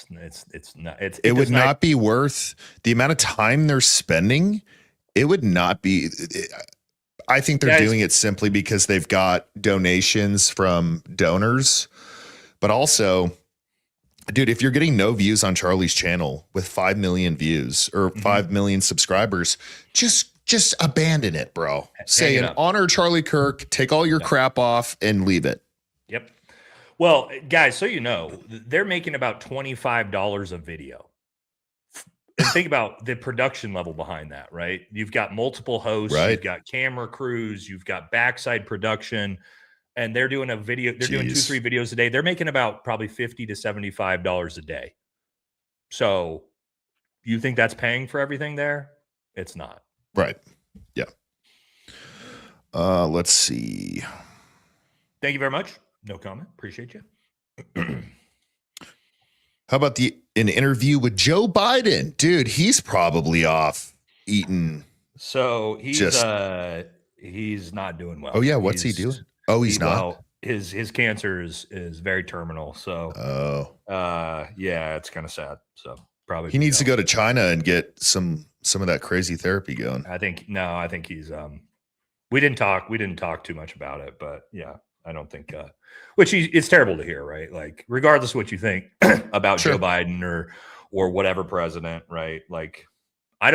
it would not be worth the amount of time they're spending. It would not be. I think they're doing it simply because they've got donations from donors, but also, dude, if you're getting no views on Charlie's channel with 5 million views or 5 million subscribers, just abandon it, bro. Say and honor Charlie Kirk, take all your crap off and leave it. Yep. Well, guys, so you know, they're making about $25 a video. And think about the production level behind that, right? You've got multiple hosts, you've got camera crews, you've got backside production. And they're doing a video. They're doing 2-3 videos a day. They're making about probably $50 to $75 a day. So you think that's paying for everything there? It's not. Right. Yeah. Let's see. Thank you very much. No comment. Appreciate you. How about an interview with Joe Biden? Dude, he's probably off eating. So he's not doing well. Oh yeah, what's he doing? Oh, he's not. Well, his cancer is very terminal. So yeah, it's kind of sad. So probably he needs to go to China and get some of that crazy therapy going. I think he's we didn't talk too much about it, but yeah, I don't think it's terrible to hear, right? Like regardless of what you think about Joe Biden or whatever president, right? Like me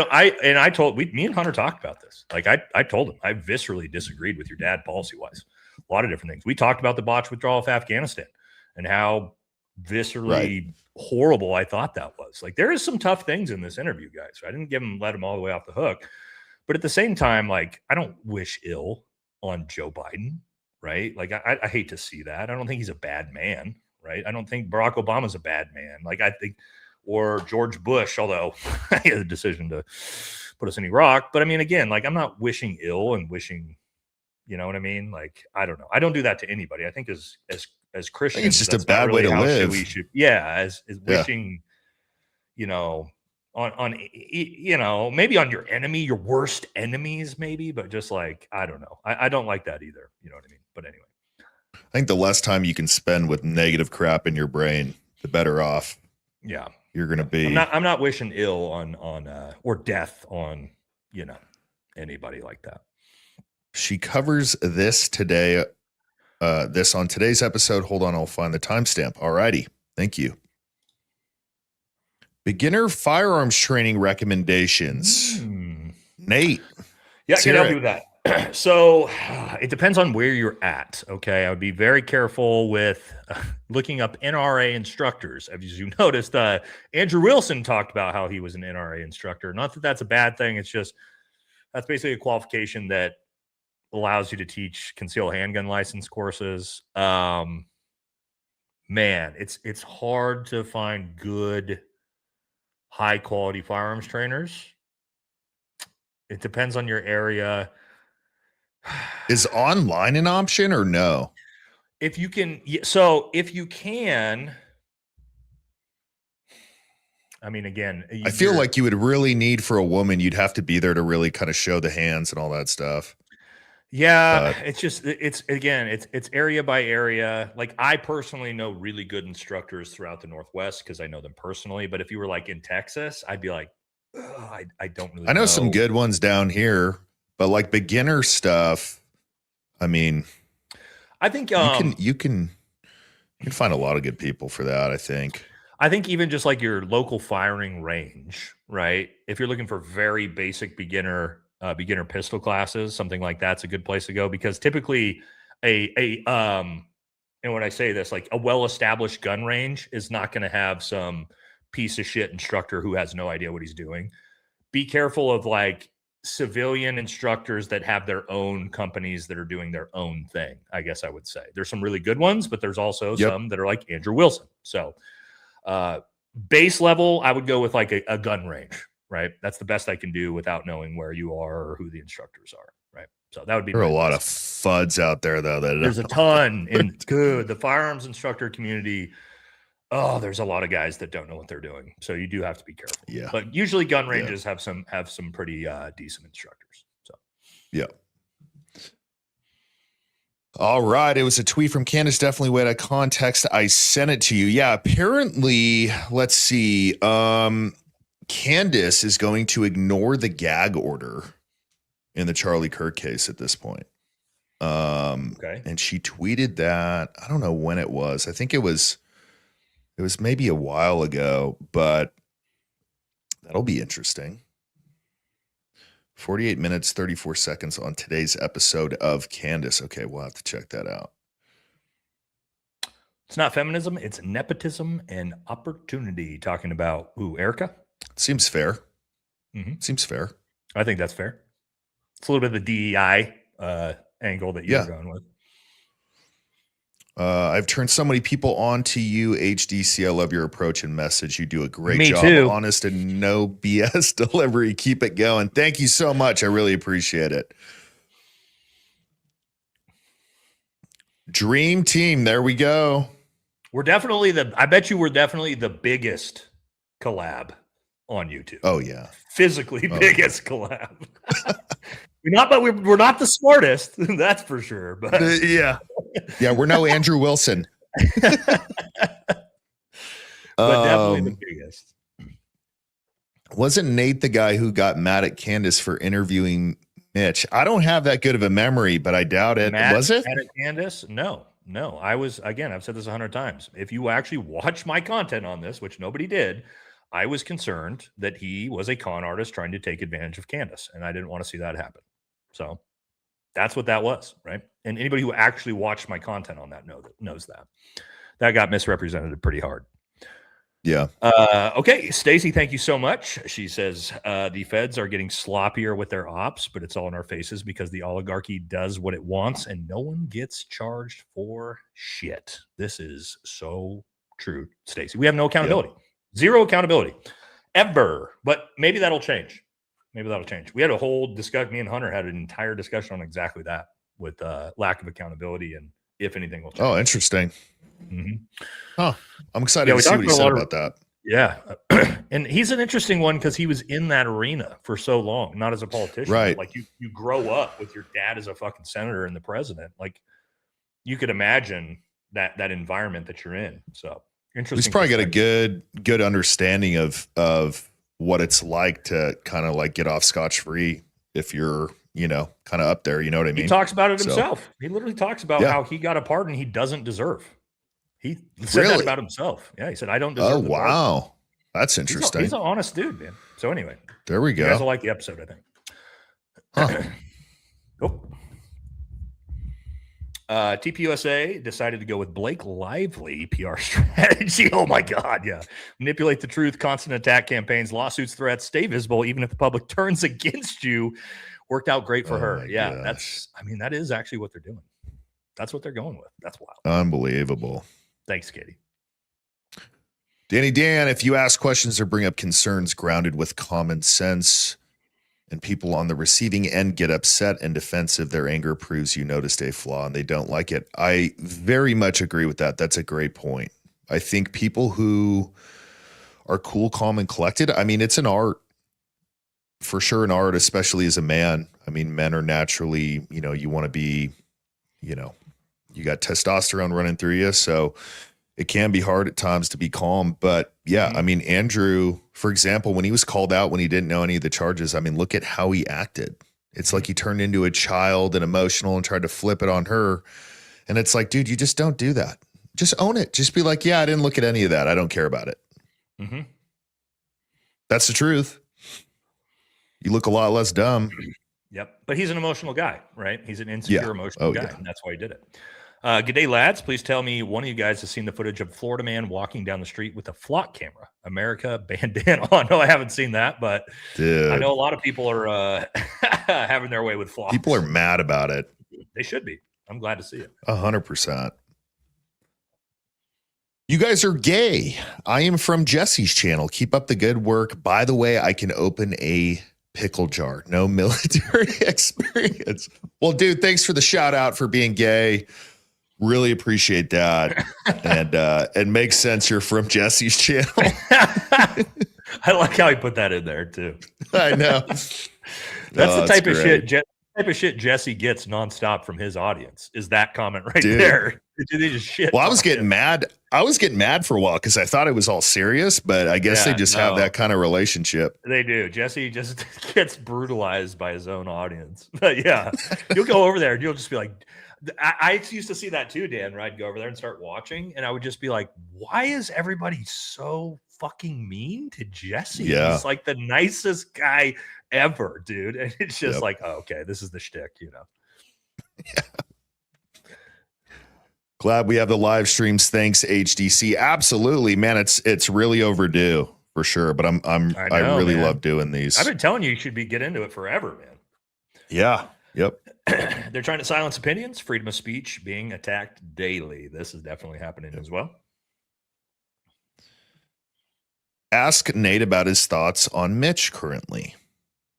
and Hunter talked about this. Like I told him I viscerally disagreed with your dad policy wise. A lot of different things. We talked about the botched withdrawal of Afghanistan and how viscerally horrible I thought that was. Like there is some tough things in this interview, guys. I didn't let him all the way off the hook. But at the same time, like I don't wish ill on Joe Biden, right? Like I hate to see that. I don't think he's a bad man, right? I don't think Barack Obama's a bad man. Like I think, or George Bush, although he had a decision to put us in Iraq. But I mean, again, like I'm not wishing ill and wishing, you know what I mean? Like I don't know. I don't do that to anybody. I think as Christians, it's just a bad way to live. As wishing, you know. On you know, maybe on your enemy, your worst enemies, maybe, but just like I don't know, I don't like that either. You know what I mean? But anyway, I think the less time you can spend with negative crap in your brain, the better off. Yeah, you're gonna be. I'm not wishing ill on or death on anybody like that. She covers this today. This on today's episode. Hold on, I'll find the timestamp. Alrighty, thank you. Beginner firearms training recommendations. Nate. Yeah, I can help you with that. So it depends on where you're at. Okay. I would be very careful with looking up NRA instructors. As you noticed, Andrew Wilson talked about how he was an NRA instructor. Not that that's a bad thing. It's just that's basically a qualification that allows you to teach concealed handgun license courses. Man, it's hard to find good high quality firearms trainers. It depends on your area. Is online an option or no? If you can, I mean, again, I feel like you would really need for a woman, you'd have to be there to really kind of show the hands and all that stuff. Yeah, it's area by area. Like I personally know really good instructors throughout the Northwest because I know them personally. But if you were like in Texas, I'd be like, I don't really. I know some good ones down here, but like beginner stuff. I mean, I think you can find a lot of good people for that. I think even just like your local firing range, right? If you're looking for very basic beginner pistol classes, something like that's a good place to go because typically and when I say this, like a well-established gun range is not going to have some piece of shit instructor who has no idea what he's doing. Be careful of like civilian instructors that have their own companies that are doing their own thing. I guess I would say there's some really good ones, but there's also some that are like Andrew Wilson. So base level, I would go with like a gun range. Right. That's the best I can do without knowing where you are or who the instructors are. Right. So that would be. There are a lot of FUDs out there, though. There's a ton in the firearms instructor community. Oh, there's a lot of guys that don't know what they're doing. So you do have to be careful. Yeah. But usually gun ranges have some pretty decent instructors. So. Yeah. All right. It was a tweet from Candace. Definitely way to context. I sent it to you. Yeah. Apparently, let's see. Candace is going to ignore the gag order in the Charlie Kirk case at this point. Okay. And she tweeted that. I don't know when it was. I think it was maybe a while ago, but that'll be interesting. 48 minutes, 34 seconds on today's episode of Candace. Okay, we'll have to check that out. It's not feminism. It's nepotism and opportunity. Talking about Erika? Seems fair. Mm-hmm. Seems fair. I think that's fair. It's a little bit of the DEI angle that you're going with. I've turned so many people on to you, HDC. I love your approach and message. You do a great job. Too. Honest and no BS delivery. Keep it going. Thank you so much. I really appreciate it. Dream team. There we go. I bet you we're definitely the biggest collab on YouTube. Oh yeah. Physically biggest collab. We're not the smartest, that's for sure. But yeah. Yeah, we're no Andrew Wilson. But definitely the biggest. Wasn't Nate the guy who got mad at Candace for interviewing Mitch? I don't have that good of a memory, but I doubt it. Was it? Mad at Candace? No. I was, again, I've said this 100 times. If you actually watch my content on this, which nobody did, I was concerned that he was a con artist trying to take advantage of Candace, and I didn't want to see that happen. So that's what that was, right? And anybody who actually watched my content on that knows that. That got misrepresented pretty hard. Yeah. Okay, Stacy, thank you so much. She says the feds are getting sloppier with their ops, but it's all in our faces because the oligarchy does what it wants and no one gets charged for shit. This is so true, Stacy. We have no accountability. Zero accountability ever. But maybe that'll change. We had a whole discussion. Me and Hunter had an entire discussion on exactly that with lack of accountability and if anything will change. Oh, interesting. Mm-hmm. Huh. I'm excited to see what he said about that. Yeah. And he's an interesting one because he was in that arena for so long, not as a politician. Right. Like you grow up with your dad as a fucking senator and the president. Like you could imagine that environment that you're in. So interesting. He's probably got a good understanding of what it's like to kind of like get off scotch-free if you're, kind of up there. You know what I mean? He talks about it himself. He literally talks about how he got a pardon he doesn't deserve. He said that about himself. Yeah, he said, I don't deserve Oh, wow. That's interesting. He's an honest dude, man. So anyway. There we go. You guys will like the episode, I think. Huh. TPUSA decided to go with Blake Lively PR strategy. Oh, my God, yeah. Manipulate the truth, constant attack campaigns, lawsuits, threats, stay visible, even if the public turns against you. Worked out great for her. Yeah, that is actually what they're doing. That's what they're going with. That's wild. Unbelievable. Thanks, Katie. Danny Dan, if you ask questions or bring up concerns grounded with common sense and people on the receiving end get upset and defensive, their anger proves you noticed a flaw and they don't like it. I very much agree with that. That's a great point. I think people who are cool, calm, and collected, I mean, it's an art. For sure an art, especially as a man. I mean, men are naturally, you want to be, you got testosterone running through you. So it can be hard at times to be calm. But yeah, I mean, Andrew, for example, when he was called out, when he didn't know any of the charges, I mean, look at how he acted. It's like he turned into a child and emotional and tried to flip it on her. And it's like, dude, you just don't do that. Just own it. Just be like, yeah, I didn't look at any of that. I don't care about it. Mm-hmm. That's the truth. You look a lot less dumb. Yep. But he's an emotional guy, right? He's an insecure, emotional guy. Yeah. And that's why he did it. Good day, lads. Please tell me one of you guys has seen the footage of Florida man walking down the street with a flock camera. America bandana. Oh, no, I haven't seen that, but Dude. I know a lot of people are having their way with flocks. People are mad about it. They should be. I'm glad to see it. 100%. You guys are gay. I am from Jesse's channel. Keep up the good work. By the way, I can open a pickle jar. No military experience. Well, dude, thanks for the shout out for being gay. Really appreciate that. And it makes sense you're from Jesse's channel. I like how he put that in there too. I know. That's the type of shit Jesse gets nonstop from his audience. Is that comment right there? They just shit. Well, I was getting mad. I was getting mad for a while because I thought it was all serious, but I guess they just have that kind of relationship. They do. Jesse just gets brutalized by his own audience. But yeah, you'll go over there and you'll just be like, I used to see that too, Dan, where I'd go over there and start watching and I would just be like, why is everybody so fucking mean to Jesse? Yeah. He's like the nicest guy ever, dude. And it's just like, oh, okay, this is the shtick, Yeah. Glad we have the live streams. Thanks, HDC. Absolutely, man. It's really overdue for sure. But I really love doing these. I've been telling you should get into it forever, man. Yeah. Yep. They're trying to silence opinions, freedom of speech being attacked daily. This is definitely happening as well. Ask Nate about his thoughts on Mitch currently.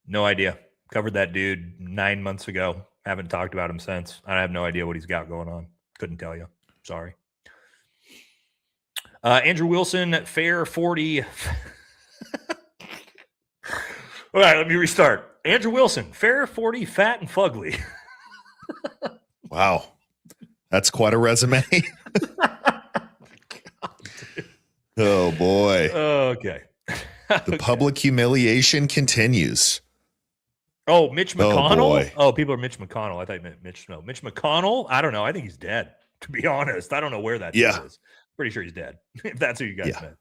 No idea. Covered that dude 9 months ago. Haven't talked about him since. I have no idea what he's got going on. Couldn't tell you. Sorry. Andrew Wilson, fair 40. All right, let me restart. Andrew Wilson, fair 40, fat and fugly. Wow. That's quite a resume. Oh boy. Okay. The public humiliation continues. Oh, Mitch McConnell? boy. Oh, people are Mitch McConnell. I thought you meant Mitch Snow. Mitch McConnell? I don't know. I think he's dead, to be honest. I don't know where that dude is. Pretty sure he's dead, if that's who you guys meant.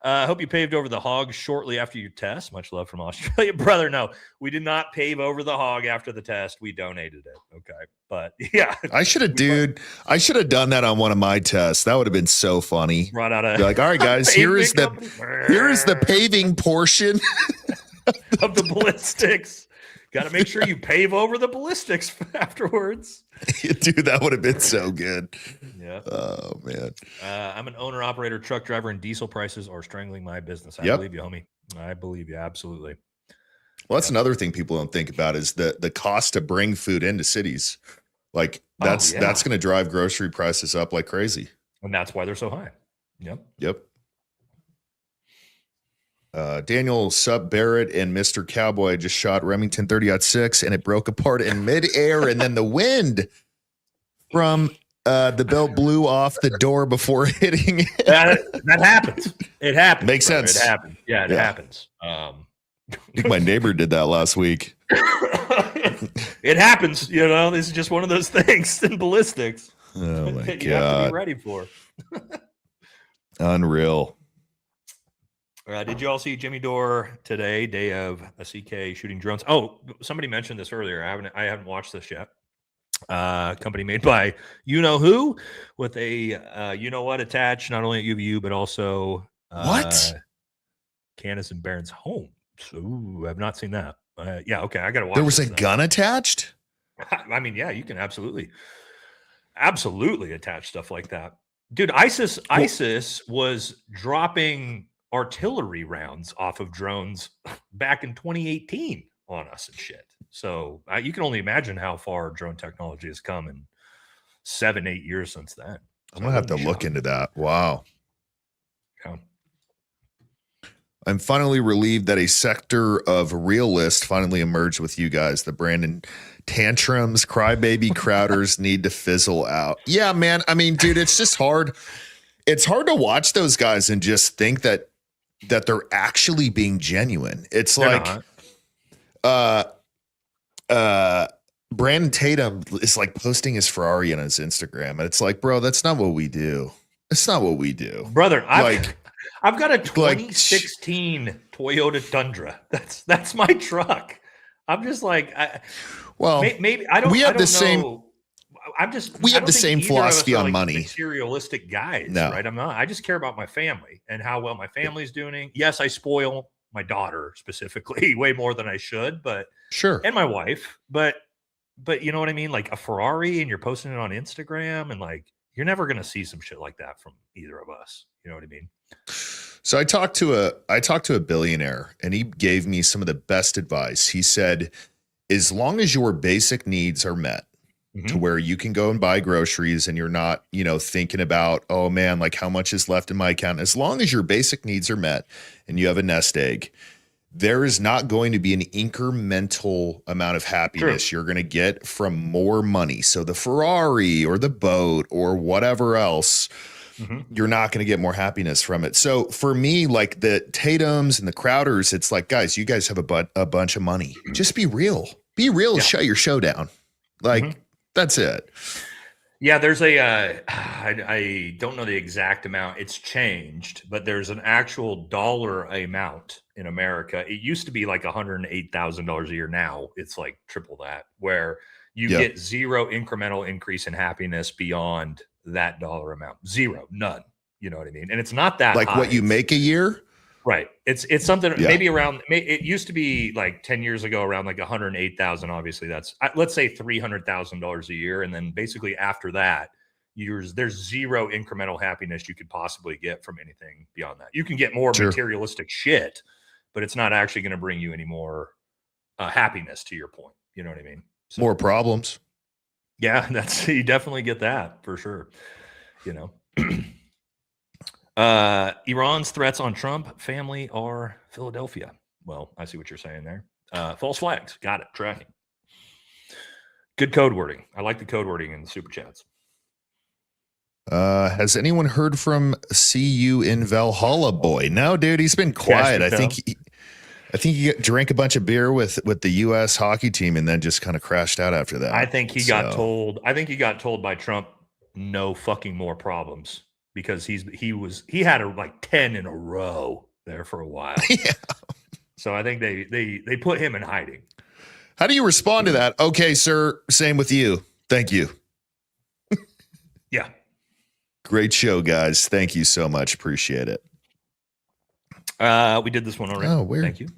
I hope you paved over the hog shortly after your test. Much love from Australia. Brother, no, we did not pave over the hog after the test. We donated it. Okay. But yeah. I should have done that on one of my tests. That would have been so funny. Brought out Be like, all right, guys, here is the paving portion of the ballistics. Got to make sure you pave over the ballistics afterwards. Dude, that would have been so good. Yeah. Oh, man. I'm an owner, operator, truck driver, and diesel prices are strangling my business. I believe you, homie. I believe you. Absolutely. Well, that's another thing people don't think about is the cost to bring food into cities. Like that's going to drive grocery prices up like crazy. And that's why they're so high. Yep. Daniel Sub Barrett and Mr. Cowboy just shot Remington 30-06 and it broke apart in midair, and then the wind from the belt blew off the door before hitting it. That happens. It happens. Makes sense. It happens. Yeah, it happens. I think my neighbor did that last week. It happens. This is just one of those things in ballistics. Oh my God. You have to be ready for. Unreal. Did you all see Jimmy Dore today, day of a CK shooting drones? Oh, somebody mentioned this earlier. I haven't watched this yet. Company made by you know who, with a you know what attached, not only at UVU but also Candace and Barron's home. So I've not seen that. Yeah, okay, I gotta watch. There was a now. gun attached. I mean, yeah, you can absolutely attach stuff like that, dude. ISIS was dropping artillery rounds off of drones back in 2018 on us and shit. So you can only imagine how far drone technology has come in 7-8 years since then. So I'm gonna have to look into that. Wow. Yeah. I'm finally relieved that a sector of realist finally emerged with you guys. The Brandon tantrums, crybaby Crowders need to fizzle out. Yeah, man. I mean, dude, it's just hard. It's hard to watch those guys and just think that they're actually being genuine. It's like, Brandon Tatum is like posting his Ferrari on his Instagram, and it's like, bro, that's not what we do. That's not what we do, brother. I've got a 2016 Toyota Tundra. That's my truck. I'm just like, maybe I don't. We have I don't the same. know. We have the same philosophy on money. Materialistic guys, no. Right? I'm not. I just care about my family and how well my family's doing. Yes, I spoil my daughter specifically way more than I should, but sure, and my wife, but you know what I mean? Like a Ferrari, and you're posting it on Instagram, and like you're never gonna see some shit like that from either of us. You know what I mean? So I talked to a billionaire, and he gave me some of the best advice. He said, as long as your basic needs are met, to where you can go and buy groceries and you're not, thinking about, oh man, like how much is left in my account. As long as your basic needs are met and you have a nest egg, there is not going to be an incremental amount of happiness you're going to get from more money. So the Ferrari or the boat or whatever else, you're not going to get more happiness from it. So for me, like the Tatums and the Crowders, it's like, guys, you guys have a bunch of money. Just be real. Be real. Yeah. Shut your show down. Like, that's it. Yeah, there's I don't know the exact amount. It's changed, but there's an actual dollar amount in America. It used to be like $108,000 a year. Now it's like triple that, where you get zero incremental increase in happiness beyond that dollar amount. Zero, none. You know what I mean? And it's not that like high. What you make a year. Right. It's something maybe around, it used to be like 10 years ago around like 108,000. Obviously that's, let's say $300,000 a year. And then basically after that, there's zero incremental happiness you could possibly get from anything beyond that. You can get more materialistic shit, but it's not actually going to bring you any more happiness, to your point. You know what I mean? So, more problems. Yeah, you definitely get that for sure. Iran's threats on Trump family are Philadelphia. Well, I see what you're saying there. False flags. Got it. Tracking. Good code wording. I like the code wording in the super chats. Has anyone heard from CU in Valhalla boy? No, dude, he's been quiet. I think he drank a bunch of beer with the U.S. hockey team and then just kind of crashed out after that. I think he got told. I think he got told by Trump, no fucking more problems, because he had like 10 in a row there for a while. Yeah. So I think they put him in hiding. How do you respond to that? Okay, sir. Same with you. Thank you. Yeah. Great show, guys. Thank you so much. Appreciate it. We did this one already. Oh, weird. Thank you.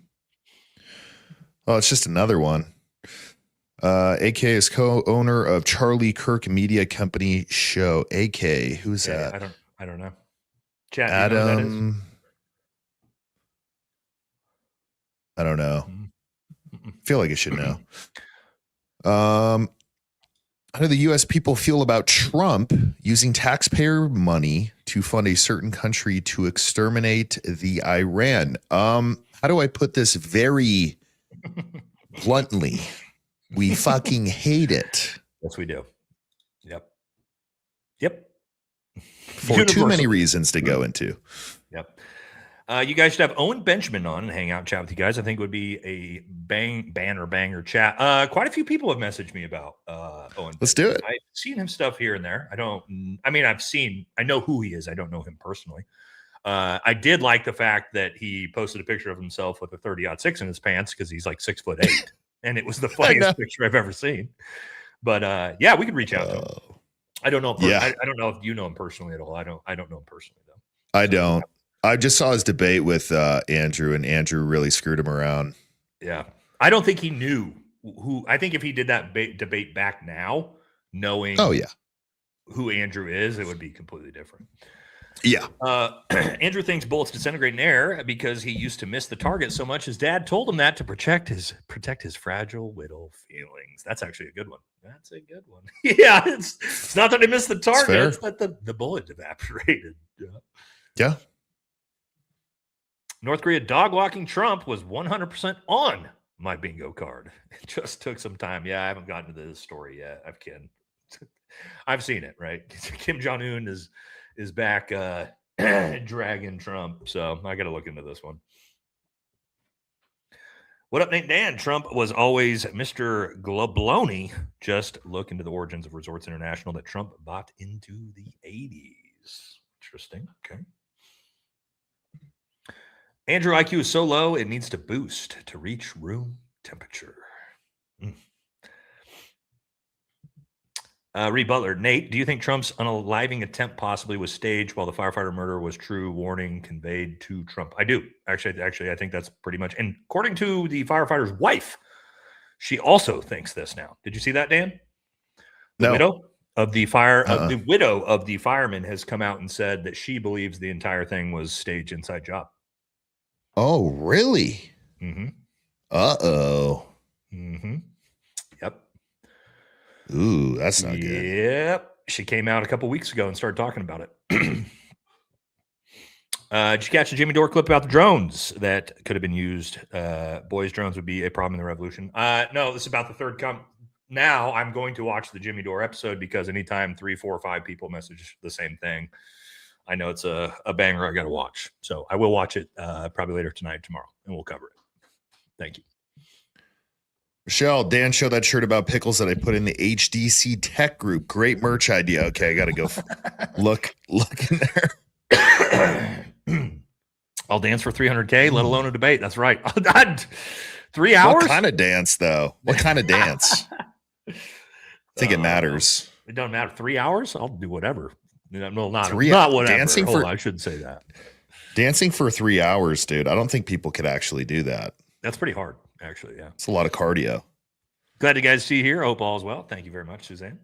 Oh, it's just another one. AK is co-owner of Charlie Kirk Media Company show. AK, who's that? I don't know. Chat, Adam. I don't know. Feel like I should know. How do the U.S. people feel about Trump using taxpayer money to fund a certain country to exterminate the Iran? How do I put this very bluntly? We fucking hate it. Yes, we do. Yep. For too many reasons to go into. Yep. You guys should have Owen Benjamin on and hang out and chat with you guys. I think it would be a banger chat. Quite a few people have messaged me about Owen. Let's do it. I've seen him stuff here and there. I know who he is. I don't know him personally. I did like the fact that he posted a picture of himself with a 30-06 in his pants because he's like 6'8", and it was the funniest picture I've ever seen. But yeah, we could reach out to him. I don't know. I don't know if you know him personally at all. I don't know him personally though. I don't. I just saw his debate with Andrew, and Andrew really screwed him around. Yeah. I don't think he knew who. I think if he did that debate back now, knowing who Andrew is, it would be completely different. Yeah. Andrew thinks bullets disintegrate in air because he used to miss the target so much. His dad told him that to protect his fragile widow feelings. That's actually a good one. That's a good one. Yeah. It's not that he missed the target. It's that the bullet evaporated. Yeah. North Korea dog walking Trump was 100% on my bingo card. It just took some time. Yeah, I haven't gotten to this story yet. I've seen it, right? Kim Jong-un is back dragging Trump. So I got to look into this one. What up, Nate Dan? Trump was always Mr. Globaloney. Just look into the origins of Resorts International that Trump bought into the 80s. Interesting. Okay. Andrew IQ is so low, it needs to boost to reach room temperature. Reed Butler, Nate, do you think Trump's unaliving attempt possibly was staged while the firefighter murder was true? Warning conveyed to Trump. I do. Actually, I think that's pretty much. And according to the firefighter's wife, she also thinks this now. Did you see that, Dan? The widow of the the widow of the fireman has come out and said that she believes the entire thing was staged inside job. Oh, really? Mm-hmm. Uh-oh. Mm-hmm. Yep. Ooh, that's not good. Yep. She came out a couple weeks ago and started talking about it. Did you catch the Jimmy Dore clip about the drones that could have been used? Boys' drones would be a problem in the revolution. No, this is about the third Now I'm going to watch the Jimmy Dore episode because anytime 3, 4, or 5 people message the same thing, I know it's a banger I got to watch. So I will watch it probably later tonight, tomorrow, and we'll cover it. Thank you. Michelle, Dan showed that shirt about pickles that I put in the HDC Tech group. Great merch idea. Okay, I got to go look in there. I'll dance for 300K, let alone a debate. That's right. 3 hours? What kind of dance, though? What kind of dance? I think it matters. It doesn't matter. 3 hours? I'll do whatever. No, not whatever. Dancing I shouldn't say that. Dancing for 3 hours, dude. I don't think people could actually do that. That's pretty hard, actually. Yeah. It's a lot of cardio. Glad you guys see you here. Hope all is well. Thank you very much, Suzanne.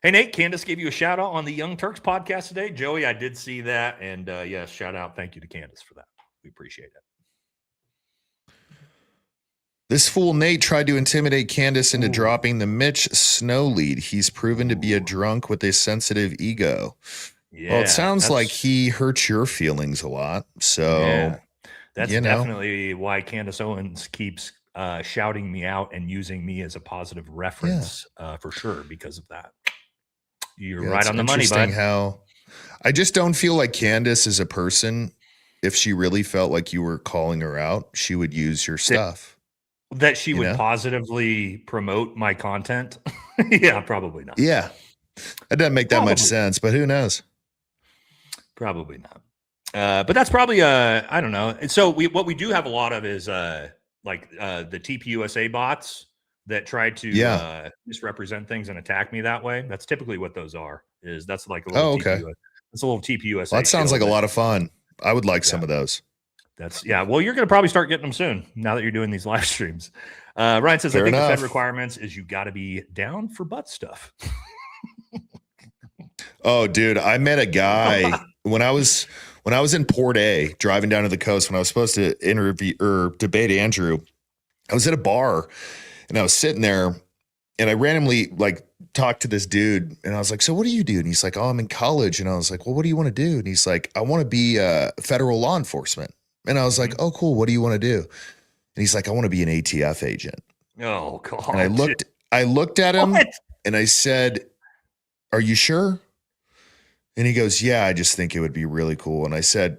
Hey, Nate, Candace gave you a shout out on the Young Turks podcast today. Joey, I did see that. And yes, shout out. Thank you to Candace for that. We appreciate it. This fool Nate tried to intimidate Candace into dropping the Mitch Snow lead. He's proven to be a drunk with a sensitive ego. Yeah, well, it sounds like he hurts your feelings a lot. So yeah, that's definitely why Candace Owens keeps shouting me out and using me as a positive reference for sure because of that. You're Yeah, right it's on the money, interesting bud. how I just don't feel like Candace is a person. If she really felt like you were calling her out, she would use your stuff. That she You would know? positively promote my content. Yeah, probably not. Yeah. That doesn't make that much Probably. sense, but who knows? Probably not. But that's probably I don't know. And so what we do have a lot of is the TPUSA bots that try to misrepresent things and attack me that way. That's typically what those are. That's like a little okay. That's a little TPUSA. Well, that sounds like a lot of fun. I would like Yeah. some of those. Well, you're going to probably start getting them soon now that you're doing these live streams. Ryan says, Fair I think enough. the Fed requirements is you got to be down for butt stuff. Oh, dude, I met a guy when I was in Port A, driving down to the coast when I was supposed to interview or debate Andrew. I was at a bar and I was sitting there and I randomly like talked to this dude and I was like, so what do you do? And he's like, oh, I'm in college. And I was like, well, what do you want to do? And he's like, I want to be federal law enforcement. And I was like, oh, cool. What do you want to do? And he's like, I want to be an ATF agent. Oh, God. And I looked at him and I said, are you sure? And he goes, yeah, I just think it would be really cool. And I said,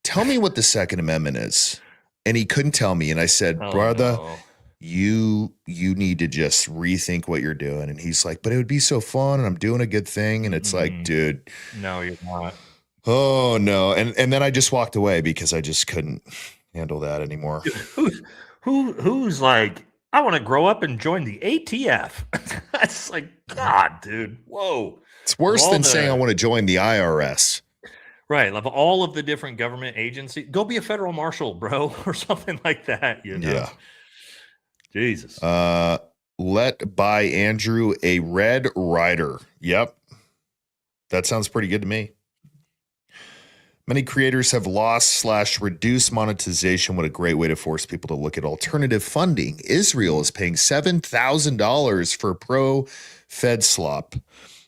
tell me what the Second Amendment is. And he couldn't tell me. And I said, brother, you need to just rethink what you're doing. And he's like, but it would be so fun. And I'm doing a good thing. And it's like, dude. No, you're not. Oh, no. And then I just walked away because I just couldn't handle that anymore. Dude, who's like, I want to grow up and join the ATF. That's like, God, dude. Whoa. It's worse than saying I want to join the IRS. Right. Of all of the different government agencies, go be a federal marshal, bro, or something like that. You know? Yeah. Jesus. Let buy Andrew a Red Rider. Yep. That sounds pretty good to me. Many creators have lost/reduced monetization. What a great way to force people to look at alternative funding. Israel is paying $7,000 for pro-Fed slop.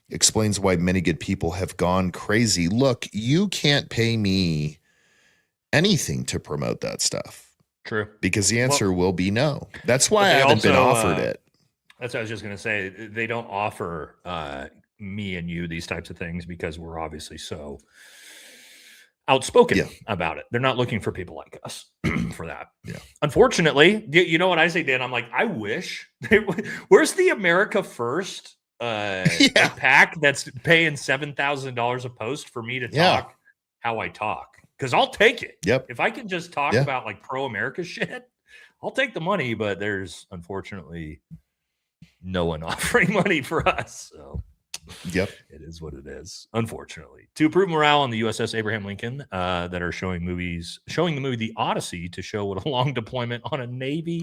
Explains why many good people have gone crazy. Look, you can't pay me anything to promote that stuff. True. Because the answer will be no. That's why I haven't been offered it. That's what I was just going to say. They don't offer me and you these types of things because we're obviously so outspoken about it. They're not looking for people like us for that. Yeah. Unfortunately, you know what I say, Dan? I'm like, I wish. Where's the America First pack that's paying $7,000 a post for me to talk how I talk? Because I'll take it. Yep. If I can just talk about like pro-America shit, I'll take the money. But there's unfortunately no one offering money for us. So yep, it is what it is. Unfortunately, to improve morale on the USS Abraham Lincoln, that are showing the movie The Odyssey to show what a long deployment on a Navy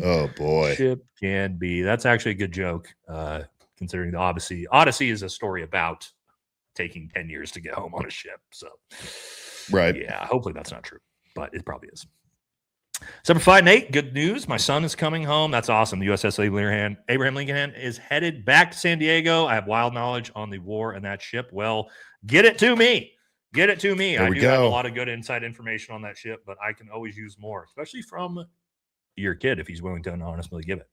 ship can be. That's actually a good joke. Considering the Odyssey. Odyssey is a story about taking 10 years to get home on a ship. So, right. Yeah, hopefully that's not true, but it probably is. 7-5 Nate, good news. My son is coming home. That's awesome. The USS Abraham Lincoln is headed back to San Diego. I have wild knowledge on the war and that ship. Well, get it to me. Get it to me. I do have a lot of good inside information on that ship, but I can always use more, especially from your kid if he's willing to honestly give it.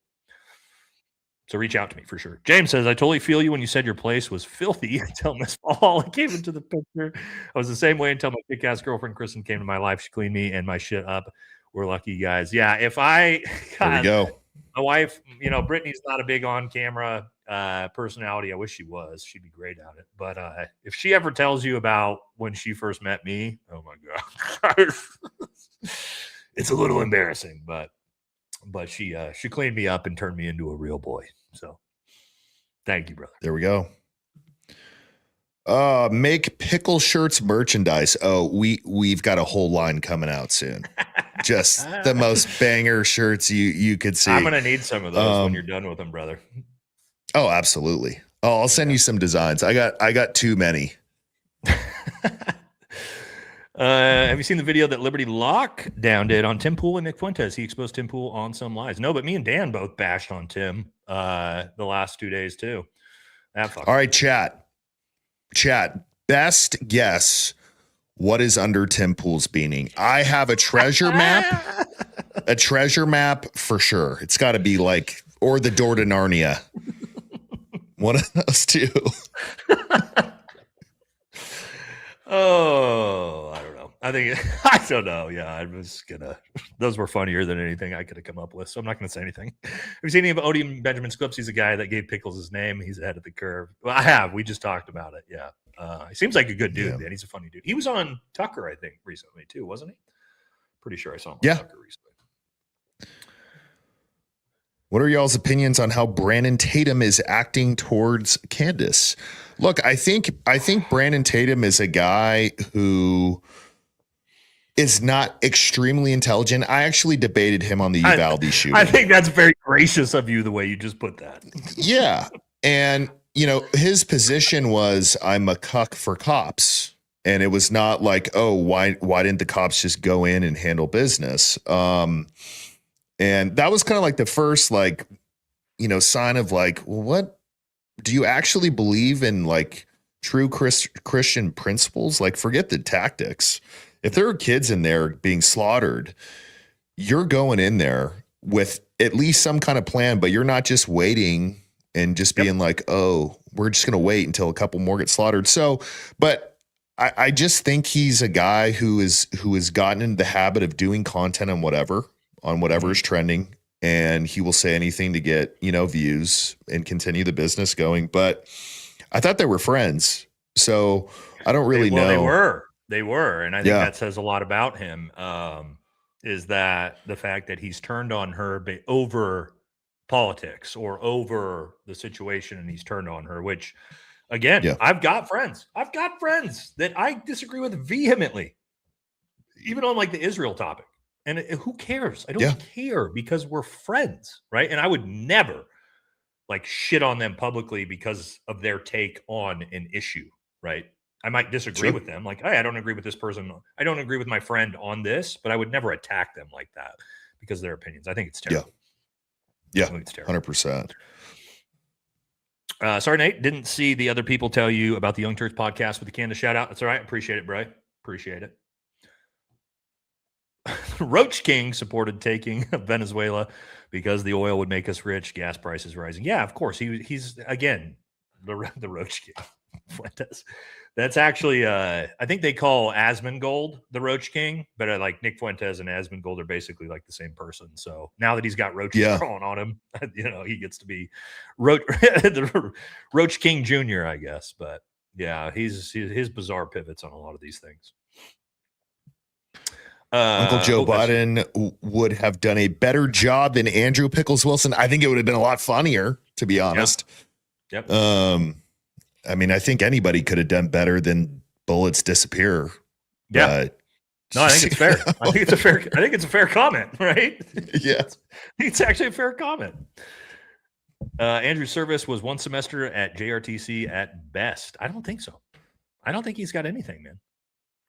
So reach out to me for sure. James says, I totally feel you when you said your place was filthy until Miss Fall came into the picture. I was the same way until my kick-ass girlfriend Kristen came to my life. She cleaned me and my shit up. We're lucky guys. Yeah, if I there we go. My wife, you know, Brittany's not a big on-camera personality. I wish she was. She'd be great at it. But if she ever tells you about when she first met me, oh my God. It's a little embarrassing, but she cleaned me up and turned me into a real boy. So thank you, brother. There we go. Make pickle shirts merchandise. Oh, we've got a whole line coming out soon. Just the most banger shirts you could see. I'm gonna need some of those when you're done with them, brother. Oh, absolutely. Oh, I'll send you some designs. I got too many. Have you seen the video that Liberty Lockdown did on Tim Pool and Nick Fuentes? He exposed Tim Pool on some lies. No, but me and Dan both bashed on Tim the last 2 days too. All right, chat. Best guess what is under Tim Pool's beanie. I have a treasure map. A treasure map for sure. It's got to be like, or the door to Narnia. One of those two. Oh, I don't know. I don't know. Yeah, I was gonna. Those were funnier than anything I could have come up with, so I'm not gonna say anything. Have you seen any of Odie Benjamin's clips? He's a guy that gave Pickles his name. He's ahead of the curve. Well, I have. We just talked about it. Yeah. He seems like a good dude, man. He's a funny dude. He was on Tucker, I think, recently too, wasn't he? Pretty sure I saw him on Tucker recently. What are y'all's opinions on how Brandon Tatum is acting towards Candace? Look, I think Brandon Tatum is a guy who is not extremely intelligent. I actually debated him on the Uvalde shooting. I think that's very gracious of you, the way you just put that. Yeah. And, his position was, I'm a cuck for cops. And it was not like, oh, why didn't the cops just go in and handle business? And that was kind of like the first, sign of well, what do you actually believe in, true Christian principles? Forget the tactics. If there are kids in there being slaughtered, you're going in there with at least some kind of plan, but you're not just waiting and just being like, oh, we're just going to wait until a couple more get slaughtered. So, but I just think he's a guy who has gotten into the habit of doing content on whatever is trending, and he will say anything to get, views and continue the business going. But I thought they were friends. So I don't really know. They were. And I think that says a lot about him, is that the fact that he's turned on her over politics or over the situation, and he's turned on her, which again, I've got friends that I disagree with vehemently, even on the Israel topic. And who cares? I don't care, because we're friends, right? And I would never shit on them publicly because of their take on an issue, right? I might disagree with them. Hey, I don't agree with this person. I don't agree with my friend on this, but I would never attack them like that because of their opinions. I think it's terrible. Yeah, I think it's terrible. 100%. Sorry, Nate, didn't see the other people tell you about the Young Turks podcast with the Candace shout out. That's all right. Appreciate it, bro. Appreciate it. Roach King supported taking Venezuela because the oil would make us rich. Gas prices rising. Yeah, of course. He's again the Roach King. Fuentes. That's actually I think they call Asmongold the Roach King, but Nick Fuentes and Asmongold are basically the same person. So now that he's got roaches crawling on him, he gets to be the Roach King Jr., I guess. But yeah, his bizarre pivots on a lot of these things. Uncle Joe Biden would have done a better job than Andrew Pickles Wilson. I think it would have been a lot funnier, to be honest. Yep. I mean, I think anybody could have done better than bullets disappear. Yeah. No, I think it's fair. I think it's a fair comment, right? Yeah. It's actually a fair comment. Andrew Service was one semester at JRTC at best. I don't think so. I don't think he's got anything, man.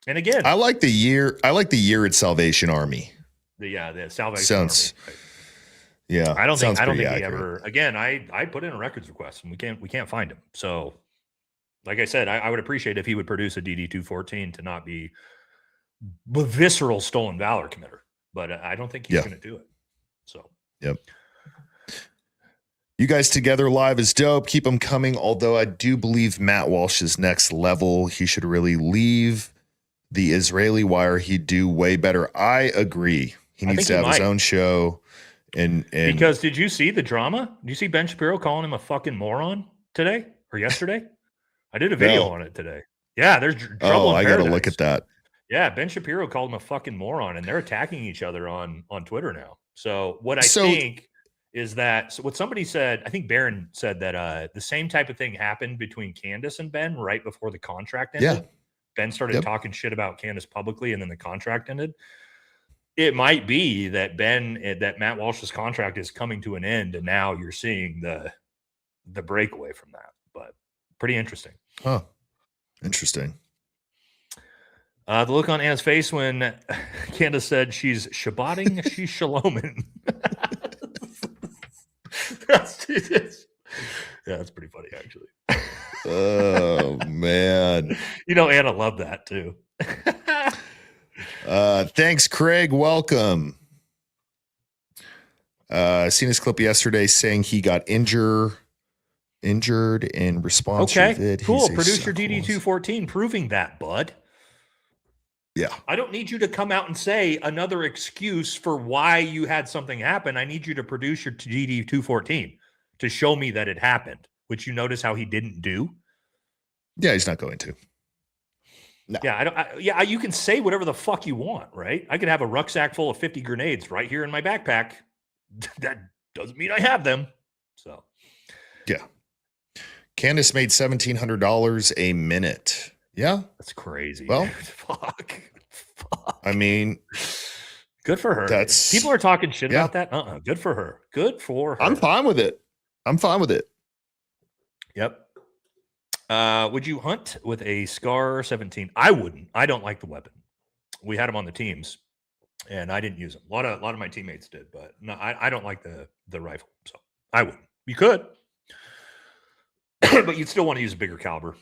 And again, I like the year at Salvation Army. The Salvation Army. Right. Yeah. I don't think he ever. Again, I put in a records request and we can't find him. So, like I said, I would appreciate if he would produce a DD-214 to not be a visceral stolen valor committer. But I don't think he's going to do it. So. Yep. You guys together live is dope. Keep them coming. Although I do believe Matt Walsh is next level. He should really leave the Israeli Wire. He'd do way better. I agree. He needs to have his own show. And because did you see the drama? Did you see Ben Shapiro calling him a fucking moron today or yesterday? I did a video on it today. Yeah, there's trouble. I got to look at that. Yeah, Ben Shapiro called him a fucking moron, and they're attacking each other on Twitter now. So what I think is that what somebody said, I think Barron said that the same type of thing happened between Candace and Ben right before the contract ended. Yeah. Ben started talking shit about Candace publicly, and then the contract ended. It might be that that Matt Walsh's contract is coming to an end, and now you're seeing the breakaway from that. But pretty interesting. Oh, interesting. The look on Anna's face when Candace said she's Shabbating, she's Shaloming. That's pretty funny, actually. Oh, man. Anna loved that, too. Thanks, Craig. Welcome. Seen his clip yesterday saying he got injured in response to it. Cool. Produce your DD-214 proving that, bud. Yeah. I don't need you to come out and say another excuse for why you had something happen. I need you to produce your GD 214 to show me that it happened, which you notice how he didn't do. Yeah, he's not going to. No. Yeah, you can say whatever the fuck you want, right? I could have a rucksack full of 50 grenades right here in my backpack. That doesn't mean I have them. So, yeah. Candace made $1,700 a minute. Yeah. That's crazy. Well, fuck. I mean, good for her. That's people are talking shit about that. Good for her. Good for her. I'm fine with it. Yep. Would you hunt with a Scar 17? I wouldn't. I don't like the weapon. We had them on the teams, and I didn't use them. A lot of my teammates did, but no, I don't like the rifle. So I wouldn't. You could, but you'd still want to use a bigger caliber.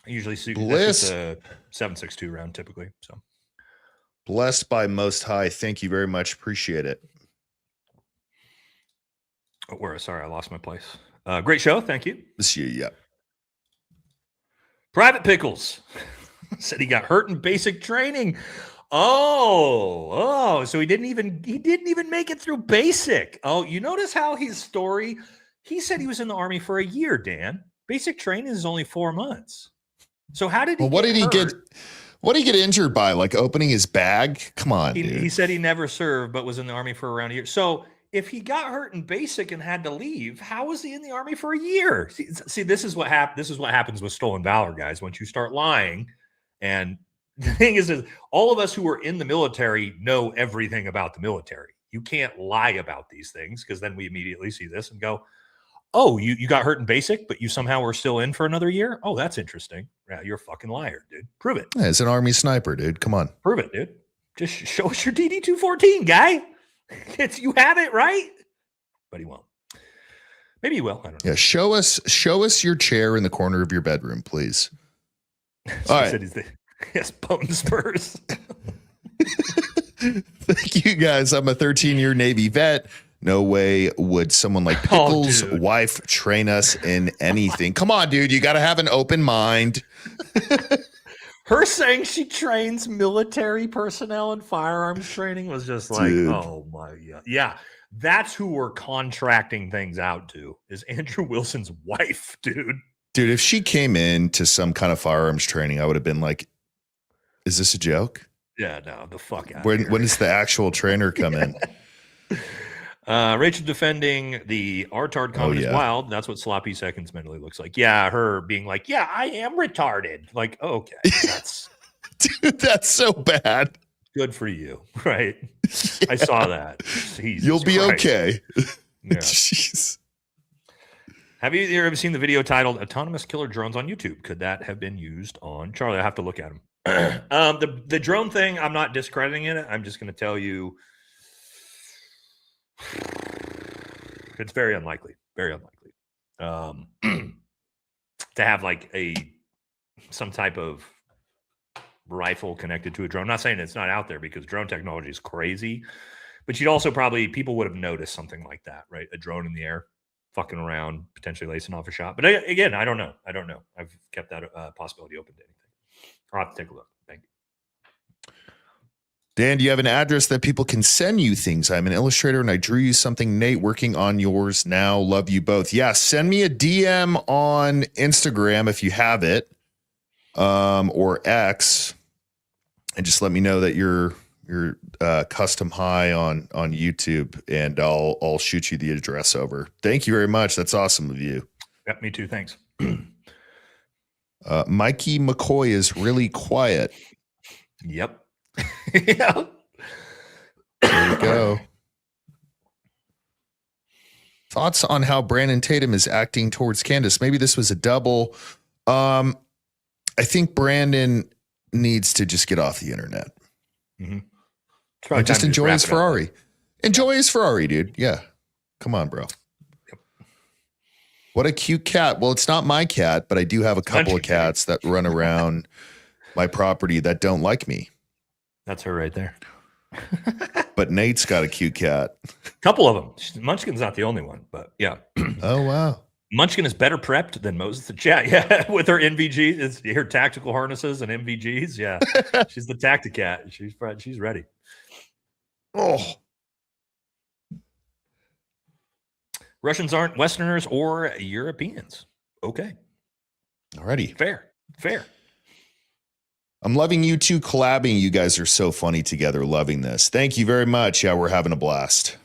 I usually see that's a 7.62 round typically. So blessed by Most High. Thank you very much. Appreciate it. Sorry, I lost my place. Great show. Thank you. This year, yeah. Private Pickles said he got hurt in basic training. Oh, so he didn't even make it through basic. Oh, you notice how his story, he said he was in the Army for a year, Dan. Basic training is only 4 months. So how did he what did he get injured by? Like opening his bag? Come on, dude. He said he never served, but was in the Army for around a year. So if he got hurt in basic and had to leave, how was he in the Army for a year? See, this is what happens with stolen valor, guys. Once you start lying, and the thing is all of us who are in the military know everything about the military. You can't lie about these things because then we immediately see this and go, "Oh, you got hurt in basic, but you somehow were still in for another year? Oh, that's interesting." Yeah, you're a fucking liar, dude. Prove it. Yeah, it's an Army sniper, dude. Come on. Prove it, dude. Just show us your DD 214, guy. You have it, right? But he won't. Maybe he will. I don't know. Yeah, show us your chair in the corner of your bedroom, please. So all he said he has bone spurs. Thank you, guys. I'm a 13-year Navy vet. No way would someone like Pickles' wife train us in anything. Come on, dude. You got to have an open mind. Her saying she trains military personnel in firearms training was just like, dude. Oh my God. Yeah. That's who we're contracting things out to is Andrew Wilson's wife, dude. Dude, if she came in to some kind of firearms training, I would have been like, is this a joke? Yeah, no, the fuck out. When does the actual trainer come in? Rachel defending the RTARD comment is wild. That's what sloppy seconds mentally looks like. Yeah, her being like, yeah, I am retarded. Like, oh, okay, dude, that's so bad. Good for you, right? Yeah. I saw that. Jesus You'll be Christ. Okay. Yeah. Jeez. Have you ever seen the video titled "Autonomous Killer Drones" on YouTube? Could that have been used on Charlie? I have to look at him. The drone thing, I'm not discrediting it. I'm just going to tell you. It's very unlikely. Very unlikely to have like some type of rifle connected to a drone. I'm not saying it's not out there because drone technology is crazy, but you'd also people would have noticed something like that, right? A drone in the air, fucking around, potentially lacing off a shot. But again, I don't know. I've kept that possibility open to anything. I'll have to take a look. Thank you. Dan, do you have an address that people can send you things? I'm an illustrator and I drew you something. Nate, working on yours now. Love you both. Yeah, send me a DM on Instagram if you have it, or X, and just let me know that you're custom high on YouTube, and I'll shoot you the address over. Thank you very much. That's awesome of you. Yeah, me too. Thanks. Mikey McCoy is really quiet. Yep. Yeah. There you go. Thoughts on how Brandon Tatum is acting towards Candace? Maybe this was a double. I think Brandon needs to just get off the internet. Mm-hmm. And just enjoy his Ferrari. Enjoy his Ferrari, dude. Yeah. Come on, bro. Yep. What a cute cat. Well, it's not my cat, but I do have a couple of cats that run around my property that don't like me. That's her right there. But Nate's got a cute cat. Couple of them. Munchkin's not the only one, but yeah. Oh, wow. Munchkin is better prepped than Moses the chat. Yeah, with her NVGs, her tactical harnesses and NVGs. Yeah, she's the Tacticat. She's ready. Oh, Russians aren't Westerners or Europeans. Okay, alrighty. Fair. I'm loving you two collabing. You guys are so funny together. Loving this. Thank you very much. Yeah, we're having a blast.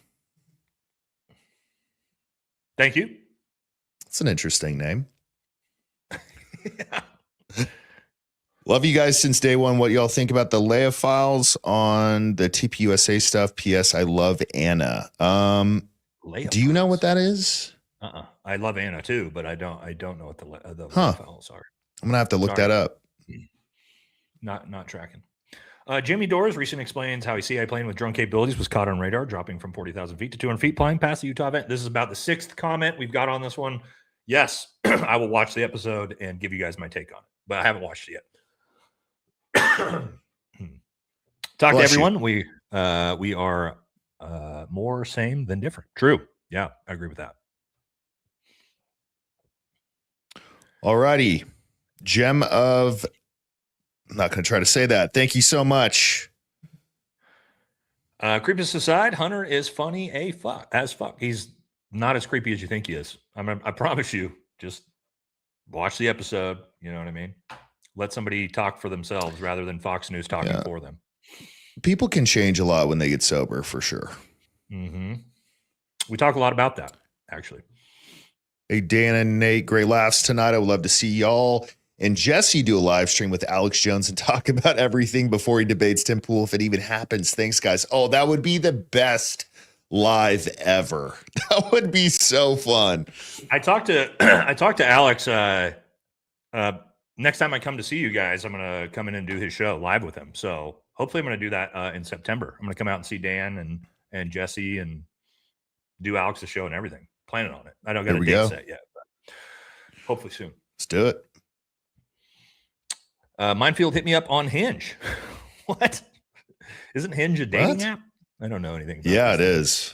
Thank you. It's an interesting name. Yeah. Love you guys since day one. What y'all think about the Leia files on the TPUSA stuff? P.S. I love Anna. Leia do you know what that is? I love Anna too, but I don't know what the Huh. files are. I'm gonna have to look that up. Not tracking. Jimmy Doors recently explains how a CIA plane with drone capabilities was caught on radar, dropping from 40,000 feet to 200 feet, flying past the Utah event. This is about the 6th comment we've got on this one. Yes, I will watch the episode and give you guys my take on it, but I haven't watched it yet. Talk to everyone. We are more same than different. True. Yeah, I agree with that. Alrighty. Gem of... I'm not going to try to say that. Thank you so much. Creepiness aside, Hunter is funny as fuck. He's not as creepy as you think he is. I promise you. Just watch the episode. You know what I mean? Let somebody talk for themselves rather than Fox News talking for them. People can change a lot when they get sober, for sure. Mm-hmm. We talk a lot about that, actually. Hey, Dan and Nate, great laughs tonight. I would love to see y'all and Jesse do a live stream with Alex Jones and talk about everything before he debates Tim Pool, if it even happens. Thanks, guys. Oh, that would be the best live ever. That would be so fun. I talked to Alex. Next time I come to see you guys, I'm gonna come in and do his show live with him. So hopefully, I'm gonna do that in September. I'm gonna come out and see Dan and Jesse and do Alex's show and everything. Planning on it. I don't got a date set yet, but hopefully soon. Let's do it. Minefield hit me up on Hinge. What? Isn't Hinge a dating app? I don't know anything about it is.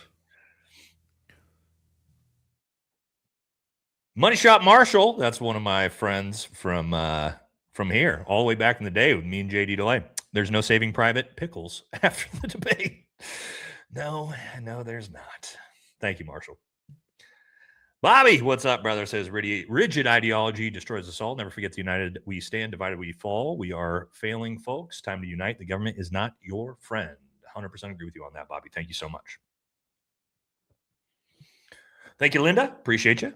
Money Shot Marshall. That's one of my friends from here, all the way back in the day with me and JD DeLay. There's no saving Private Pickles after the debate. No, there's not. Thank you, Marshall. Bobby, what's up, brother? Says rigid ideology destroys us all. Never forget the united we stand, divided we fall. We are failing, folks. Time to unite. The government is not your friend. 100% agree with you on that, Bobby. Thank you so much. Thank you, Linda. Appreciate you.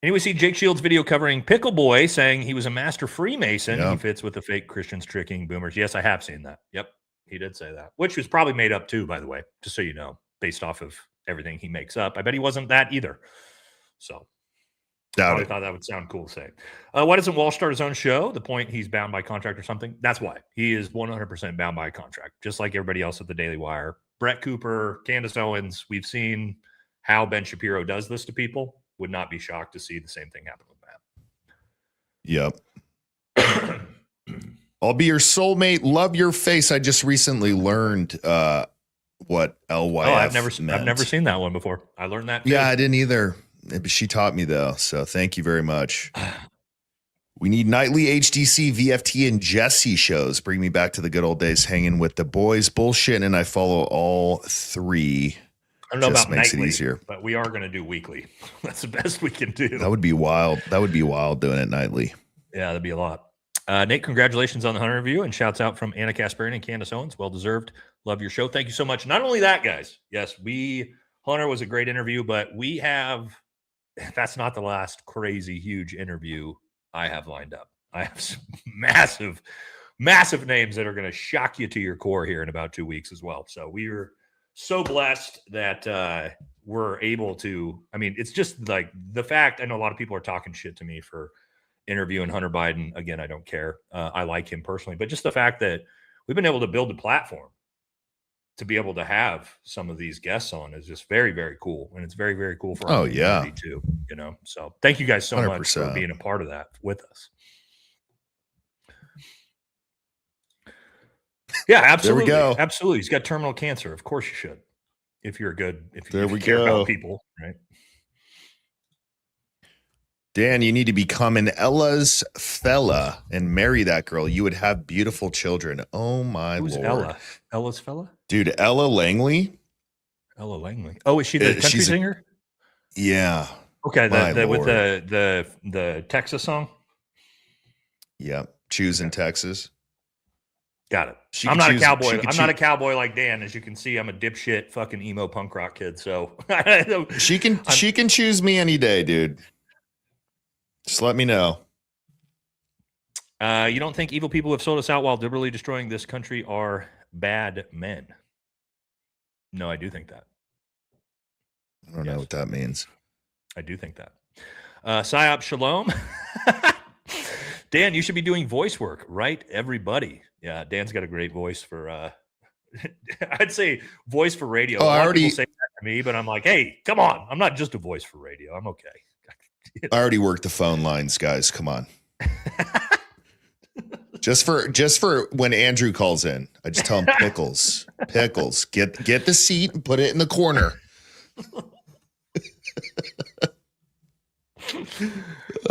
Anyway, see Jake Shields' video covering Pickle Boy saying he was a master Freemason. He fits with the fake Christians tricking boomers. Yes, I have seen that. Yep, he did say that, which was probably made up too, by the way, just so you know, based off of everything he makes up. I bet he wasn't that either. So I thought that would sound cool to say. Why doesn't Walsh start his own show? The point he's bound by contract or something? That's why. He is 100% bound by contract, just like everybody else at the Daily Wire. Brett Cooper, Candace Owens, we've seen how Ben Shapiro does this to people. Would not be shocked to see the same thing happen with Matt. Yep. I'll be your soulmate. Love your face. I just recently learned what LYF I've never seen that one before. I learned that too. Yeah, I didn't either. She taught me though, so thank you very much. We need nightly HDC, VFT, and Jesse shows. Bring me back to the good old days hanging with the boys. Bullshit, and I follow all three. I don't know just about makes nightly, it easier. But we are going to do weekly. That's the best we can do. That would be wild. That would be wild doing it nightly. Yeah, that'd be a lot. Nate, congratulations on the Hunter review, and shouts out from Anna Kasparian and Candace Owens. Well deserved. Love your show. Thank you so much. Not only that, guys. Yes, Hunter was a great interview, but we have. That's not the last crazy huge interview I have lined up. I have some massive names that are going to shock you to your core here in about 2 weeks as well. So we're so blessed that we're able to. I mean, it's just like the fact. I know a lot of people are talking shit to me for interviewing Hunter Biden. Again, I don't care. I like him personally, but just the fact that we've been able to build a platform to be able to have some of these guests on is just very, very cool. And it's very, very cool for our community too, you know? So thank you guys so 100%. much for being a part of that with us. Yeah, absolutely. There we go. Absolutely. He's got terminal cancer. Of course you should. If you care about people, right? Dan, you need to become an Ella's fella and marry that girl. You would have beautiful children. Oh my Who's Lord. Ella? Ella's fella? Dude, Ella Langley. Ella Langley. Oh, is she the country she's singer? Yeah. Okay, My with Lord. the Texas song. Yeah. Choosing Texas. Got it. She I'm could not choose- a cowboy. she could I'm not a choo- cowboy like Dan. As you can see, I'm a dipshit fucking emo punk rock kid. So She can choose me any day, dude. Just let me know. You don't think evil people who have sold us out while deliberately destroying this country are bad men? No, I do think that. I don't know what that means. I do think that. Psyop Shalom. Dan, you should be doing voice work, right? Everybody. Yeah, Dan's got a great voice for I'd say voice for radio. Oh, A lot I of already- people say that to me, but I'm like, hey, come on. I'm not just a voice for radio. I'm okay. I already worked the phone lines, guys. Come on. Just for when Andrew calls in, I just tell him pickles. Get the seat and put it in the corner.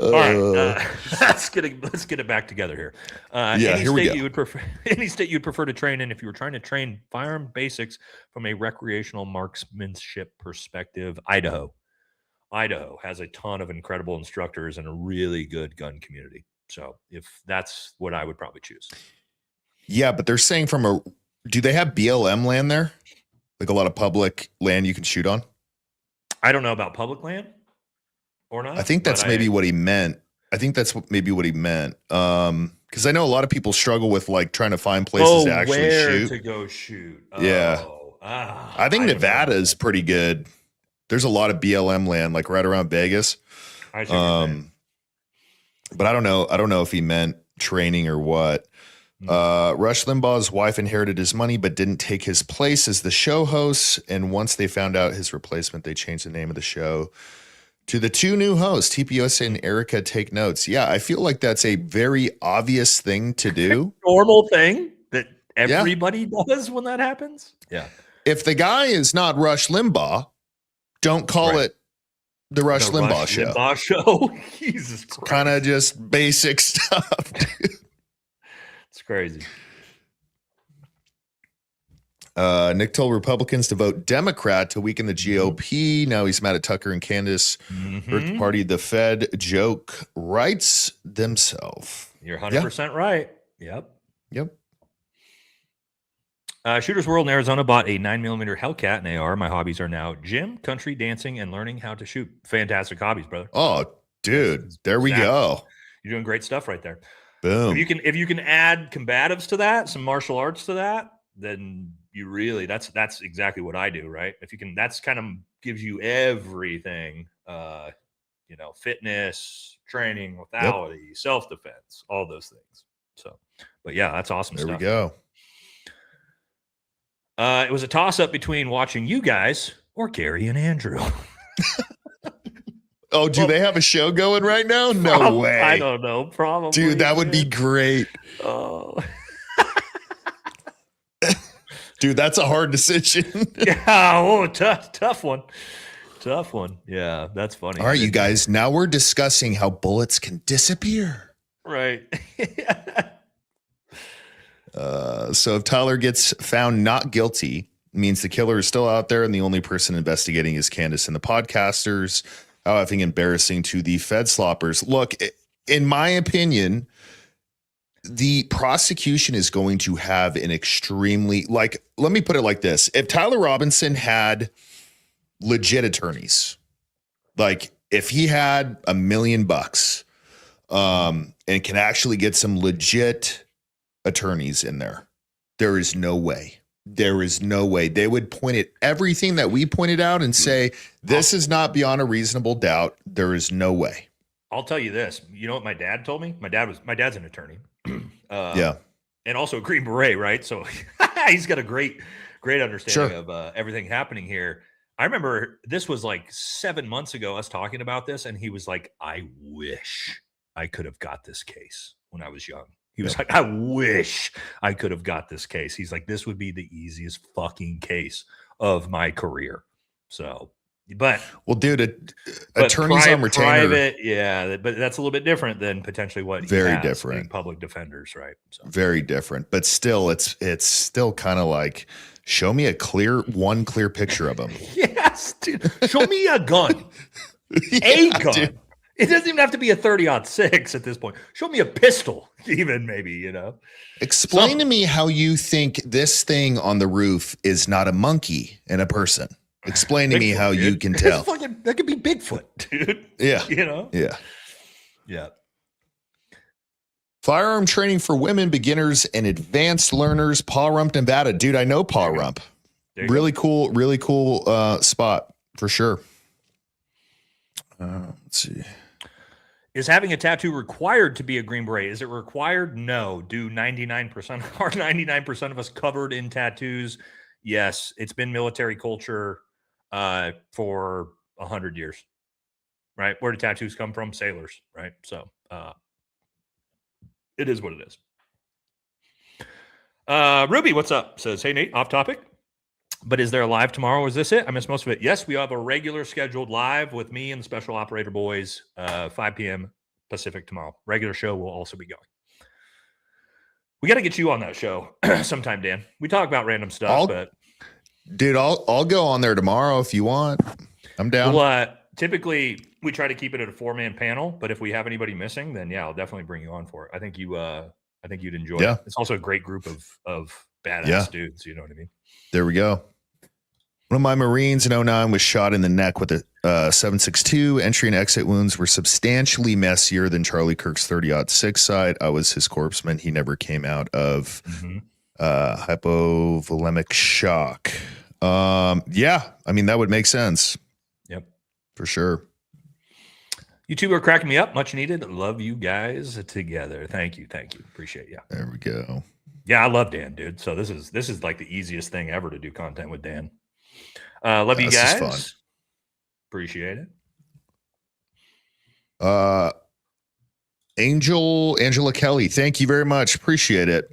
All right, let's get it back together here. Here we go. Any state you would prefer to train in if you were trying to train firearm basics from a recreational marksmanship perspective? Idaho. Idaho has a ton of incredible instructors and a really good gun community. So if that's what I would probably choose. Yeah, but they're saying do they have BLM land there? Like a lot of public land you can shoot on? I don't know about public land or not. I think that's maybe what he meant. I think that's maybe what he meant. Because I know a lot of people struggle with like trying to find places to actually where shoot. to go shoot. Yeah. I think don't Nevada know. is pretty good. There's a lot of BLM land, like right around Vegas. I see what you're saying. But I don't know. I don't know if he meant training or what. Rush Limbaugh's wife inherited his money, but didn't take his place as the show host. And once they found out his replacement, they changed the name of the show to the two new hosts, TPUSA and Erika Take Notes. Yeah, I feel like that's a very obvious thing to do. Normal thing that everybody does when that happens. Yeah. If the guy is not Rush Limbaugh, don't call it the Rush Limbaugh show. Limbaugh show. Jesus Christ. Kind of just basic stuff. Dude. It's crazy. Nick told Republicans to vote Democrat to weaken the GOP. Now he's mad at Tucker and Candace. Birth party, the Fed joke writes themselves. You're 100% right. Yep. Yep. Shooters World in Arizona bought a 9mm Hellcat and AR. My hobbies are now gym, country, dancing, and learning how to shoot. Fantastic hobbies, brother. Oh, dude. There we go. You're doing great stuff right there. Boom. If you can add combatives to that, some martial arts to that, then you really that's exactly what I do, right? If you can, that's kind of gives you everything, fitness, training, lethality, self-defense, all those things. So, but yeah, that's awesome There stuff. we go. It was a toss-up between watching you guys or Gary and Andrew. Oh, do they have a show going right now? No way. I don't know. Probably. Dude, that would be great. Oh. Dude, that's a hard decision. Yeah. Tough one. Tough one. Yeah, that's funny. All right, you guys. Now we're discussing how bullets can disappear. Right. So if Tyler gets found not guilty, it means the killer is still out there and the only person investigating is Candace and the podcasters. How effing embarrassing to the Fed sloppers. Look, in my opinion, the prosecution is going to have an extremely, let me put it like this. If Tyler Robinson had legit attorneys, like if he had $1 million and can actually get some legit attorneys in there, there is no way. There is no way. They would point at everything that we pointed out and say, this is not beyond a reasonable doubt. There is no way. I'll tell you this. You know what my dad told me? My dad's an attorney. Yeah. And also a Green Beret, right? So he's got a great understanding of everything happening here. I remember this was like 7 months ago, us talking about this, and he was like, I wish I could have got this case when I was young. He was like, I wish I could have got this case. He's like, this would be the easiest fucking case of my career. So But Well, dude, but attorneys on retainer, private, yeah, but that's a little bit different than potentially what he very has, different. being public defenders, right? So very different. But still, it's still kind of like, show me one clear picture of him. yes, dude. Show me a gun. A gun. Dude. It doesn't even have to be a 30-06 at this point. Show me a pistol, even maybe, you know. Explain to me how you think this thing on the roof is not a monkey and a person. Explain to me how you can tell. That could be Bigfoot, dude. Yeah. You know? Yeah. Yeah. Firearm training for women, beginners, and advanced learners. Paul Rump, Nevada. Dude, I know Paul Rump. Really cool spot for sure. Let's see. Is having a tattoo required to be a Green Beret? Is it required? No. Do 99% are 99% of us covered in tattoos? Yes. It's been military culture for 100 years, right? Where do tattoos come from? Sailors, right? So it is what it is. Ruby, what's up? Says, hey, Nate, off topic. But is there a live tomorrow? Is this it? I missed most of it. Yes, we have a regular scheduled live with me and the Special Operator Boys, 5 p.m. Pacific tomorrow. Regular show will also be going. We got to get you on that show sometime, Dan. We talk about random stuff, Dude, I'll go on there tomorrow if you want. I'm down. Well, typically we try to keep it at a 4-man panel, but if we have anybody missing, then yeah, I'll definitely bring you on for it. I think you'd enjoy it. It's also a great group of badass dudes. You know what I mean? There we go. One of my Marines in 2009 was shot in the neck with a 7.62. Entry and exit wounds were substantially messier than Charlie Kirk's 30-06 side. I was his corpsman. He never came out of hypovolemic shock. Yeah, I mean, that would make sense. Yep. For sure. You two are cracking me up. Much needed. Love you guys together. Thank you. Appreciate you. There we go. Yeah, I love Dan, dude. So this is like the easiest thing ever to do content with Dan. Love you guys. Fun. Appreciate it. Angela Kelly, thank you very much. Appreciate it.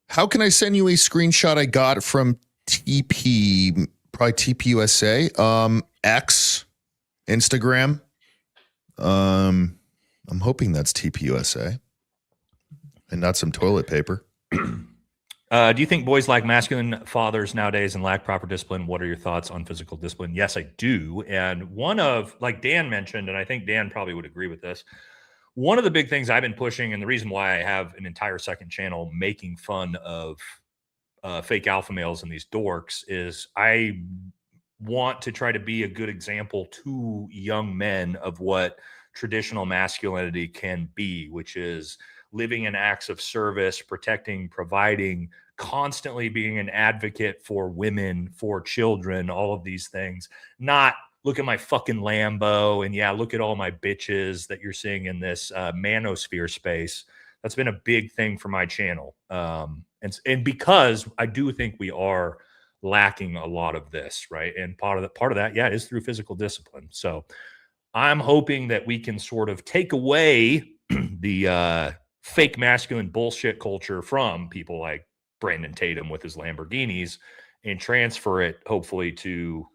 How can I send you a screenshot I got from TP, probably TPUSA, X, Instagram? I'm hoping that's TPUSA and not some toilet paper. Do you think boys like masculine fathers nowadays and lack proper discipline? What are your thoughts on physical discipline? Yes, I do. And one of, like Dan mentioned, and I think Dan probably would agree with this, one of the big things I've been pushing, and the reason why I have an entire second channel making fun of fake alpha males and these dorks, is I want to try to be a good example to young men of what traditional masculinity can be, which is living in acts of service, protecting, providing, constantly being an advocate for women, for children, all of these things. Not look at my fucking Lambo and yeah, look at all my bitches that you're seeing in this manosphere space. That's been a big thing for my channel. And because I do think we are lacking a lot of this, right? And part of that, yeah, is through physical discipline. So I'm hoping that we can sort of take away the fake masculine bullshit culture from people like Brandon Tatum with his Lamborghinis and transfer it hopefully to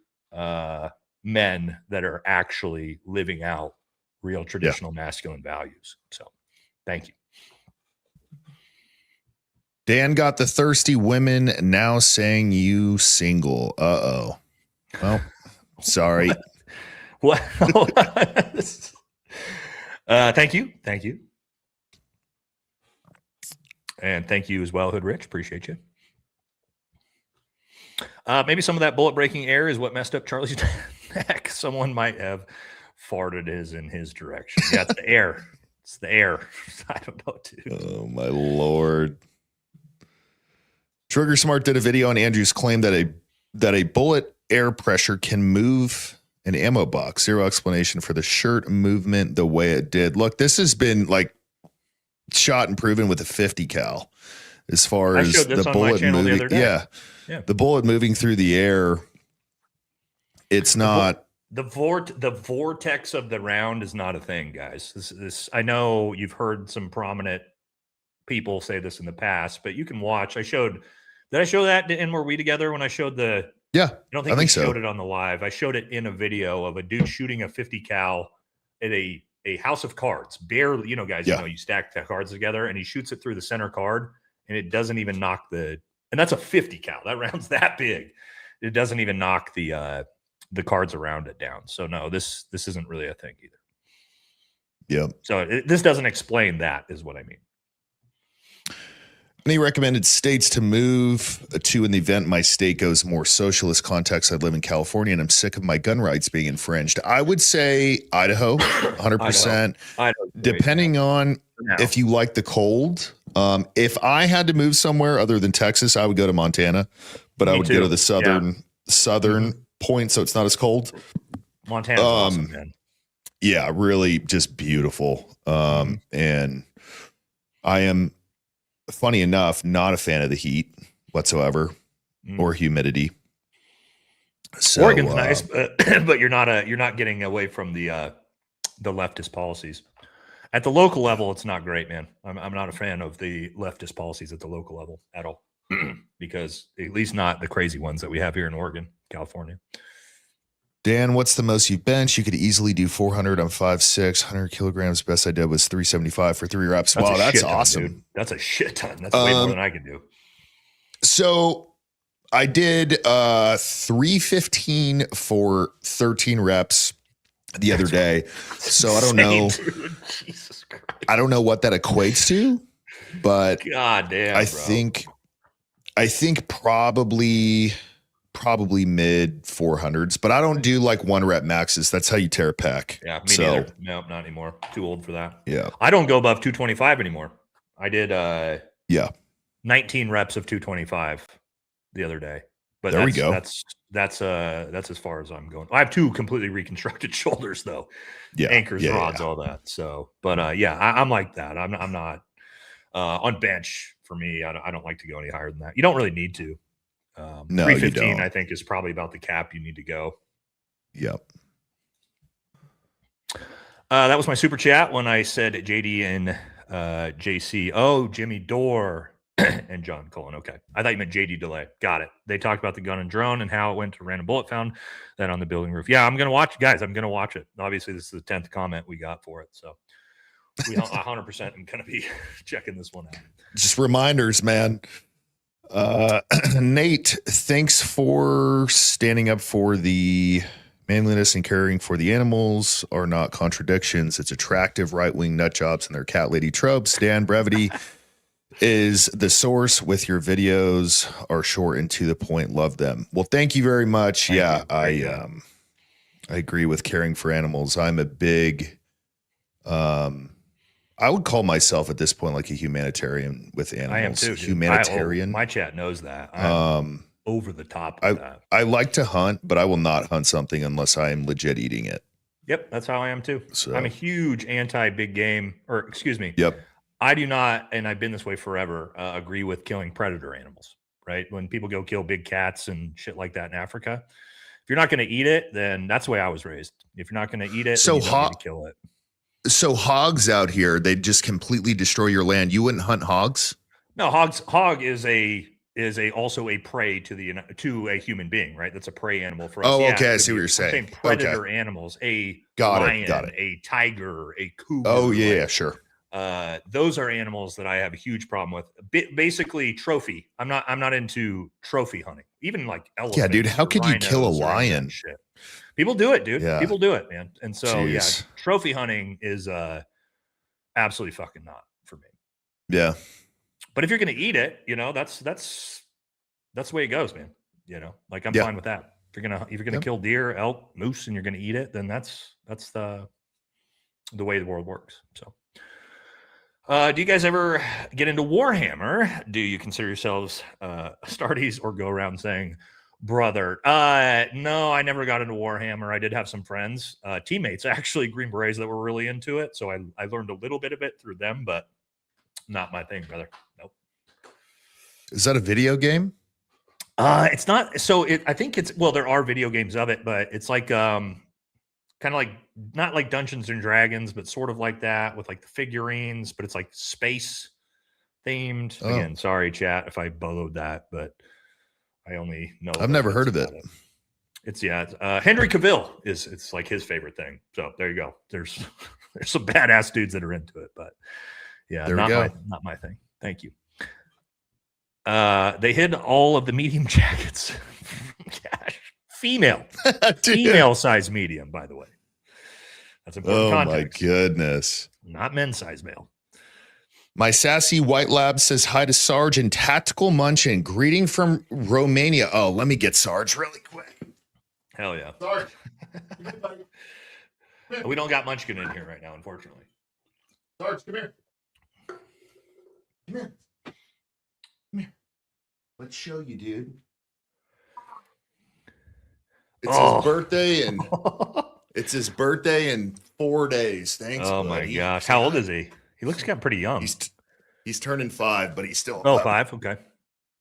men that are actually living out real traditional masculine values. So thank you. Dan got the thirsty women now saying you single. Uh-oh. Well, sorry. What? Thank you. And thank you as well, Hood Rich. Appreciate you. Maybe some of that bullet breaking air is what messed up Charlie's neck. Someone might have farted in his direction. Yeah, it's the air. It's the air. I don't know, dude. Oh, my Lord. Trigger Smart did a video on Andrew's claim that a bullet air pressure can move an ammo box. Zero explanation for the shirt movement the way it did. Look, this has been like shot and proven with a 50 cal as far as the bullet moving. Yeah. The bullet moving through the air. It's not the vortex of the round is not a thing, guys. This I know you've heard some prominent people say this in the past, but you can watch. Did I show that in Were We Together when I showed the Yeah, I don't I think we think so. showed it on the live. I showed it in a video of a dude shooting a 50 cal at a house of cards. Barely, you know, guys, Yeah. you know, you stack the cards together and he shoots it through the center card and it doesn't even knock and that's a 50 cal. That round's that big. It doesn't even knock the cards around it down. So no, this isn't really a thing either. Yep. So this doesn't explain that, is what I mean. Any recommended states to move to in the event my state goes more socialist context? I live in California and I'm sick of my gun rights being infringed. I would say Idaho, 100%. Idaho. Depending on if you like the cold. If I had to move somewhere other than Texas, I would go to Montana, but I would go to the southern point so it's not as cold. Montana's awesome, man. Yeah, really just beautiful. And I am, funny enough, not a fan of the heat whatsoever or humidity. So, Oregon's nice, but you're not getting away from the leftist policies. At the local level, it's not great, man. I'm not a fan of the leftist policies at the local level at all, because at least not the crazy ones that we have here in Oregon, California. Dan, what's the most you bench? You could easily do 400 on 5'6", 100 kilograms. Best I did was 375 for 3 reps. Wow, that's awesome. Dude. That's a shit ton. That's way more than I can do. So I did 315 for 13 reps the other day. So I don't know. Jesus Christ. I don't know what that equates to, but God damn, I think probably mid 400s, but I don't do like 1 rep maxes. That's how you tear a pec. Yeah, me neither. No, not anymore. Too old for that. Yeah. I don't go above 225 anymore. I did 19 reps of 225 the other day. But there we go. That's as far as I'm going. I have 2 completely reconstructed shoulders though. Yeah. Anchors, rods, all that. So, but I'm like that. I'm not on bench for me. I don't like to go any higher than that. You don't really need to. No, 315 I think is probably about the cap you need to go. Yep. That was my super chat when I said JD and JC. Oh, Jimmy Dore and John Cullen. Okay. I thought you meant JD Delay. Got it. They talked about the gun and drone and how it went to random bullet found then on the building roof. Yeah, I'm going to watch it. Guys, I'm going to watch it. Obviously, this is the 10th comment we got for it. So we 100% am going to be checking this one out. Just reminders, man. Nate, thanks for standing up for the manliness and caring for the animals are not contradictions. It's attractive right-wing nut jobs and their cat lady tropes. Dan, brevity is the source with your videos are short and to the point. Love them. Well, thank you very much. I agree with caring for animals. I'm a big, I would call myself at this point like a humanitarian with animals. I am too. Dude. Humanitarian. My chat knows that. I'm over the top with that. I like to hunt, but I will not hunt something unless I am legit eating it. Yep, that's how I am too. So, I'm a huge anti-big game, or excuse me. Yep. I do not, and I've been this way forever, agree with killing predator animals, right? When people go kill big cats and shit like that in Africa, if you're not going to eat it, then that's the way I was raised. If you're not going to eat it, then you don't need to kill it. So hogs out here, they just completely destroy your land. You wouldn't hunt hogs? No, hog is also a prey to a human being, right? That's a prey animal for us. Oh, okay, I see what you're saying. Predator animals, a lion, a tiger, a cougar. Oh, yeah, sure. Those are animals that I have a huge problem with. Basically, trophy. I'm not into trophy hunting. Even like elephants. Yeah, dude, how could you kill a lion? Shit. People do it, dude. Yeah. People do it, man. And so, Jeez. yeah, trophy hunting is absolutely fucking not for me. Yeah. But if you're going to eat it, that's the way it goes, man. Like I'm fine with that. If you're gonna kill deer, elk, moose, and you're gonna eat it, then that's the way the world works. So, do you guys ever get into Warhammer? Do you consider yourselves Stardies or go around saying brother? No, I never got into Warhammer. I did have some friends, teammates, actually, Green Berets that were really into it. So I learned a little bit of it through them, but not my thing, brother. Nope. Is that a video game? It's not. So I think there are video games of it, but it's like kind of like not like Dungeons and Dragons, but sort of like that with like the figurines, but it's like space themed. Oh. Again, sorry chat if I bellowed that, but I only know. I've never heard of it. It's Henry Cavill it's like his favorite thing. So there you go. There's some badass dudes that are into it, but yeah, There we go. not my thing. Thank you. They hid all of the medium jackets. Gosh, female size medium, by the way. That's important context. My goodness. Not men's size male. My sassy white lab says hi to Sarge and Tactical Munchin. Greeting from Romania. Oh, let me get Sarge really quick. Hell yeah. Sarge. We don't got Munchkin in here right now, unfortunately. Sarge, come here. Come here. Come here. Let's show you, dude. It's his birthday and it's his birthday in 4 days. Thanks. Oh buddy. my gosh. How old is he? He looks kind of pretty young. He's turning 5, but he's still 5. Okay.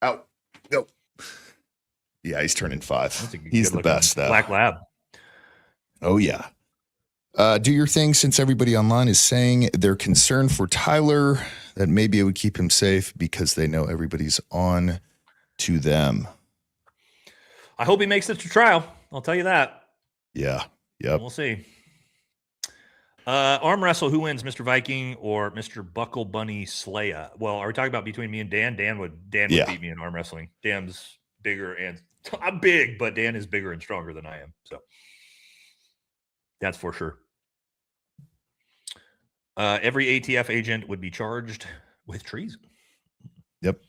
Out. Go. Yeah, he's turning 5. That's a He's the good-looking best. Black lab. Oh yeah. Do your thing, since everybody online is saying they're concerned for Tyler, that maybe it would keep him safe because they know everybody's on to them. I hope he makes it to trial. I'll tell you that. Yeah. Yep. We'll see. Arm wrestle, who wins, Mr. Viking or Mr. Buckle Bunny Slaya? Well, are we talking about between me and Dan? Dan would beat me in arm wrestling. Dan's bigger and I'm big, but Dan is bigger and stronger than I am. So that's for sure. Every ATF agent would be charged with treason. Yep.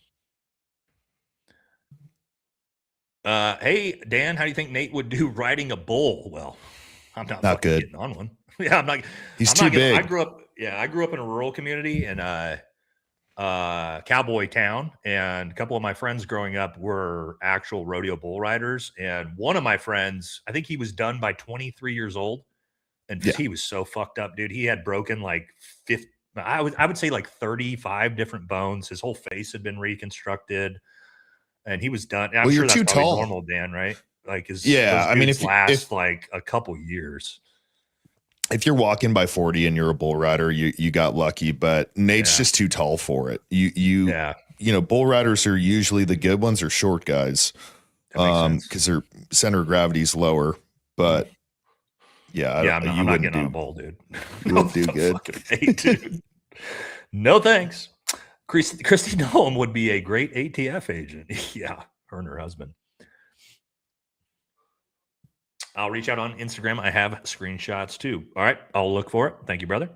Hey, Dan, how do you think Nate would do riding a bull? Well, I'm not good. getting on one. Yeah, I'm not. He's I'm too not big. I grew up in a rural community in cowboy town, and a couple of my friends growing up were actual rodeo bull riders. And one of my friends, I think he was done by 23 years old, and he was so fucked up, dude. He had broken like 50. I would say like 35 different bones. His whole face had been reconstructed, and he was done. I'm Well, sure you're that's too probably tall. normal, Dan, right? Like his Yeah, I mean, if like a couple years. If you're walking by 40 and you're a bull rider, you got lucky, but Nate's just too tall for it. You know, bull riders are usually the good ones are short guys, because their center of gravity is lower. But I'm not getting on a bull, dude. You wouldn't do good. Hey, dude. No thanks. Christy Noam would be a great ATF agent. Yeah, her and her husband. I'll reach out on Instagram. I have screenshots too. All right. I'll look for it. Thank you, brother.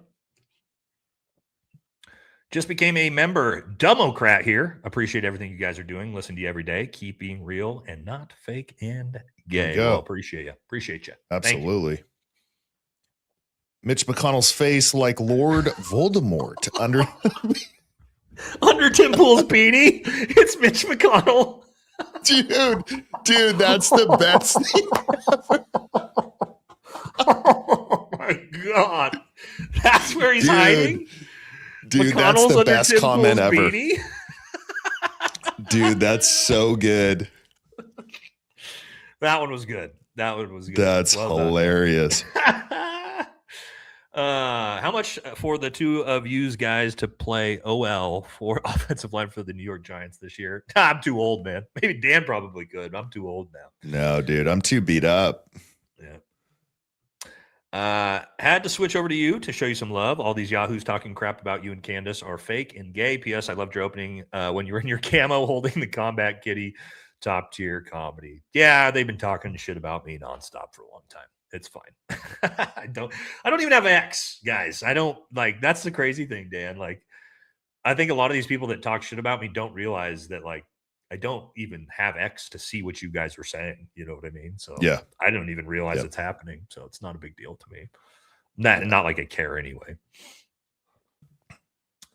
Just became a member. Democrat here. Appreciate everything you guys are doing. Listen to you every day. Keep being real and not fake and gay. Well, appreciate you. Appreciate you. Absolutely. Mitch McConnell's face like Lord Voldemort under Tim Pool's beanie. It's Mitch McConnell. Dude, that's the best thing ever. Oh my God. That's where he's hiding? Dude, that's the best comment ever. Dude, that's so good. That one was good. That's hilarious. How much for the two of you guys to play OL for offensive line for the New York Giants this year? I'm too old, man. Maybe Dan probably could. I'm too old now. No, dude, I'm too beat up. Yeah. Had to switch over to you to show you some love. All these yahoos talking crap about you and Candace are fake and gay. P.S. I loved your opening when you were in your camo holding the combat kitty. Top tier comedy. Yeah, they've been talking shit about me nonstop for a long time. It's fine. I don't even have X, guys. I don't like, that's the crazy thing, Dan. Like, I think a lot of these people that talk shit about me don't realize that, like, I don't even have X to see what you guys are saying. You know what I mean? So yeah, I don't even realize it's happening. So it's not a big deal to me. Not like I care anyway.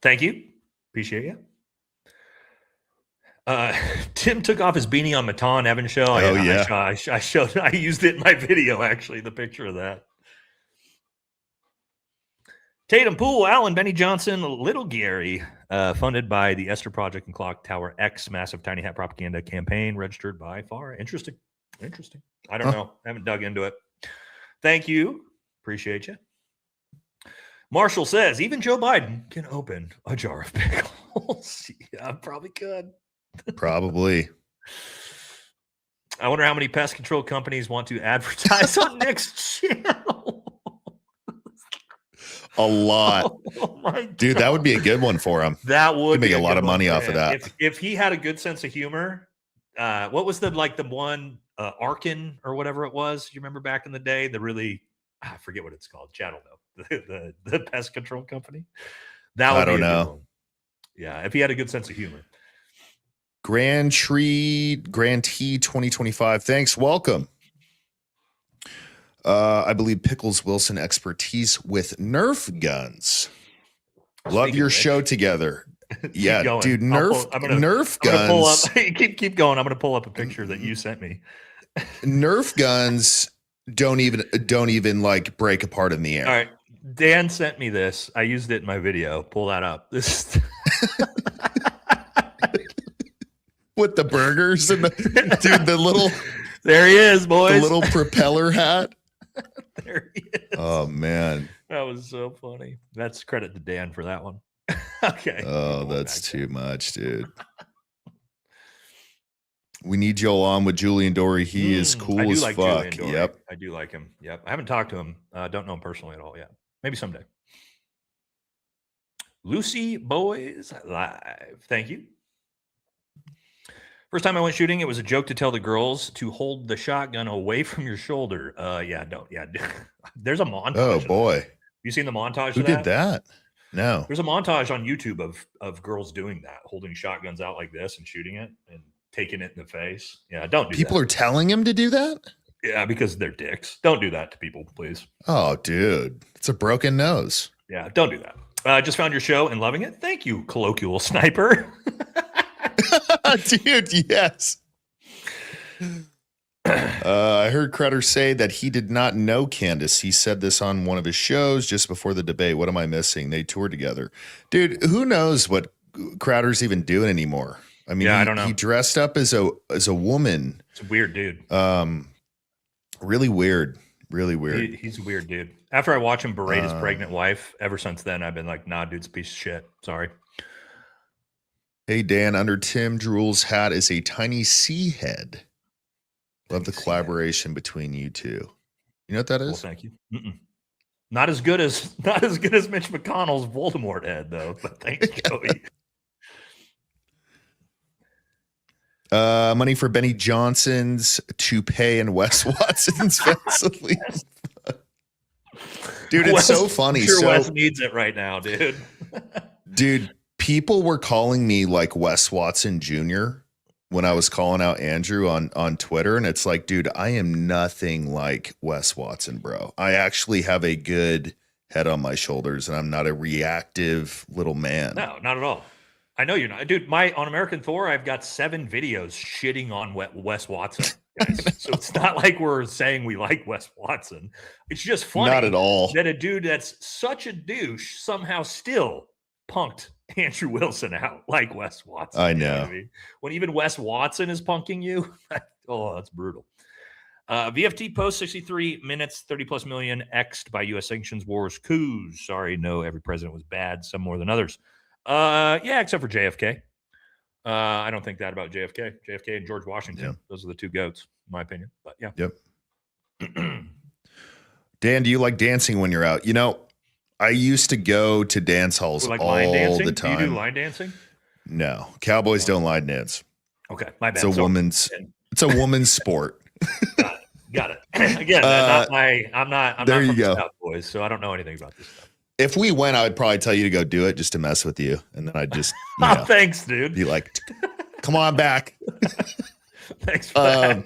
Thank you. Appreciate you. Tim took off his beanie on Matan Evans show. I used it in my video, actually, the picture of that. Tatum Pool, Allen, Benny Johnson, Little Gary, funded by the Esther Project and Clock Tower X Massive Tiny Hat Propaganda Campaign, registered by FAR. Interesting. I don't know. I haven't dug into it. Thank you. Appreciate you. Marshall says, even Joe Biden can open a jar of pickles. Yeah, I probably could. Probably. I wonder how many pest control companies want to advertise on Nick's channel. A lot. Oh my Dude, that would be a good one for him. That would make be a lot good of one money for off of him. that. If he had a good sense of humor, what was the one Arkin or whatever it was? You remember back in the day? The really I forget what it's called. Chad will know. The pest control company. That would I don't be a know. good one. Yeah, if he had a good sense of humor. Grand T 2025. Thanks. Welcome. I believe Pickles Wilson expertise with Nerf guns. Love Speaking your of which, show together. Yeah, going. dude. Nerf Nerf I'm gonna pull guns. up. keep going. I'm gonna pull up a picture that you sent me. Nerf guns don't even like break apart in the air. All right. Dan sent me this. I used it in my video. Pull that up. This With the burgers and the little there he is, boys. the little propeller hat. There he is. Oh man. That was so funny. That's credit to Dan for that one. Okay. Oh, that's too much, dude. We need Joel on with Julian Dory. He is cool I do as like fuck. Julian Dory. Yep. I do like him. Yep. I haven't talked to him. Don't know him personally at all yet. Maybe someday. Lucy Boys Live. Thank you. First time I went shooting, it was a joke to tell the girls to hold the shotgun away from your shoulder. Don't. Yeah. There's a montage. Oh boy. You seen the montage Who of did that? No. There's a montage on YouTube of girls doing that, holding shotguns out like this and shooting it and taking it in the face. Yeah, don't do People that. are telling him to do that? Yeah, because they're dicks. Don't do that to people, please. Oh, dude. It's a broken nose. Yeah, don't do that. I just found your show and loving it. Thank you, colloquial sniper. Dude, yes. I heard Crutter say that he did not know Candace. He said this on one of his shows just before the debate. What am I missing? They toured together. Dude, who knows what Crowder's even doing anymore? I mean, I don't know. He dressed up as a woman. It's a weird dude. Really weird. Really weird. He's a weird dude. After I watch him berate his pregnant wife, ever since then, I've been like, nah, dude's a piece of shit. Sorry. Hey, Dan, under Tim Drool's hat is a tiny sea head. Love the collaboration between you two. You know what that is? Well, thank you. Not as good as Mitch McConnell's Voldemort head, though. But thanks, Joey. Money for Benny Johnson's toupee and Wes Watson's Vaseline. Dude, it's so funny. I'm sure So, Wes needs it right now, dude. dude, people were calling me like Wes Watson Jr. when I was calling out Andrew on Twitter. And it's like, dude, I am nothing like Wes Watson, bro. I actually have a good head on my shoulders and I'm not a reactive little man. No, not at all. I know you're not. Dude, on American Thor, I've got 7 videos shitting on Wes Watson. Guys. So it's not like we're saying we like Wes Watson. It's just funny. Not at all. That a dude that's such a douche somehow still punked Andrew Wilson out like Wes Watson. I You know. what I mean? When even Wes Watson is punking you, oh, that's brutal. VFT post 63 minutes, 30 plus million, X'd by U.S. sanctions, wars, coups. Sorry, no, every president was bad, some more than others. Yeah, except for JFK. I don't think that about JFK. JFK and George Washington. Yeah. Those are the 2 goats, in my opinion. But yeah. Yep. Dan, do you like dancing when you're out? You know, I used to go to dance halls Like all line dancing? the time. Do you do line dancing? No, cowboys don't line dance. Okay, my bad. It's a woman's sport. Got it. Again, I'm not there from you go. South Boys, so I don't know anything about this stuff. If we went, I would probably tell you to go do it just to mess with you, and then I'd just Oh, thanks, dude. be like, "Come on back." Thanks for that.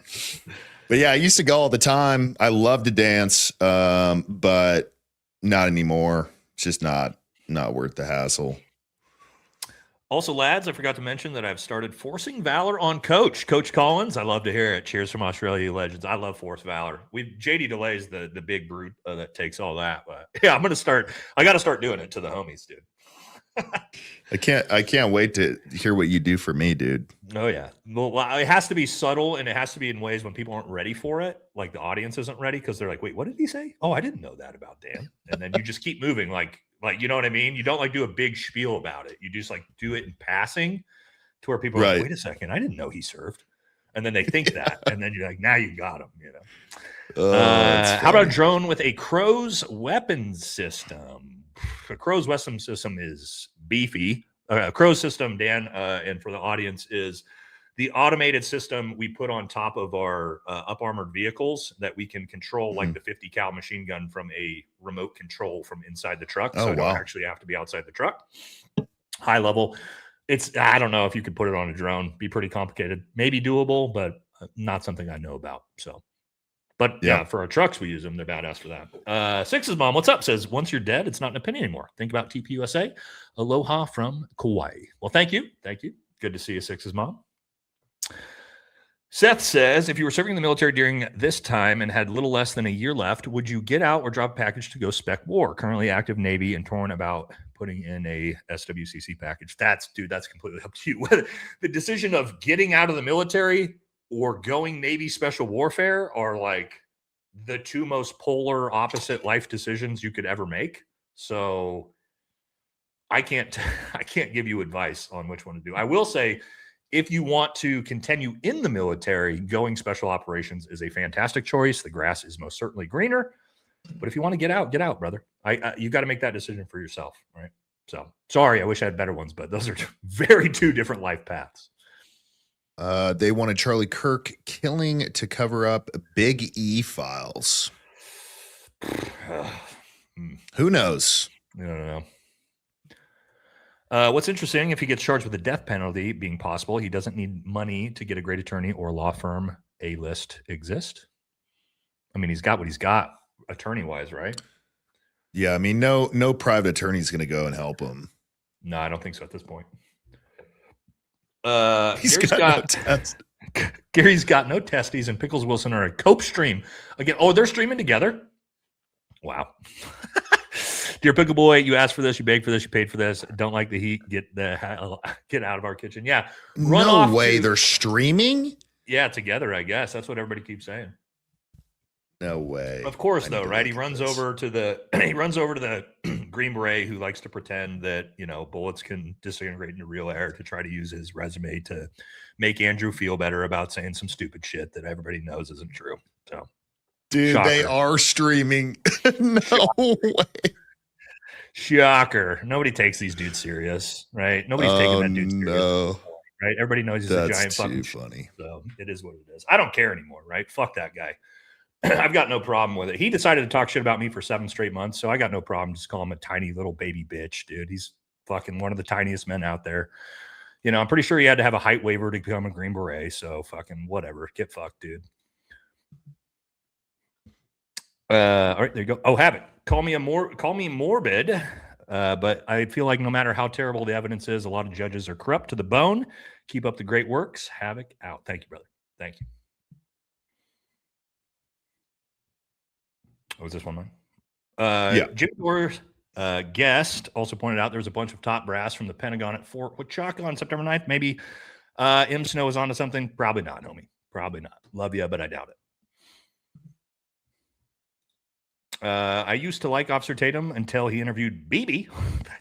But yeah, I used to go all the time. I love to dance, but not anymore. It's just not worth the hassle. Also, lads, I forgot to mention that I've started forcing valor on Coach Collins. I love to hear it. Cheers from Australia legends. I love force valor. JD Delay's the big brute that takes all that. But yeah, I got to start doing it to the homies, dude. I can't wait to hear what you do for me, dude. Oh yeah. Well, it has to be subtle and it has to be in ways when people aren't ready for it. Like the audience isn't ready because they're like, wait, what did he say? Oh, I didn't know that about Dan. And then you just keep moving. Like, you know what I mean? You don't like do a big spiel about it. You just like do it in passing to where people are like, wait a second, I didn't know he served. And then they think that, and then you're like, now you got them, you know. How How about a drone with a Crow's weapon system? A Crow's weapon system is beefy. Crow's system, Dan, and for the audience, is the automated system we put on top of our up armored vehicles that we can control, like the 50 cal machine gun from a remote control from inside the truck. So I don't actually have to be outside the truck. High level. I don't know if you could put it on a drone. Be pretty complicated. Maybe doable, but not something I know about. So, but yeah, for our trucks, we use them. They're badass for that. Six's mom, what's up? Says, once you're dead, it's not an opinion anymore. Think about TPUSA. Aloha from Kauai. Well, thank you. Thank you. Good to see you, Six's mom. Seth says, if you were serving in the military during this time and had little less than a year left, would you get out or drop a package to go spec war? Currently active Navy and torn about putting in a SWCC package. That's completely up to you. The decision of getting out of the military or going Navy special warfare are like the two most polar opposite life decisions you could ever make. So I can't give you advice on which one to do. I will say, if you want to continue in the military, going special operations is a fantastic choice. The grass is most certainly greener. But if you want to get out, brother. You got to make that decision for yourself, right? So sorry, I wish I had better ones, but those are two different life paths. They wanted Charlie Kirk killing to cover up Big E files. Who knows? I don't know. What's interesting, if he gets charged with a death penalty being possible, he doesn't need money to get a great attorney or law firm A-list exist. I mean, he's got what he's got attorney-wise, right? Yeah, I mean, no private attorney is going to go and help him. No, I don't think so at this point. Gary's got no testes, and Pickles Wilson are a cope stream. Again, they're streaming together? Wow. Dear Pickle Boy, you asked for this, you begged for this, you paid for this. Don't like the heat. Get out of our kitchen. Yeah. No way. They're streaming? Yeah, together, I guess. That's what everybody keeps saying. No way. Of course, though, right? He runs over to the Green Beret who likes to pretend that, bullets can disintegrate into real air to try to use his resume to make Andrew feel better about saying some stupid shit that everybody knows isn't true. So, dude, shocker. They are streaming. No way. Shocker. Nobody takes these dudes serious, right? Nobody's taking that dude serious. No. Right? Everybody knows he's a giant fucking funny. So it is what it is. I don't care anymore, right? Fuck that guy. I've got no problem with it. He decided to talk shit about me for 7 straight months, so I got no problem just calling him a tiny little baby bitch, dude. He's fucking one of the tiniest men out there. I'm pretty sure he had to have a height waiver to become a Green Beret, so fucking whatever. Get fucked, dude. All right, there you go. Oh, have it. Call me morbid, but I feel like no matter how terrible the evidence is, a lot of judges are corrupt to the bone. Keep up the great works. Havoc out. Thank you, brother. Thank you. What was this one, man? Yeah. Jim Doer's guest also pointed out there was a bunch of top brass from the Pentagon at Fort Huachuca on September 9th. Maybe M. Snow is onto something. Probably not, homie. Probably not. Love you, but I doubt it. I used to like Officer Tatum until he interviewed BB.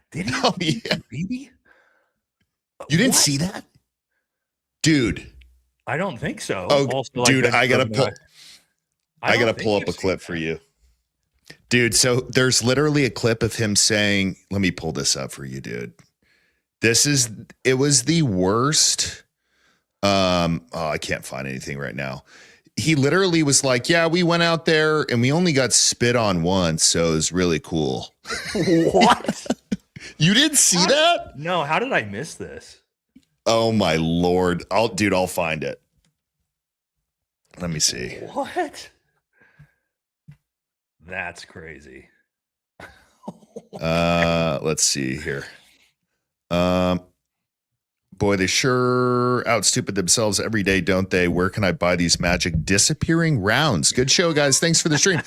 Did he? Oh, yeah. BB? You didn't see that? Dude. I don't think so. Oh, also, dude, like, I gotta pull up a clip for you. Dude, so there's literally a clip of him saying, let me pull this up for you, dude. It was the worst. I can't find anything right now. He literally was like, yeah, we went out there and we only got spit on once, so it was really cool. What? You didn't see that? No, how did I miss this? Oh my Lord. I'll find it. Let me see. What? That's crazy. Let's see here. Boy, they sure outstupid themselves every day, don't they? Where can I buy these magic disappearing rounds? Good show, guys. Thanks for the stream.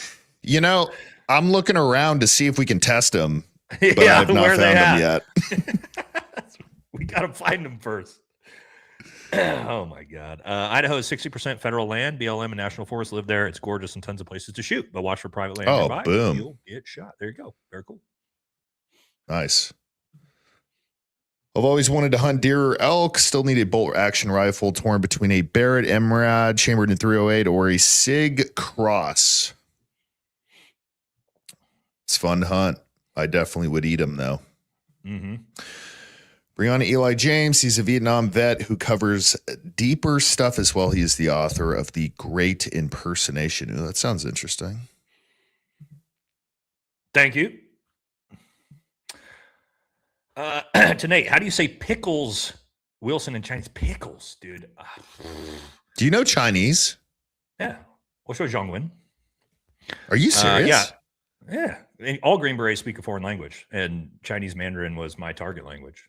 I'm looking around to see if we can test them, but I've not found them yet. We got to find them first. Oh, my God. Idaho is 60% federal land. BLM and National Forest live there. It's gorgeous and tons of places to shoot, but watch for private land nearby. Boom. You'll get shot. There you go. Very cool. Nice. I've always wanted to hunt deer or elk. Still need a bolt action rifle torn between a Barrett Emerald chambered in 308 or a Sig Cross. It's fun to hunt. I definitely would eat them though. Mm-hmm. Bring on Eli James. He's a Vietnam vet who covers deeper stuff as well. He is the author of The Great Impersonation. Ooh, that sounds interesting. Thank you. To Nate, how do you say pickles, Wilson, in Chinese? Pickles, dude. Do you know Chinese? Yeah. What's your Zhongwen? Are you serious? Yeah. All Green Berets speak a foreign language, and Chinese Mandarin was my target language.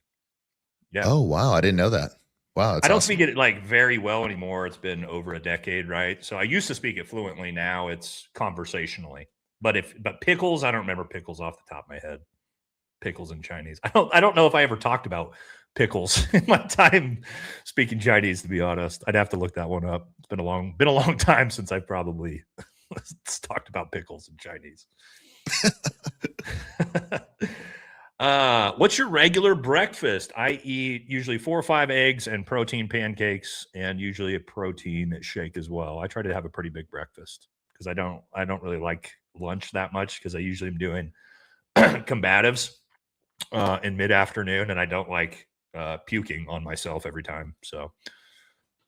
Yeah. Oh, wow. I didn't know that. Wow. I don't speak it like very well anymore. It's been over a decade, right? So I used to speak it fluently. Now it's conversationally. But pickles, I don't remember pickles off the top of my head. Pickles in Chinese. I don't know if I ever talked about pickles in my time speaking Chinese, to be honest. I'd have to look that one up. It's been a long time since I've probably talked about pickles in Chinese. What's your regular breakfast? I eat usually 4 or 5 eggs and protein pancakes, and usually a protein shake as well. I try to have a pretty big breakfast because I don't really like lunch that much because I usually am doing combatives in mid-afternoon, and I don't like puking on myself every time. So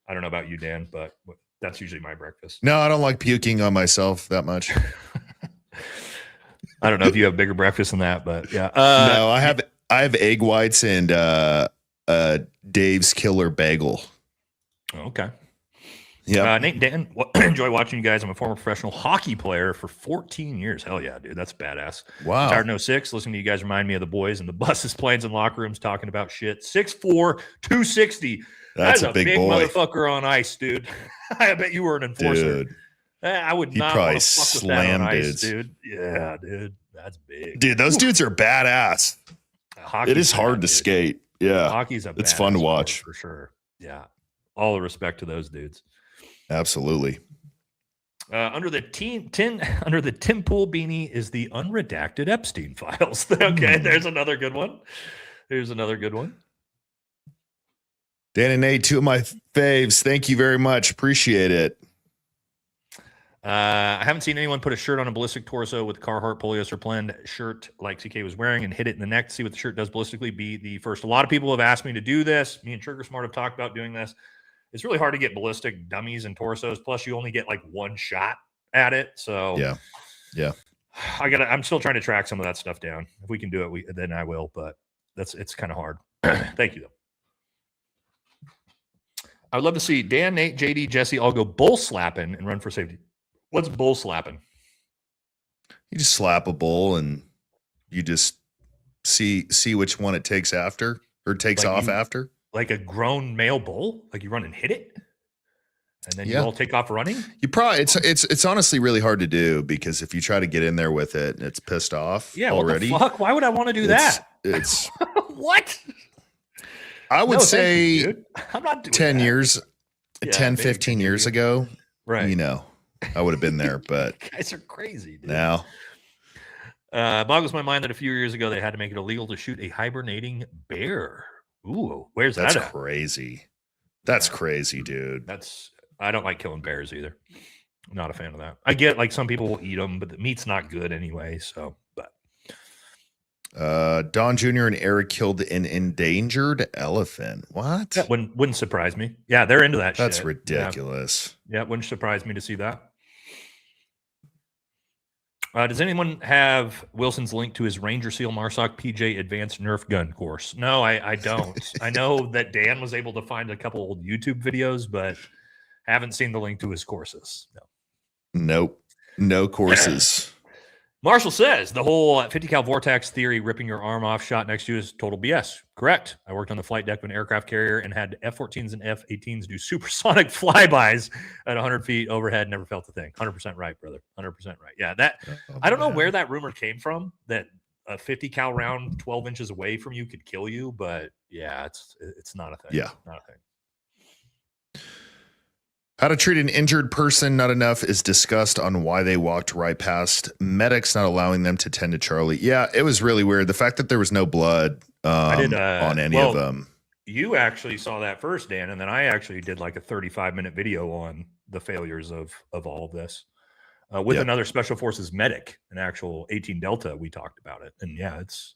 I don't know about you, Dan, but that's usually my breakfast. No, I don't like puking on myself that much. I don't know if you have bigger breakfast than that, but yeah. No, I have egg whites and Dave's Killer Bagel. Okay. Yeah. Nate, Dan, enjoy watching you guys. I'm a former professional hockey player for 14 years. Hell yeah, dude. That's badass. Wow. Retired in 06. Listening to you guys remind me of the boys in the buses, planes, and locker rooms talking about shit. 6'4", 260. That's a big boy. motherfucker on ice, dude. I bet you were an enforcer. Dude. I would not probably want to fuck with that on ice, dudes. dude. Yeah, dude. That's big. Dude, those dudes are badass. It is hard to skate. Yeah. Hockey's it's fun to watch. For sure. Yeah. All the respect to those dudes. Absolutely. Under the Tim Pool beanie is the unredacted Epstein files. Okay, there's another good one. Dan and Nate, 2 of my faves. Thank you very much. Appreciate it. I haven't seen anyone put a shirt on a ballistic torso with Carhartt polyester blend shirt like CK was wearing and hit it in the neck to see what the shirt does ballistically. Be the first. A lot of people have asked me to do this. Me and Trigger Smart have talked about doing this. It's really hard to get ballistic dummies and torsos. Plus, you only get like one shot at it. So yeah. I'm still trying to track some of that stuff down. If we can do it, then I will. But it's kind of hard. Thank you though. I would love to see Dan, Nate, JD, Jesse all go bull slapping and run for safety. What's bull slapping? You just slap a bull and you just see which one it takes after or takes off after. Like a grown male bull? Like you run and hit it? And then you all take off running? You probably it's honestly really hard to do because if you try to get in there with it and it's pissed off already. What the fuck? Why would I want to do that? It's what? I would say dude. I'm not doing 10 that. years, 10, 15 years ago. Right. You know, I would have been there, but you guys are crazy, dude. Now. Boggles my mind that a few years ago they had to make it illegal to shoot a hibernating bear. Ooh, where's that? That's crazy. That's crazy, dude. I don't like killing bears either. I'm not a fan of that. I get like some people will eat them, but the meat's not good anyway. So, but Don Jr. and Eric killed an endangered elephant. What? That wouldn't surprise me. Yeah, they're into that shit. That's ridiculous. Yeah, it wouldn't surprise me to see that. Does anyone have Wilson's link to his Ranger Seal Marsoc PJ Advanced Nerf Gun course? No, I don't. I know that Dan was able to find a couple old YouTube videos, but haven't seen the link to his courses. No. Nope. No courses. Marshall says the whole 50 cal vortex theory, ripping your arm off shot next to you, is total BS. Correct. I worked on the flight deck of an aircraft carrier and had F-14s and F-18s do supersonic flybys at 100 feet overhead. Never felt a thing. 100% right, brother. 100% right. Yeah, I don't know where that rumor came from that a 50 cal round 12 inches away from you could kill you, but yeah, it's not a thing. Yeah. Not a thing. How to treat an injured person, not enough is discussed on why they walked right past medics, not allowing them to tend to Charlie. Yeah, it was really weird. The fact that there was no blood I did on any of them. You actually saw that first, Dan, and then I actually did like a 35-minute video on the failures of all of this with another Special Forces medic, an actual 18 Delta. We talked about it, and yeah, it's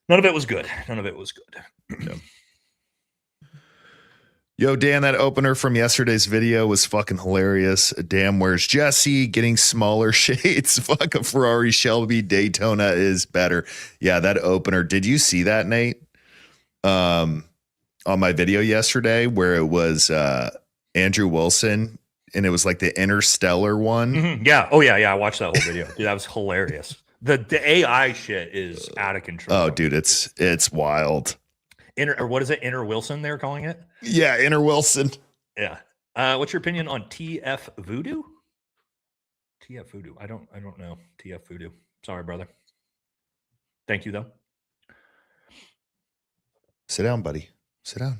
none of it was good. None of it was good. Yeah. Yo, Dan, that opener from yesterday's video was fucking hilarious. Damn, where's Jesse? Getting smaller shades. Fuck a Ferrari Shelby. Daytona is better. Yeah, that opener. Did you see that, Nate? On my video yesterday where it was Andrew Wilson and it was like the Interstellar one. Mm-hmm. Yeah. Oh, yeah. Yeah. I watched that whole video. Dude, that was hilarious. The AI shit is out of control. Oh, dude, it's wild. Or what is it? Inner Wilson, they're calling it? Yeah, Inner Wilson. Yeah. What's your opinion on TF Voodoo? TF Voodoo. I don't know. TF Voodoo. Sorry, brother. Thank you, though. Sit down, buddy. Sit down.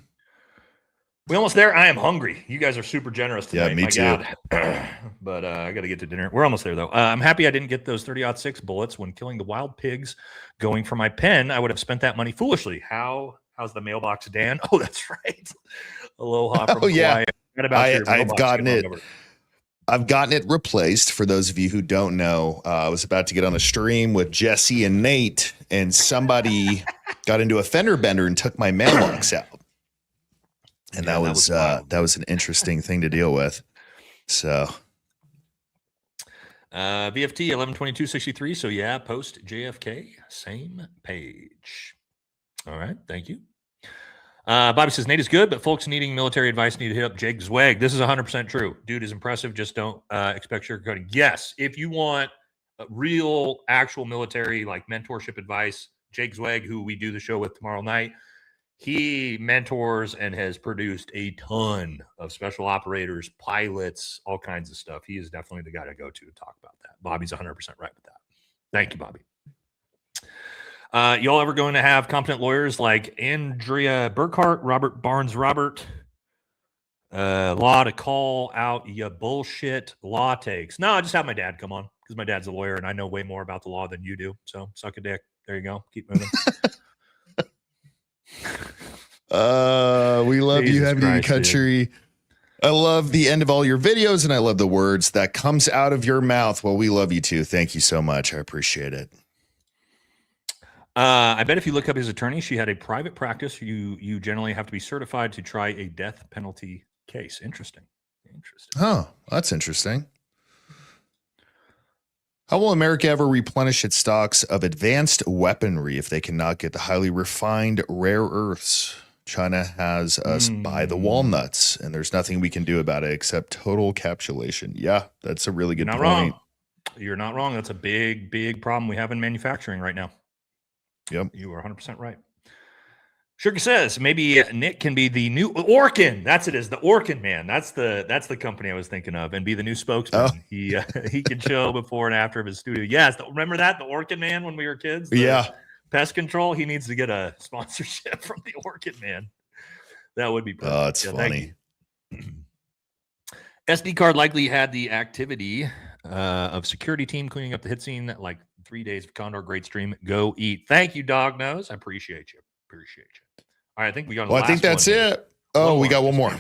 We almost there. I am hungry. You guys are super generous today. Yeah, me too. God. But I got to get to dinner. We're almost there, though. I'm happy I didn't get those 30-06 bullets when killing the wild pigs going for my pen. I would have spent that money foolishly. How's the mailbox, Dan? Oh, that's right. Aloha from yeah. I've gotten it. I've gotten it replaced. For those of you who don't know, I was about to get on a stream with Jesse and Nate, and somebody got into a fender bender and took my mailbox out. And that was an interesting thing to deal with. So VFT 112263. So yeah, post JFK, same page. All right, thank you. Bobby says Nate is good, but folks needing military advice need to hit up Jake Zweg. This is 100% true. Dude is impressive. Just don't expect sugarcoating. Yes, if you want real, actual military like mentorship advice, Jake Zweg, who we do the show with tomorrow night, he mentors and has produced a ton of special operators, pilots, all kinds of stuff. He is definitely the guy to go to talk about that. Bobby's 100% right with that. Thank you, Bobby. Y'all ever going to have competent lawyers like Andrea Burkhart, Robert Barnes, law to call out your bullshit law takes? No, I just have my dad come on because my dad's a lawyer and I know way more about the law than you do. So suck a dick. There you go. Keep moving. We love Jesus you having Christ, a country. Dude. I love the end of all your videos and I love the words that comes out of your mouth. Well, we love you too. Thank you so much. I appreciate it. I bet if you look up his attorney, she had a private practice. You generally have to be certified to try a death penalty case. Interesting. Oh, that's interesting. How will America ever replenish its stocks of advanced weaponry if they cannot get the highly refined rare earths? China has us by the walnuts, and there's nothing we can do about it except total capitulation. Yeah, that's a really good point. Wrong. You're not wrong. That's a big, big problem we have in manufacturing right now. Yep. You are 100% right. Sugar says maybe Nick can be the new Orkin. That's it is the Orkin man. That's the company I was thinking of, and be the new spokesman. Oh. He can show before and after of his studio. Yes, remember that the Orkin man when we were kids. Yeah, pest control. He needs to get a sponsorship from the Orkin man. That would be perfect. Oh, it's funny. SD card likely had the activity of security team cleaning up the hit scene. Like 3 days of Condor. Great stream. Go eat. Thank you, Dog Nose. I appreciate you. All right, I think we got. Well, I think that's it. Oh, we got one more.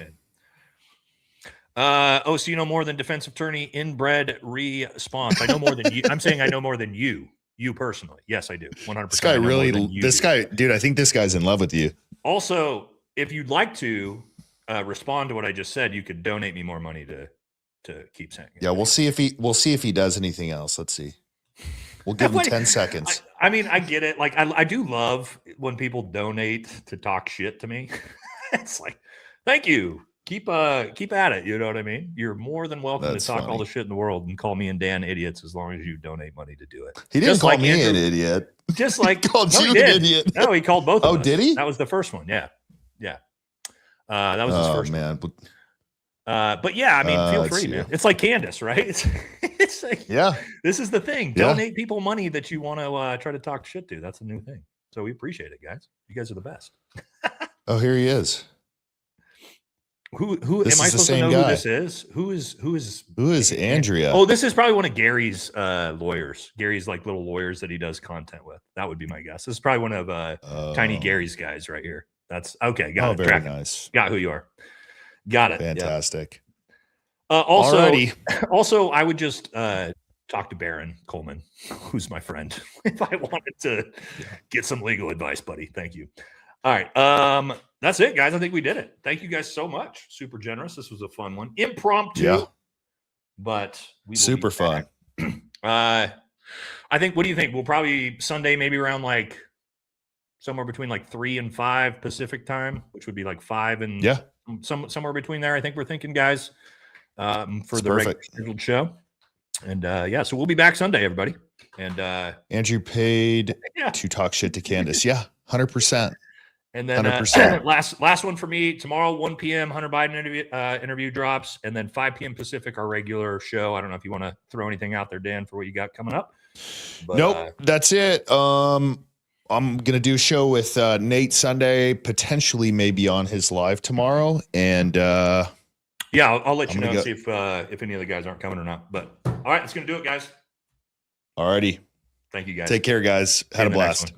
So you know more than defensive attorney inbred response. I know more than you. I'm saying I know more than you. You personally, yes, I do. 100%. This guy really. This guy, dude. I think this guy's in love with you. Also, if you'd like to respond to what I just said, you could donate me more money to keep saying it. Yeah, we'll see if he does anything else. Let's see. We'll give him 10 seconds. I mean, I get it. Like, I do love when people donate to talk shit to me. It's like, thank you. Keep at it. You know what I mean? You're more than welcome to talk all the shit in the world and call me and Dan idiots as long as you donate money to do it. He didn't call me an idiot. Just like he called you an idiot. No, he called both of us. Oh, did he? That was the first one. Yeah. That was his first man. One. But yeah, I mean, feel free, man. It's like Candace, right? It's like, yeah, this is the thing. Donate people money that you want to try to talk shit to. That's a new thing. So we appreciate it, guys. You guys are the best. Oh, here he is. Who This am I is the supposed to same know who guy. this is? Who is Andrea? Oh, this is probably one of Gary's lawyers. Gary's like little lawyers that he does content with. That would be my guess. This is probably one of Tiny Gary's guys right here. That's okay. Got it. very Track it. nice. Got who you are. Got it. Fantastic. Also, Alrighty. also, I would just talk to Baron Coleman, who's my friend, if I wanted to get some legal advice, buddy. Thank you. All right. That's it, guys. I think we did it. Thank you guys so much. Super generous. This was a fun one. Impromptu. Yeah. But we will Super be back. fun. I think, what do you think? We'll probably Sunday, maybe around like somewhere between like 3 and 5 Pacific time, which would be like 5 and somewhere between there. I think we're thinking, guys, for the regular scheduled show. And so we'll be back Sunday, everybody. And Andrew paid to talk shit to Candace. Yeah, 100%. And then 100%. last one for me tomorrow, 1 p.m. Hunter Biden interview drops, and then 5 p.m. Pacific, our regular show. I don't know if you want to throw anything out there, Dan, for what you got coming up. But, nope, that's it. I'm gonna do a show with Nate Sunday, potentially maybe on his live tomorrow, and I'll let you know, see if any of the guys aren't coming or not. But all right, that's gonna do it, guys. Alrighty, thank you, guys. Take care, guys. Had a blast.